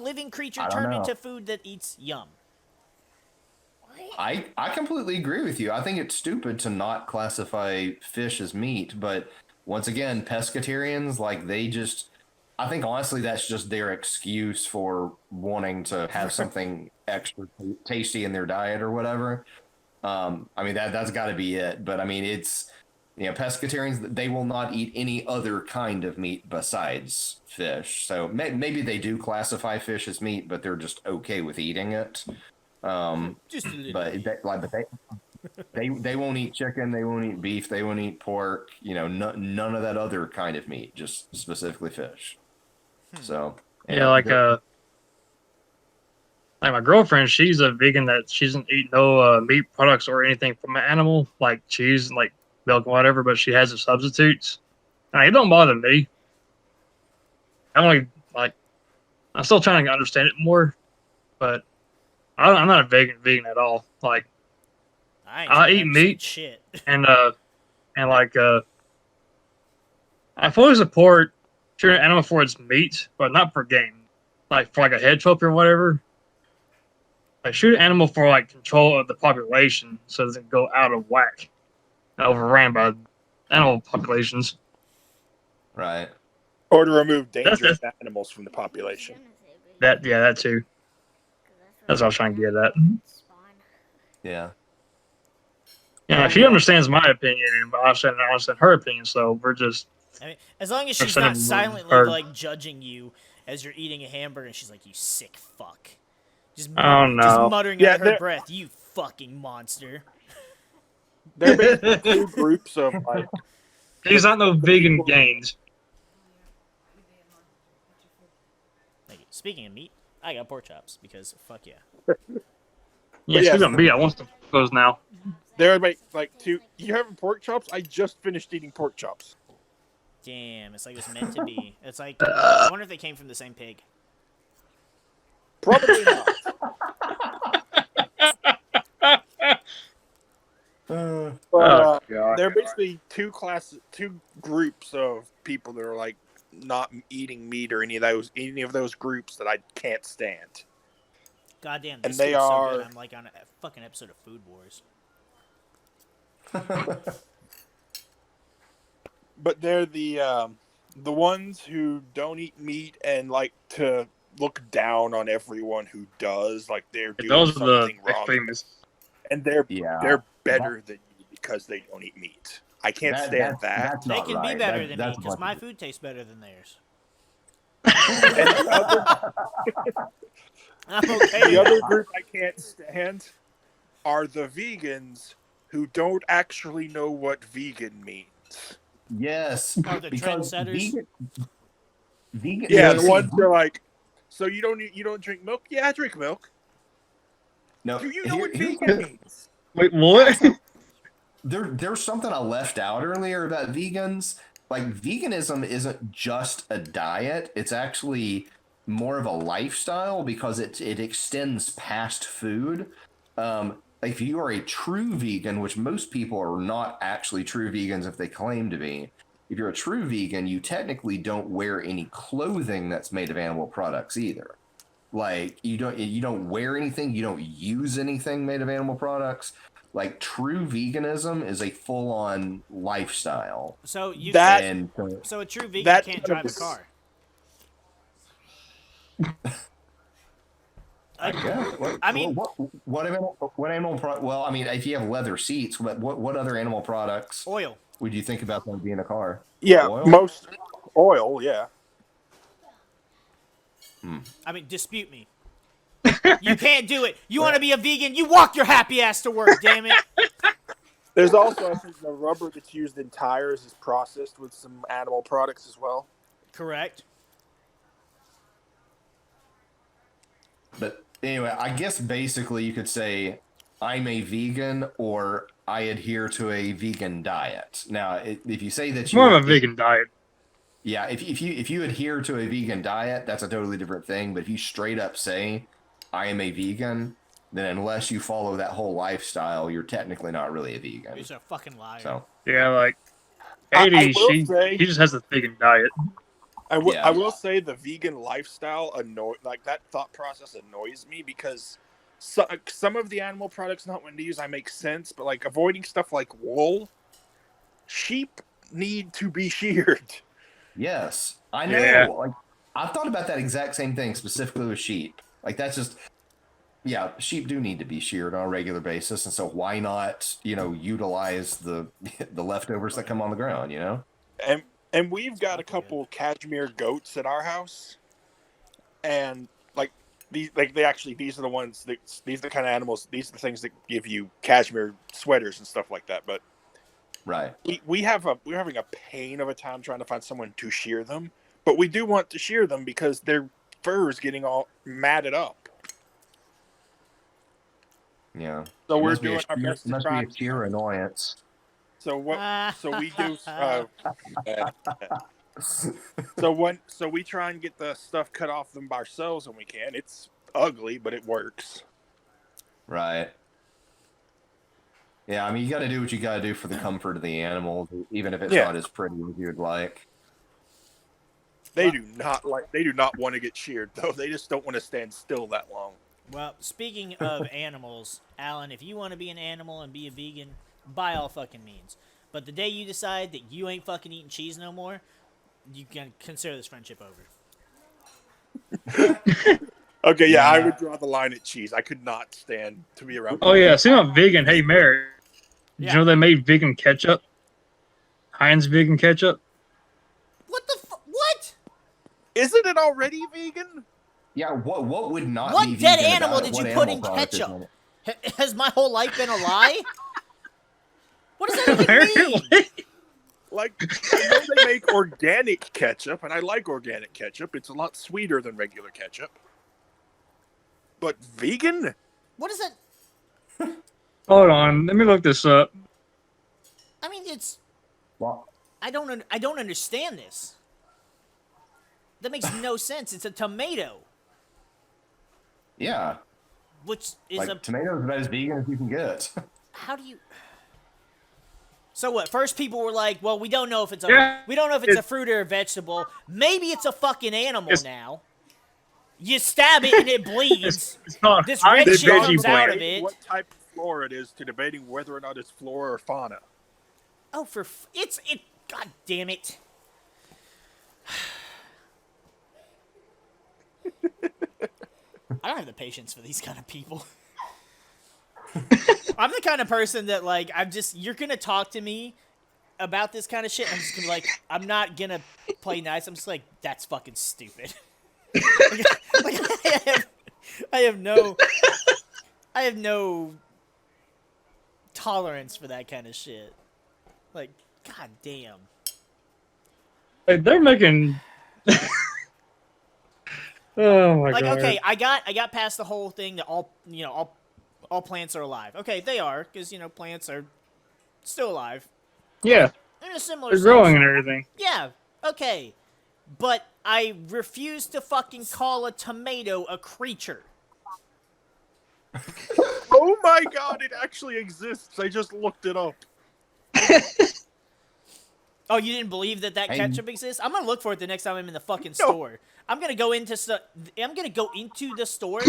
living creature I don't turned know. into food that eats yum. I completely agree with you. I think it's stupid to not classify fish as meat, but once again, pescatarians, I think honestly that's just their excuse for wanting to have something extra tasty in their diet or whatever. That's got to be it. But it's pescatarians, they will not eat any other kind of meat besides fish. So maybe they do classify fish as meat, but they're just okay with eating it. Just a little. But they won't eat chicken, they won't eat beef, they won't eat pork. None of that other kind of meat, just specifically fish. So Yeah, like my girlfriend, she's a vegan that she doesn't eat no meat products or anything from an animal, like cheese and milk and whatever, but she has the substitutes. And it don't bother me. I'm still trying to understand it more, but I'm not a vegan at all. I eat meat. Shit. And I fully support shooting an animal for its meat, but not for game. For a head trophy or whatever. Shoot an animal for control of the population so it doesn't go out of whack, overran by animal populations. right. Or to remove dangerous animals from the population. That too. That's what I was trying to get at. Yeah. Yeah, she understands my opinion, but I understand her opinion. So we're just. I mean, as long as she's Instead not of silently her- like judging you as you're eating a hamburger, and she's like, "You sick fuck," just Oh, no. just muttering Yeah, under her there- breath, "You fucking monster." There are basically two groups of like. She's not no vegan gains. Thank you. Speaking of meat, I got pork chops because fuck yeah. Yeah, yeah. she's gonna be. I want some those now. There are like two. You having pork chops? I just finished eating pork chops. Damn, it's like it was meant to be. It's like I wonder if they came from the same pig. Probably not. But God. there are basically two groups of people that are like not eating meat or any of those groups that I can't stand. Goddamn, And this they food's so are- good. I'm like on a fucking episode of Food Wars. But they're the ones who don't eat meat and like to look down on everyone who does. Like they're doing Those are the something wrong, famous. and they're Yeah. better than you because they don't eat meat. I can't stand that. That's They not can right. be better than me That's a because bunch my of- food tastes better than theirs. And I'm okay. the with other that. group I can't stand are the vegans who don't actually know what vegan means. Yes. Oh, the because trendsetters? vegan. Yeah, no, the ones see, that are like, so you don't drink milk? Yeah, I drink milk. No, Do you know what here's vegan means? Wait, what? there's something I left out earlier about vegans. Like veganism isn't just a diet; it's actually more of a lifestyle because it extends past food. If you are a true vegan, which most people are not actually true vegans if they claim to be, if you're a true vegan, you technically don't wear any clothing that's made of animal products either. Like you don't wear anything, you don't use anything made of animal products. Like true veganism is a full-on lifestyle. So you That- And so a true vegan that can't kind of drive a is- car. yeah, I mean- what animal well, I mean, if you have leather seats, what other animal products Oil. would you think about them being a car? Yeah, Oil? most oil. Yeah, I mean, dispute me. You can't do it. You want to be a vegan? You walk your happy ass to work. Damn it. there's also I think the rubber that's used in tires is processed with some animal products as well. Correct. But anyway, I guess basically you could say I'm a vegan or I adhere to a vegan diet. Now, if you say that It's more of a vegan diet. yeah, if you adhere to a vegan diet, that's a totally different thing. But if you straight up say I am a vegan, then unless you follow that whole lifestyle, you're technically not really a vegan. You're just a fucking liar. So Yeah, like I 80, will she say- just has a vegan diet. Yeah. I will say the vegan lifestyle that thought process annoys me because some of the animal products not wanting to use I make sense, but like avoiding stuff like wool, sheep need to be sheared. yes, I know. Yeah. Like I've thought about that exact same thing specifically with sheep. Like that's just yeah, sheep do need to be sheared on a regular basis, and so why not utilize the leftovers that come on the ground? And we've got a couple cashmere goats at our house, and these are the ones these are the kind of animals. These are the things that give you cashmere sweaters and stuff like that. But Right. we're having a pain of a time trying to find someone to shear them. But we do want to shear them because their fur is getting all matted up. Yeah. So we're Must be doing our best to must try. be a sheer annoyance. So what? So we do. So we try and get the stuff cut off them by ourselves when we can. It's ugly, but it works. Right. Yeah, I mean, you got to do what you got to do for the comfort of the animals, even if it's Yeah. not as pretty as you'd like. They do not want to get sheared though. They just don't want to stand still that long. Well, speaking of animals, Alan, if you want to be an animal and be a vegan, by all fucking means. But the day you decide that you ain't fucking eating cheese no more, you can consider this friendship over. Okay, yeah, I Yeah. would draw the line at cheese. I could not stand to be around. Oh yeah, see, I'm vegan. Hey, Mary. Did you know they made vegan ketchup? Heinz vegan ketchup? What the what? Isn't it already vegan? Yeah, what would not What be dead vegan animal about it? did you What put animal in product is ketchup? it? Has my whole life been a lie? What does that even mean? Apparently. Like, I know they make organic ketchup, and I like organic ketchup. It's a lot sweeter than regular ketchup. But vegan? What is that? Hold on, let me look this up. I mean, it's. Well, I don't understand this. That makes no sense. It's a tomato, yeah, which is like tomatoes are about as vegan as you can get. How do you? So what? First, people were like, "Well, we don't know if it's a Yeah, fruit or a vegetable. Maybe it's a fucking animal It's- now." You stab it and it bleeds. It's not This Heinz red shit veggie comes out blend. of it. What type of flora it is to debating whether or not it's flora or fauna. Oh, it's. God damn it! I don't have the patience for these kind of people. I'm the kind of person that, like, you're gonna talk to me about this kind of shit, and I'm just gonna be like, I'm not gonna play nice. I'm just like, that's fucking stupid. like, I have no tolerance for that kind of shit. Like, god damn. Like, they're making. Oh my Like, god. okay, I got past the whole thing that all plants are alive. Okay, they are, because plants are still alive Yeah, in a similar they're sense. growing and everything. Yeah, okay. But I refuse to fucking call a tomato a creature. Oh my god, it actually exists. I just looked it up. Oh, you didn't believe that ketchup exists? I'm gonna look for it the next time I'm in the fucking store. I'm gonna go into the store.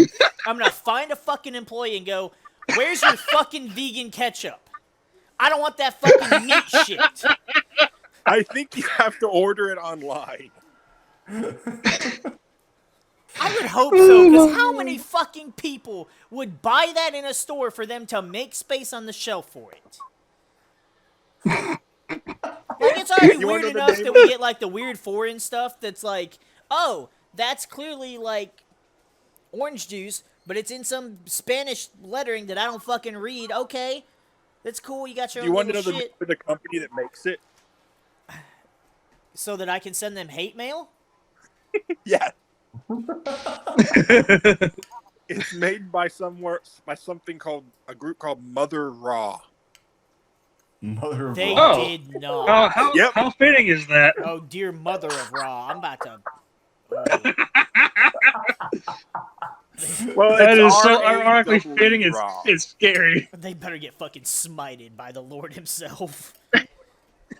I'm gonna find a fucking employee and go, "Where's your fucking vegan ketchup? I don't want that fucking meat shit." I think you have to order it online. I would hope so, because how many fucking people would buy that in a store for them to make space on the shelf for it? Like, it's already You weird wanna know the enough name that of we it? get, like, the weird foreign stuff that's like, oh, that's clearly, like, orange juice, but it's in some Spanish lettering that I don't fucking read. Okay, that's cool. You got your Do you own want to know little the name shit. of the company that makes it? So that I can send them hate mail? Yeah. It's made by something called a group called Mother Raw. Mother of They all. Oh. did not. Yep. How fitting is that? Oh, dear mother of Raw. I'm about to... Well, That it's is so R-A-W ironically fitting. Raw. It's scary. They better get fucking smited by the Lord himself.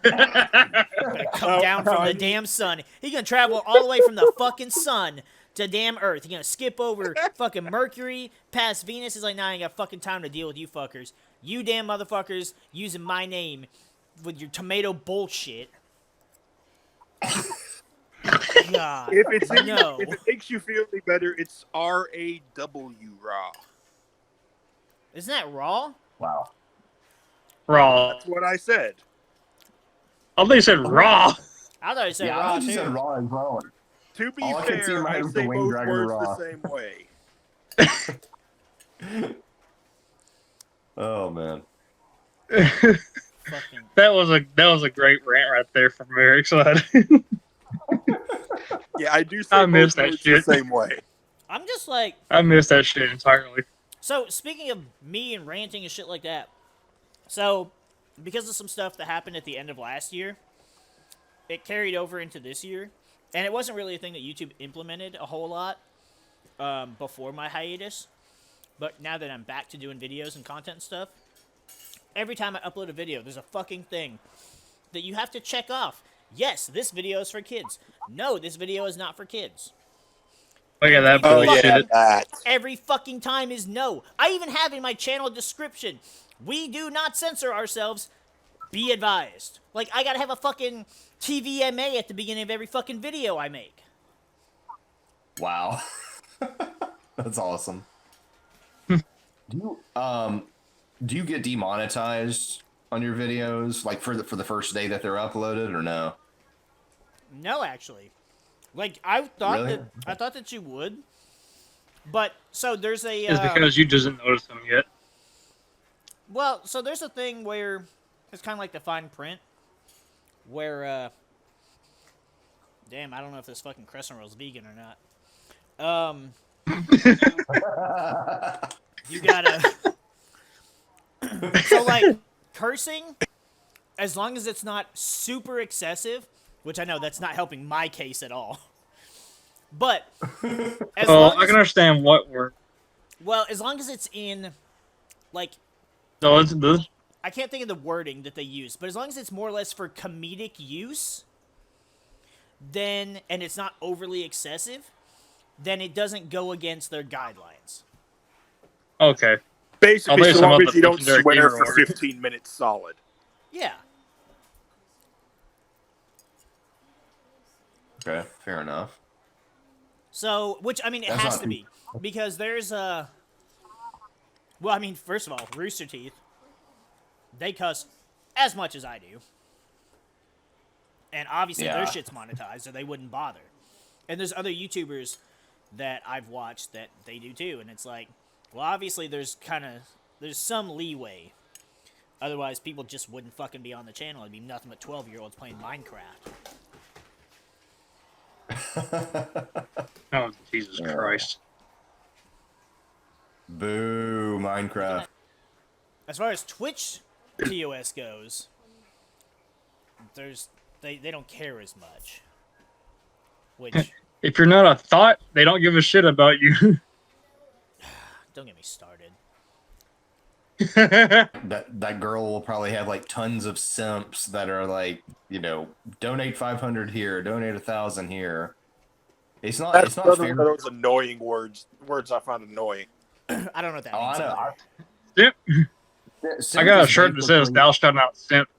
Come down from the damn sun. He gonna travel all the way from the fucking sun to damn Earth. He gonna skip over fucking Mercury, past Venus. He's like, nah, I ain't got fucking time to deal with you fuckers. You damn motherfuckers using my name with your tomato bullshit. God, If no. it makes you feel any better, it's R-A-W Raw. Isn't that raw? Wow. Raw. That's what I said. Oh, they said raw. I thought you said Yeah, I raw thought you too. said raw as well. To be All I can see in fair, my head I was the say Winged both Dragon words Raw. the same way. Oh man. Fucking. That was a great rant right there from MariK side. Yeah, I do say I both missed that words shit. the same way. I'm just like. I missed that shit entirely. So, speaking of me and ranting and shit like that, so, because of some stuff that happened at the end of last year, it carried over into this year, and it wasn't really a thing that YouTube implemented a whole lot before my hiatus, but now that I'm back to doing videos and content and stuff, every time I upload a video, there's a fucking thing that you have to check off. Yes, this video is for kids. No, this video is not for kids. Look at that Oh, bullshit. yeah. that. Every fucking time is no. I even have in my channel description, we do not censor ourselves. Be advised. Like, I gotta have a fucking TVMA at the beginning of every fucking video I make. Wow. That's awesome. Do you get demonetized on your videos, like for the first day that they're uploaded, or no? No, actually. Like I thought Really? that you would. But so there's a It's because you doesn't notice them yet. well, so there's a thing where it's kind of like the fine print where damn, I don't know if this fucking crescent roll is vegan or not. You gotta so like cursing, as long as it's not super excessive, which I know that's not helping my case at all. But as Well, long I as, can understand what we're. as long as it's in like So it's this. I can't think of the wording that they use, but as long as it's more or less for comedic use, then and it's not overly excessive, then it doesn't go against their guidelines. Okay. Basically, base so them long on as the you don't legendary swear gamer for order. 15 minutes solid. Yeah. Okay, fair enough. So, which I mean, it That's has not to be because there's a. Well, I mean, first of all, Rooster Teeth. They cuss as much as I do, and obviously their Yeah. shit's monetized, or they wouldn't bother. And there's other YouTubers that I've watched that they do too, and it's like, well, obviously there's some leeway. Otherwise, people just wouldn't fucking be on the channel. It'd be nothing but 12-year-olds playing Minecraft. Oh, Jesus Christ. Boo, Minecraft. As far as Twitch TOS goes, they don't care as much. Which If you're not a thought, they don't give a shit about you. don't get me started. That girl will probably have like tons of simps that are like, donate 500 here, donate 1,000 here. It's not. That's It's not another fair. one of those annoying words I find annoying. I don't know what that Oh, means. I know. either. Simp. Simp I got a is shirt that says basically- "Thou shalt not simp."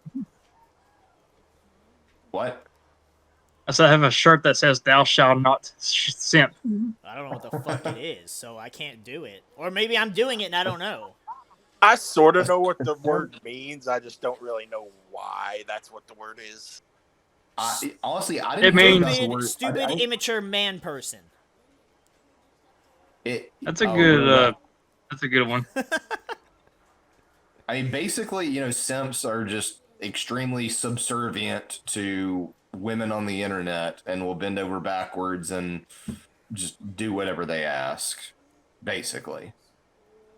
What? I said I have a shirt that says "Thou shalt not simp." I don't know what the fuck it is, so I can't do it. Or maybe I'm doing it and I don't know. I sort of know what the word means. I just don't really know why that's what the word is. Honestly, I It didn't think means- about the word. Stupid, immature man person. That's a oh, good. really? That's a good one. I mean, basically, simps are just extremely subservient to women on the internet and will bend over backwards and just do whatever they ask. Basically,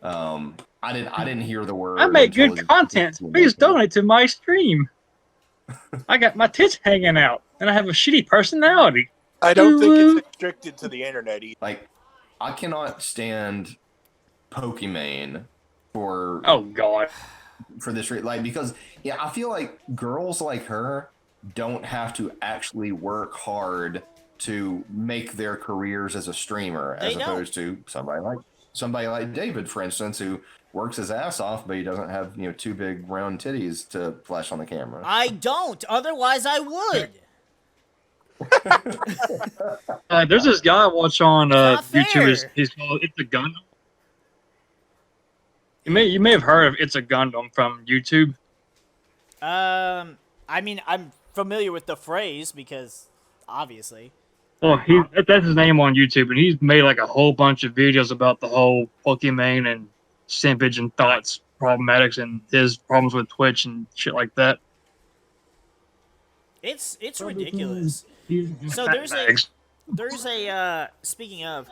I didn't hear the word. I make until good content. Please donate to my stream. I got my tits hanging out, and I have a shitty personality. I don't think it's restricted to the internet either. Like, I cannot stand Pokimane for Oh God. for this because I feel like girls like her don't have to actually work hard to make their careers as a streamer, as They don't. opposed to somebody like David, for instance, who works his ass off, but he doesn't have two big round titties to flash on the camera. I don't. Otherwise, I would. There's this guy I watch on not YouTube. fair. He's called It's a Gundam. You may have heard of It's a Gundam from YouTube. I mean, I'm familiar with the phrase because, obviously. Well, that's his name on YouTube, and he's made like a whole bunch of videos about the whole Pokimane and simpage and thoughts problematics and his problems with Twitch and shit like that. It's ridiculous. So there's a speaking of,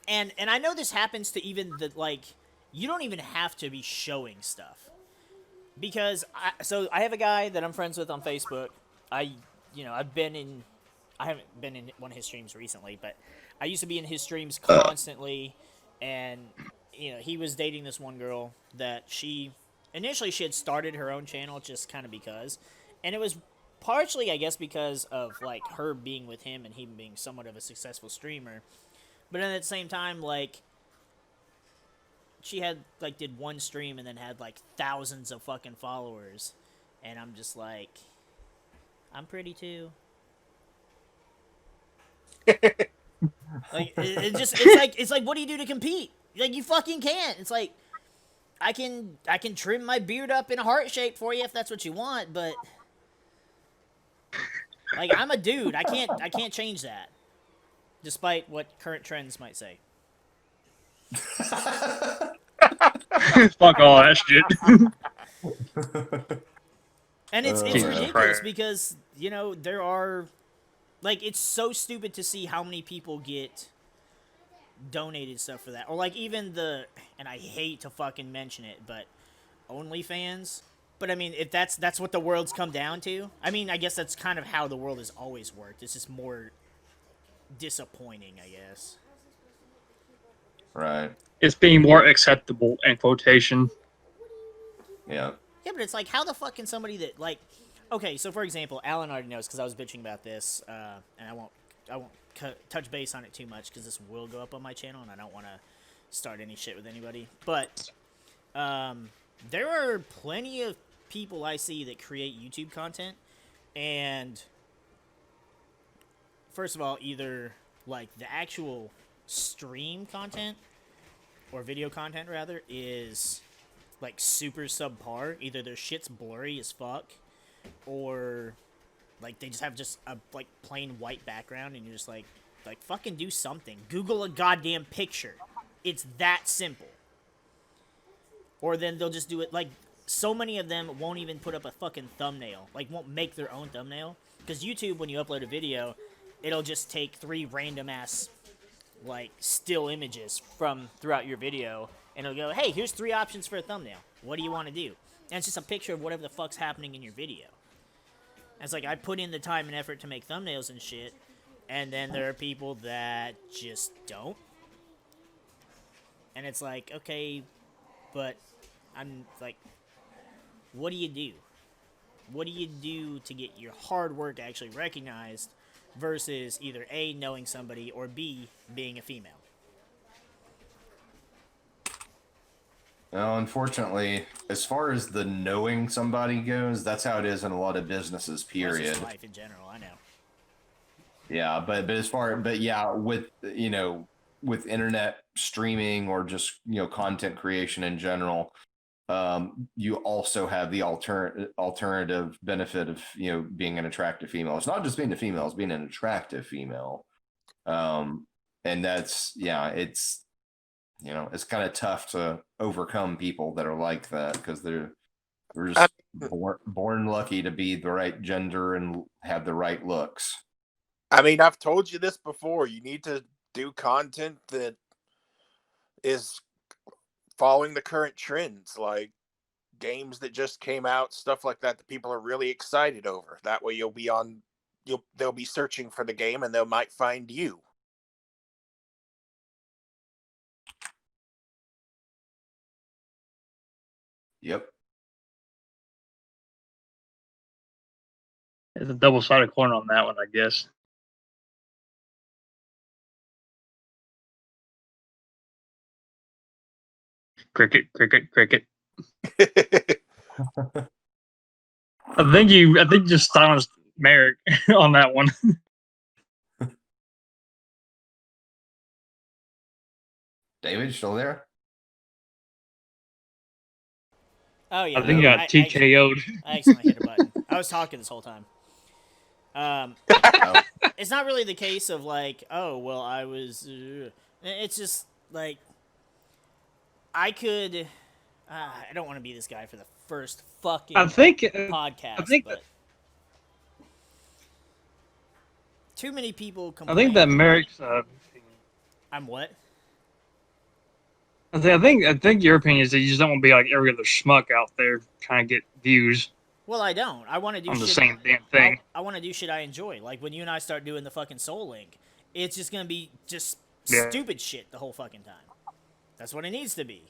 and I know this happens to even you don't even have to be showing stuff, because I have a guy that I'm friends with on Facebook. I haven't been in one of his streams recently, but I used to be in his streams constantly, and he was dating this one girl that initially she had started her own channel just kind of because, and it was partially, I guess, because of like her being with him and him being somewhat of a successful streamer, but then at the same time, like, she had did one stream and then had thousands of fucking followers, and I'm just like, I'm pretty too. It's like what do you do to compete? You fucking can't. It's like I can trim my beard up in a heart shape for you if that's what you want, but like I'm a dude. I can't change that, despite what current trends might say. Fuck all that shit. And it's Jesus ridiculous Christ. because there are like it's so stupid to see how many people get donated stuff for that, or like even and I hate to fucking mention it, but OnlyFans. But I mean, if that's what the world's come down to, I mean, I guess that's kind of how the world has always worked. It's just more disappointing, I guess. Right. It's being more acceptable in quotation. Yeah. Yeah, but it's like, how the fuck can somebody that like, okay, so for example, Alan already knows because I was bitching about this, and I won't touch base on it too much because this will go up on my channel, and I don't want to start any shit with anybody. But there are plenty of people I see that create YouTube content, and first of all, either like the actual stream content or video content rather is like super subpar. Either their shit's blurry as fuck, or like they just have just a like plain white background, and you're just like fucking do something. Google a goddamn picture. It's that simple. Or then they'll just do it like so many of them won't even put up a fucking thumbnail. Like won't make their own thumbnail because YouTube, when you upload a video, it'll just take 3 random ass like still images from throughout your video, and it'll go, hey, here's 3 options for a thumbnail. What do you want to do? And it's just a picture of whatever the fuck's happening in your video. And it's like, I put in the time and effort to make thumbnails and shit, and then there are people that just don't. And it's like, okay, but I'm like, what do you do? What do you do to get your hard work actually recognized versus either A, knowing somebody, or B, being a female? Well, unfortunately, as far as the knowing somebody goes, that's how it is in a lot of businesses, That's period. just life in general, I know. Yeah, but yeah, with with internet streaming or just content creation in general, you also have the alternative benefit of being an attractive female. It's not just being a female; it's being an attractive female. And that's it's it's kind of tough to overcome people that are like that because we're just born lucky to be the right gender and have the right looks. I mean, I've told you this before. You need to do content that is following the current trends, like games that just came out, stuff like that people are really excited over. That way they'll be searching for the game and they might find you. Yep. It's a double-sided coin on that one, I guess. Cricket, cricket, cricket. I think you just silenced MariK on that one. David, you still there? Oh yeah, I think you got TKO'd. I accidentally hit a button. I was talking this whole time. It's not really the case of like, oh well, I was. It's just like I could. I don't want to be this guy for the first fucking podcast. But too many people complain. I think that MariK's. I'm what? I think your opinion is that you just don't want to be like every other schmuck out there trying to get views. Well, I don't. I want to do on shit. The same damn thing. I want to do shit I enjoy. Like when you and I start doing the fucking Soul Link, it's just gonna be just stupid shit the whole fucking time. That's what it needs to be.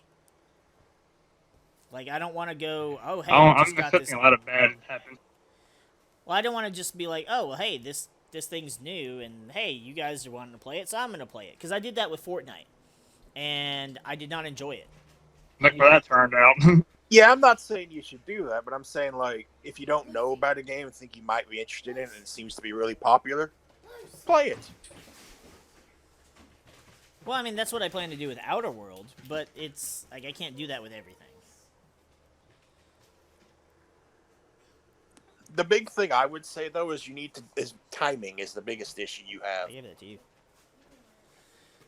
Like I don't want to go. Oh hey, I just got this. A lot of bad happen. Well, I don't want to just be like, oh well, hey, this thing's new, and hey, you guys are wanting to play it, so I'm gonna play it. Because I did that with Fortnite, and I did not enjoy it. Look how that turned out. Yeah, I'm not saying you should do that, but I'm saying like if you don't know about a game and think you might be interested in it and it seems to be really popular, play it. Well, I mean that's what I plan to do with Outer World, but it's like I can't do that with everything. the big thing I would say though is timing is the biggest issue you have. I give it to you.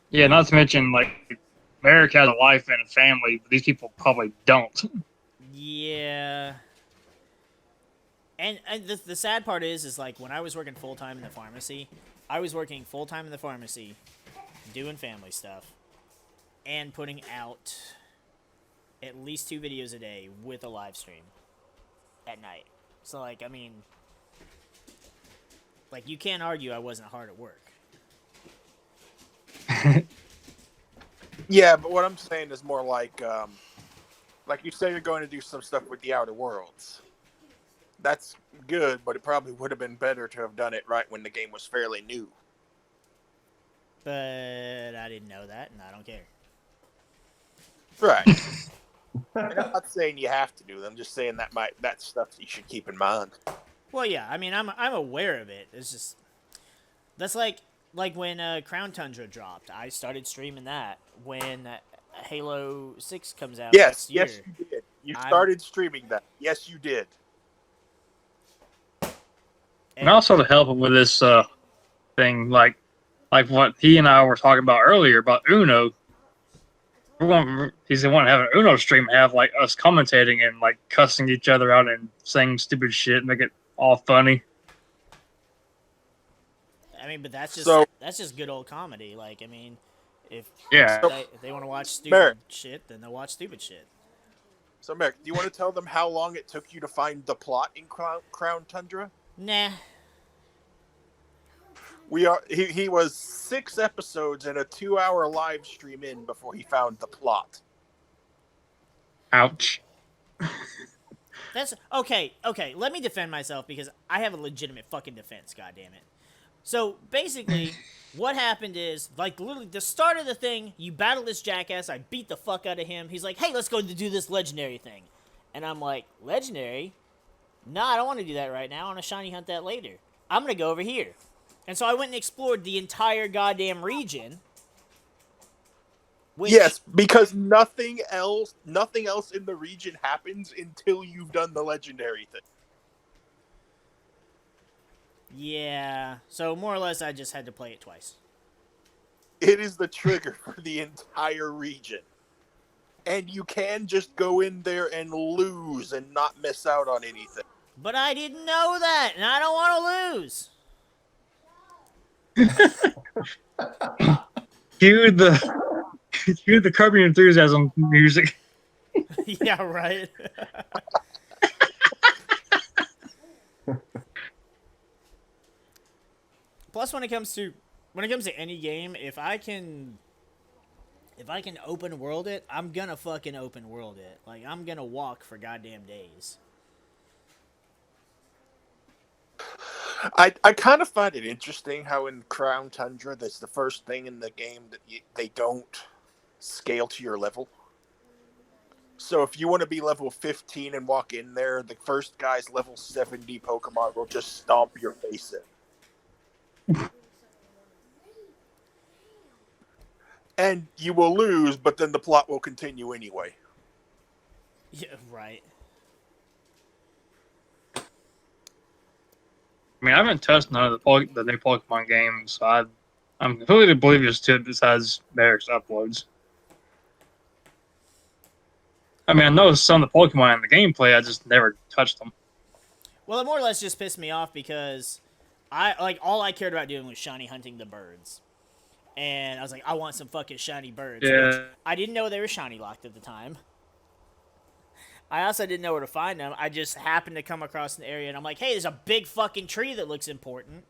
Yeah, not to mention like MariK has a life and a family, but these people probably don't. Yeah. And the sad part is like when I was working full time in the pharmacy, doing family stuff, and putting out at least 2 videos a day with a live stream at night. So like, I mean, like you can't argue I wasn't hard at work. Yeah, but what I'm saying is more like you say you're going to do some stuff with the Outer Worlds. That's good, but it probably would have been better to have done it right when the game was fairly new. But I didn't know that, and I don't care. Right. And I'm not saying you have to do them. I'm just saying that's stuff that you should keep in mind. Well, yeah, I mean, I'm aware of it. It's just that's like when Crown Tundra dropped. I started streaming that when Halo 6 comes out next year. Yes, you did. You started streaming that. Yes, you did. And also to help him with this thing, like what he and I were talking about earlier about Uno. He's the one having an Uno stream, have like us commentating and like cussing each other out and saying stupid shit, make it all funny. I mean, but that's just good old comedy. Like, I mean, if they want to watch stupid shit, then they'll watch stupid shit. So, MariK, do you want to tell them how long it took you to find the plot in Crown Tundra? Nah. He was 6 episodes and a 2-hour live stream in before he found the plot. Ouch. That's okay. Let me defend myself because I have a legitimate fucking defense. God damn it. So basically, what happened is like literally the start of the thing. You battle this jackass. I beat the fuck out of him. He's like, "Hey, let's go do this legendary thing," and I'm like, "Legendary? No, I don't want to do that right now. I want to shiny hunt that later. I'm gonna go over here." And so I went and explored the entire goddamn region. Yes, because nothing else in the region happens until you've done the legendary thing. Yeah, so more or less I just had to play it twice. It is the trigger for the entire region. And you can just go in there and lose and not miss out on anything. But I didn't know that, and I don't want to lose. Cue the Curb Your Enthusiasm music. Yeah, right. Plus, when it comes to any game, if I can open world it, I'm gonna fucking open world it. Like I'm gonna walk for goddamn days. I kind of find it interesting how in Crown Tundra, that's the first thing in the game that they don't scale to your level. So if you want to be level 15 and walk in there, the first guy's level 70 Pokemon will just stomp your face in. And you will lose, but then the plot will continue anyway. Yeah, right. I mean, I haven't touched none of the new Pokemon games, so I'm completely oblivious to it besides MariK's uploads. I mean, I know some of the Pokemon in the gameplay, I just never touched them. Well, it more or less just pissed me off because all I cared about doing was shiny hunting the birds. And I was like, I want some fucking shiny birds. Yeah. Which I didn't know they were shiny locked at the time. I also didn't know where to find them. I just happened to come across an area, and I'm like, hey, there's a big fucking tree that looks important.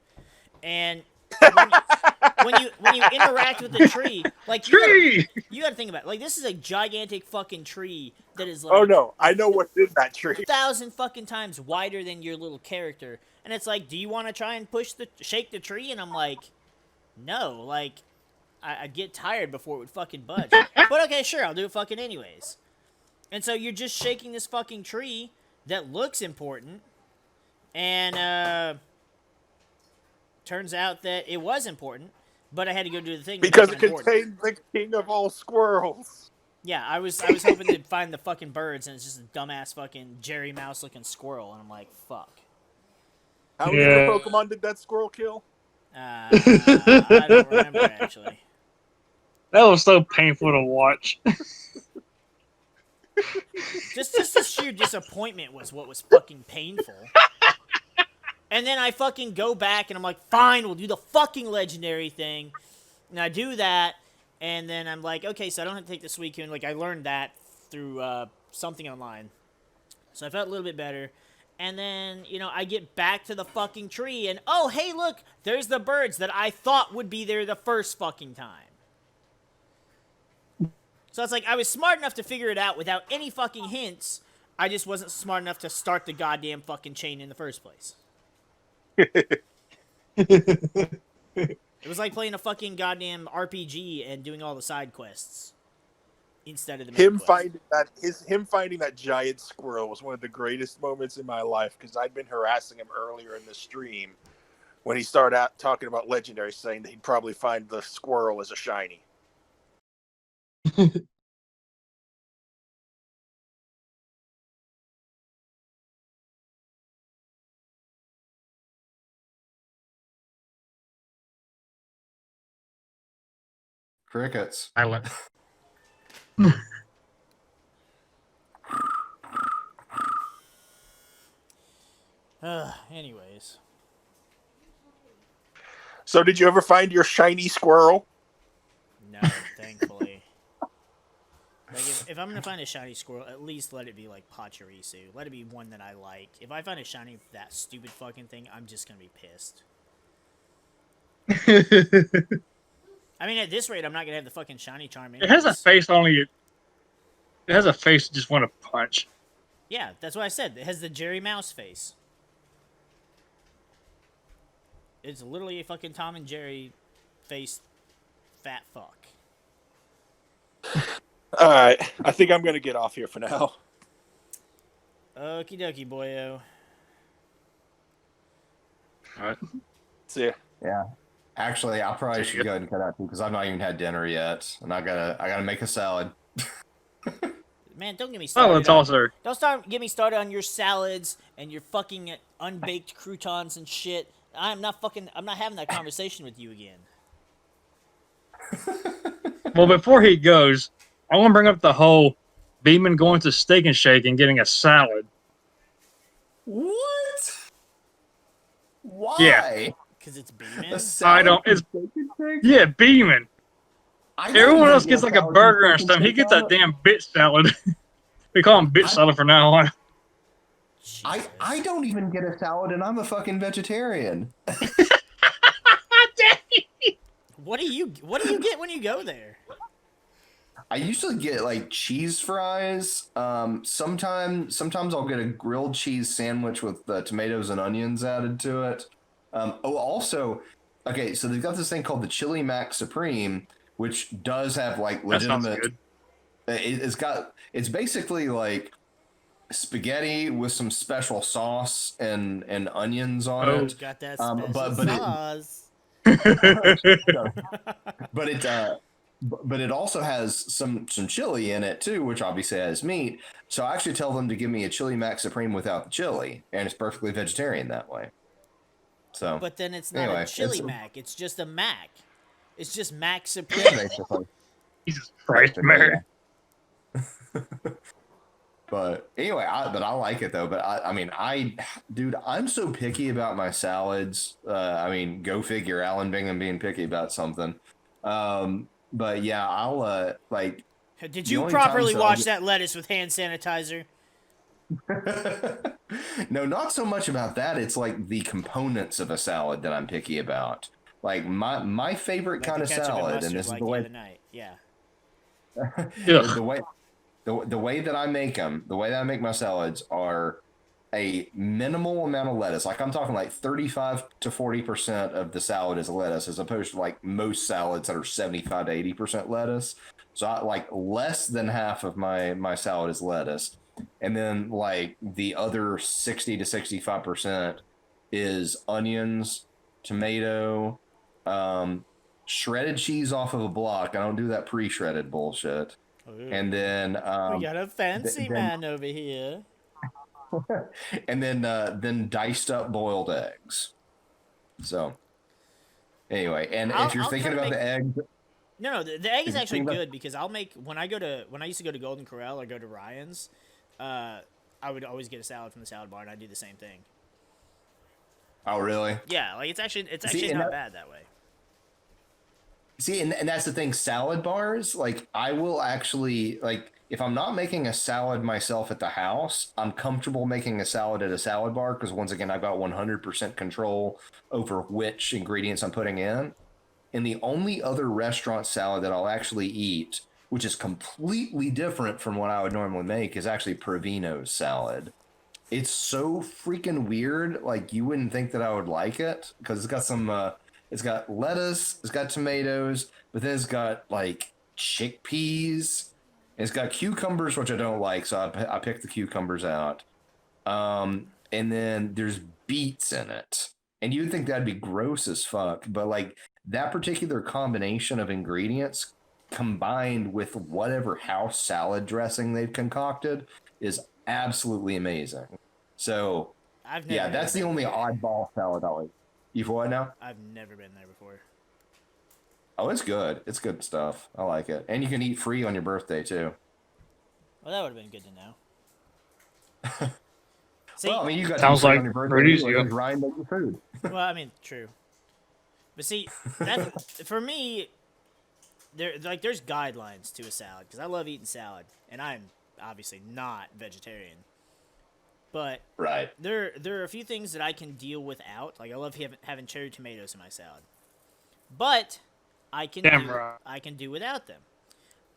And when you interact with the tree, like you gotta think about it. Like this is a gigantic fucking tree that is like oh no, I know what's in that tree. 1,000 fucking times wider than your little character. And it's like, do you want to try and shake the tree? And I'm like, no, like I'd get tired before it would fucking budge. But okay, sure, I'll do it fucking anyways. And so you're just shaking this fucking tree that looks important, and turns out that it was important, but I had to go do the thing because it contained the king of all squirrels. Yeah, I was hoping to find the fucking birds, and it's just a dumbass fucking Jerry Mouse looking squirrel, and I'm like, fuck. How many of your Yeah. Pokemon did that squirrel kill? I don't remember actually. That was so painful to watch. Just the sheer disappointment was what was fucking painful. And then I fucking go back and I'm like, fine, we'll do the fucking legendary thing. And I do that, and then I'm like, okay, so I don't have to take the Suicune. Like, I learned that through something online. So I felt a little bit better. And then, I get back to the fucking tree, and oh, hey, look, there's the birds that I thought would be there the first fucking time. So it's like, I was smart enough to figure it out without any fucking hints. I just wasn't smart enough to start the goddamn fucking chain in the first place. It was like playing a fucking goddamn RPG and doing all the side quests instead of the main quest. Him finding that giant squirrel was one of the greatest moments in my life because I'd been harassing him earlier in the stream when he started out talking about legendary, saying that he'd probably find the squirrel as a shiny. Crickets. Silent. Anyways. So did you ever find your shiny squirrel? No, thankfully. Like, if I'm gonna find a shiny squirrel, at least let it be like Pachirisu. Let it be one that I like. If I find a shiny that stupid fucking thing, I'm just gonna be pissed. I mean, at this rate, I'm not gonna have the fucking shiny charm anyways. It has a face only. It has a face you just want to punch. Yeah, that's what I said. It has the Jerry Mouse face. It's literally a fucking Tom and Jerry faced fat fuck. All right, I think I'm gonna get off here for now. Okie dokie, boyo. All right. See ya. Yeah. Actually, I probably should go ahead and cut out too because I've not even had dinner yet, and I gotta make a salad. Man, don't get me started. Oh, it's also. Don't get me started on your salads and your fucking unbaked croutons and shit. I'm not having that conversation with you again. Well, before he goes, I want to bring up the whole Beeman going to Steak and Shake and getting a salad. What? Why? Yeah. Because it's Beeman? I don't. It's yeah, Beeman. Everyone else gets like a burger and stuff. He gets a damn bit salad. We call him bit salad from now on. I don't even get a salad, and I'm a fucking vegetarian. What do you get when you go there? I usually get like cheese fries. Sometimes I'll get a grilled cheese sandwich with tomatoes and onions added to it. Also, okay, so they've got this thing called the Chili Mac Supreme, which does have like legitimate. It's basically like spaghetti with some special sauce and onions on it. Got that special sauce. But it also has some chili in it too, which obviously has meat. So I actually tell them to give me a Chili Mac Supreme without the chili, and it's perfectly vegetarian that way. So, but then it's not a chili mac; it's just a mac. It's just Mac Supreme. Jesus Christ, man. But anyway, I like it though. But dude, I'm so picky about my salads. Go figure, Alan Bingham being picky about something. But yeah, I'll like. Did you properly wash that lettuce with hand sanitizer? No, not so much about that. It's like the components of a salad that I'm picky about. Like my favorite kind of salad, and this is the way. Yeah. The way that I make them, the way that I make my salads are a minimal amount of lettuce. Like I'm talking like 35 to 40% of the salad is lettuce, as opposed to like most salads that are 75 to 80% lettuce. So I like less than half of my salad is lettuce. And then like the other 60 to 65% is onions, tomato, shredded cheese off of a block. I don't do that pre-shredded bullshit. Ooh. And then we got a fancy man over here. and then diced up boiled eggs. So anyway, and if you're I'll thinking try to about make- the eggs, No, the egg if is you're actually thinking about- good because I'll make when I used to go to Golden Corral or go to Ryan's, I would always get a salad from the salad bar and I'd do the same thing. Oh, really? Yeah, like it's actually and not that- bad that way. See, and that's the thing. Salad bars, like I will actually like if I'm not making a salad myself at the house, I'm comfortable making a salad at a salad bar because once again, I've got 100% control over which ingredients I'm putting in. And the only other restaurant salad that I'll actually eat, which is completely different from what I would normally make, is actually Provino's salad. It's so freaking weird. Like you wouldn't think that I would like it because it's got it's got lettuce, it's got tomatoes, but then it's got like chickpeas. It's got cucumbers, which I don't like, so I picked the cucumbers out. And then there's beets in it, and you'd think that'd be gross as fuck, but like that particular combination of ingredients combined with whatever house salad dressing they've concocted is absolutely amazing. So I've never yeah, had that's it the there. only oddball salad I like. You've what now? I've never been there before. Oh, it's good. It's good stuff. I like it. And you can eat free on your birthday too. Well, that would have been good to know. See, Well, I mean, you got Sounds to eat free like on your birthday. pretty easy. Because Ryan makes your food. well, I mean, true. But see, that for me, there's guidelines to a salad because I love eating salad, and I'm obviously not vegetarian. But Right. there are a few things that I can deal without. Like I love having cherry tomatoes in my salad, but I can Damn right. I can do without them.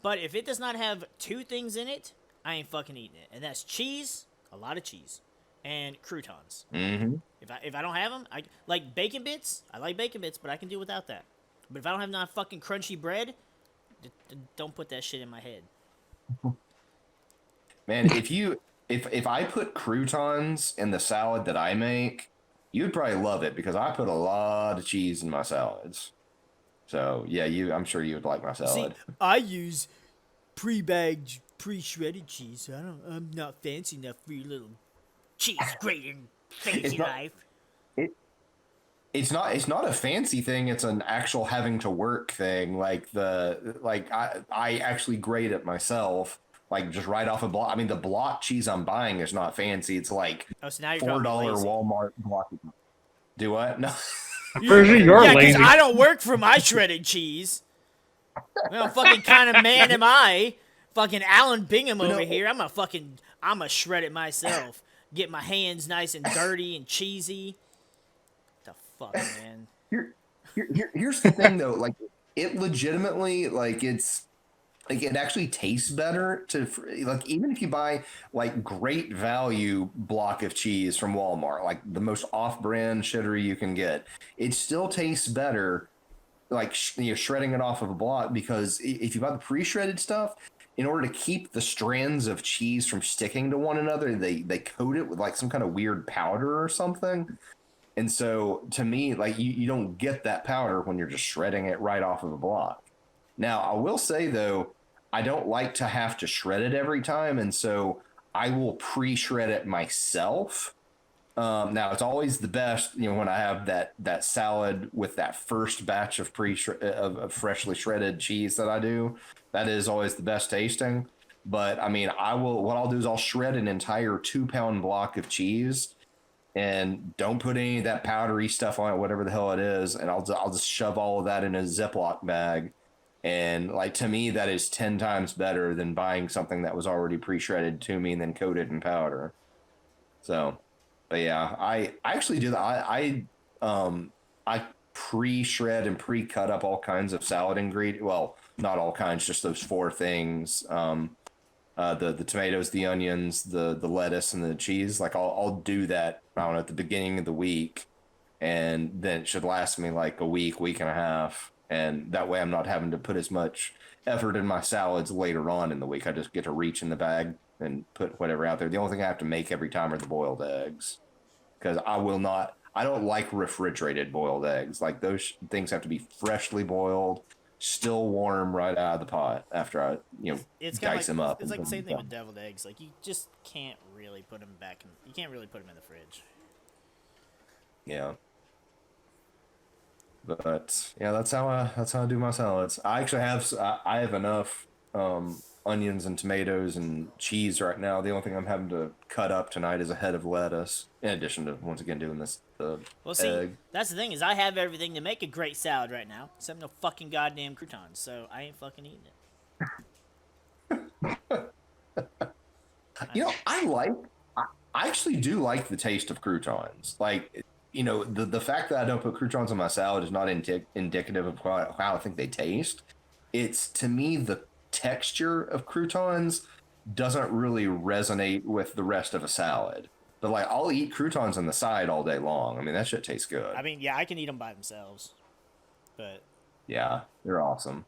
But if it does not have two things in it, I ain't fucking eating it, and that's cheese, a lot of cheese, and croutons. Mm-hmm. If I don't have them, I like bacon bits. I like bacon bits, but I can do without that. But if I don't have not fucking crunchy bread, don't put that shit in my head. Man, if I put croutons in the salad that I make, you'd probably love it because I put a lot of cheese in my salads. So yeah, I'm sure you would like my salad. See, I use pre-bagged, pre-shredded cheese. I'm not fancy enough for your little cheese grating fancy It's not- life. It's not a fancy thing. It's an actual having to work thing. Like I actually grate it myself. Like just right off a block. I mean, the block cheese I'm buying is not fancy. It's like Oh, so now you're calling me $4 lazy. Walmart block. Do what? No. I'm pretty sure you're Yeah, because lazy. I don't work for my shredded cheese. Well, fucking kind of man am I. Fucking Alan Bingham over here. I'm a shred it myself. Get my hands nice and dirty and cheesy. The fuck, man. Here's the thing though. Like it legitimately, like it's like it actually tastes better to like even if you buy like great value block of cheese from Walmart, like the most off-brand shitter you can get, it still tastes better like shredding it off of a block because if you buy the pre-shredded stuff, in order to keep the strands of cheese from sticking to one another, they coat it with like some kind of weird powder or something. And so to me, like you don't get that powder when you're just shredding it right off of a block. Now, I will say though, I don't like to have to shred it every time, and so I will pre-shred it myself. Now, it's always the best, when I have that salad with that first batch of of freshly shredded cheese that I do. That is always the best tasting. But I mean, what I'll do is I'll shred an entire 2-pound block of cheese, and don't put any of that powdery stuff on it, whatever the hell it is, and I'll just shove all of that in a Ziploc bag. And like to me, that is 10 times better than buying something that was already pre-shredded to me and then coated in powder. So, but yeah, I actually do that. I pre-shred and pre-cut up all kinds of salad ingredients. Well, not all kinds, just those 4 things. The tomatoes, the onions, the lettuce, and the cheese. Like I'll do that, I don't know, at the beginning of the week, and then it should last me like a week and a half. And that way I'm not having to put as much effort in my salads later on in the week. I just get to reach in the bag and put whatever out there. The only thing I have to make every time are the boiled eggs. Because I don't like refrigerated boiled eggs. Like those things have to be freshly boiled. still warm right out of the pot after I, It's kind of dice them up. it's and like the put same them thing down. with deviled eggs. Like you just can't really put them back in. You can't really put them in the fridge. Yeah. But yeah, that's how I do my salads. I actually I have enough onions and tomatoes and cheese right now. The only thing I'm having to cut up tonight is a head of lettuce. In addition to once again doing the Well, see, egg. that's the thing is I have everything to make a great salad right now, except no fucking goddamn croutons. So I ain't fucking eating it. I actually do like the taste of croutons. Like, the fact that I don't put croutons on my salad is not indicative of how I think they taste. It's, to me, the texture of croutons doesn't really resonate with the rest of a salad. But like, I'll eat croutons on the side all day long. I mean, that shit tastes good. I mean, yeah, I can eat them by themselves, but Yeah, they're awesome.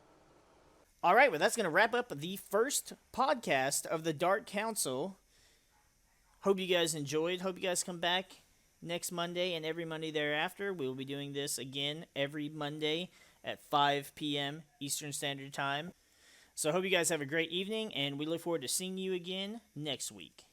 all right, well, that's gonna wrap up the first podcast of the Dark Council. Hope you guys enjoyed. Hope you guys come back next Monday and every Monday thereafter. We will be doing this again every Monday at 5 p.m. Eastern Standard Time. So I hope you guys have a great evening, and we look forward to seeing you again next week.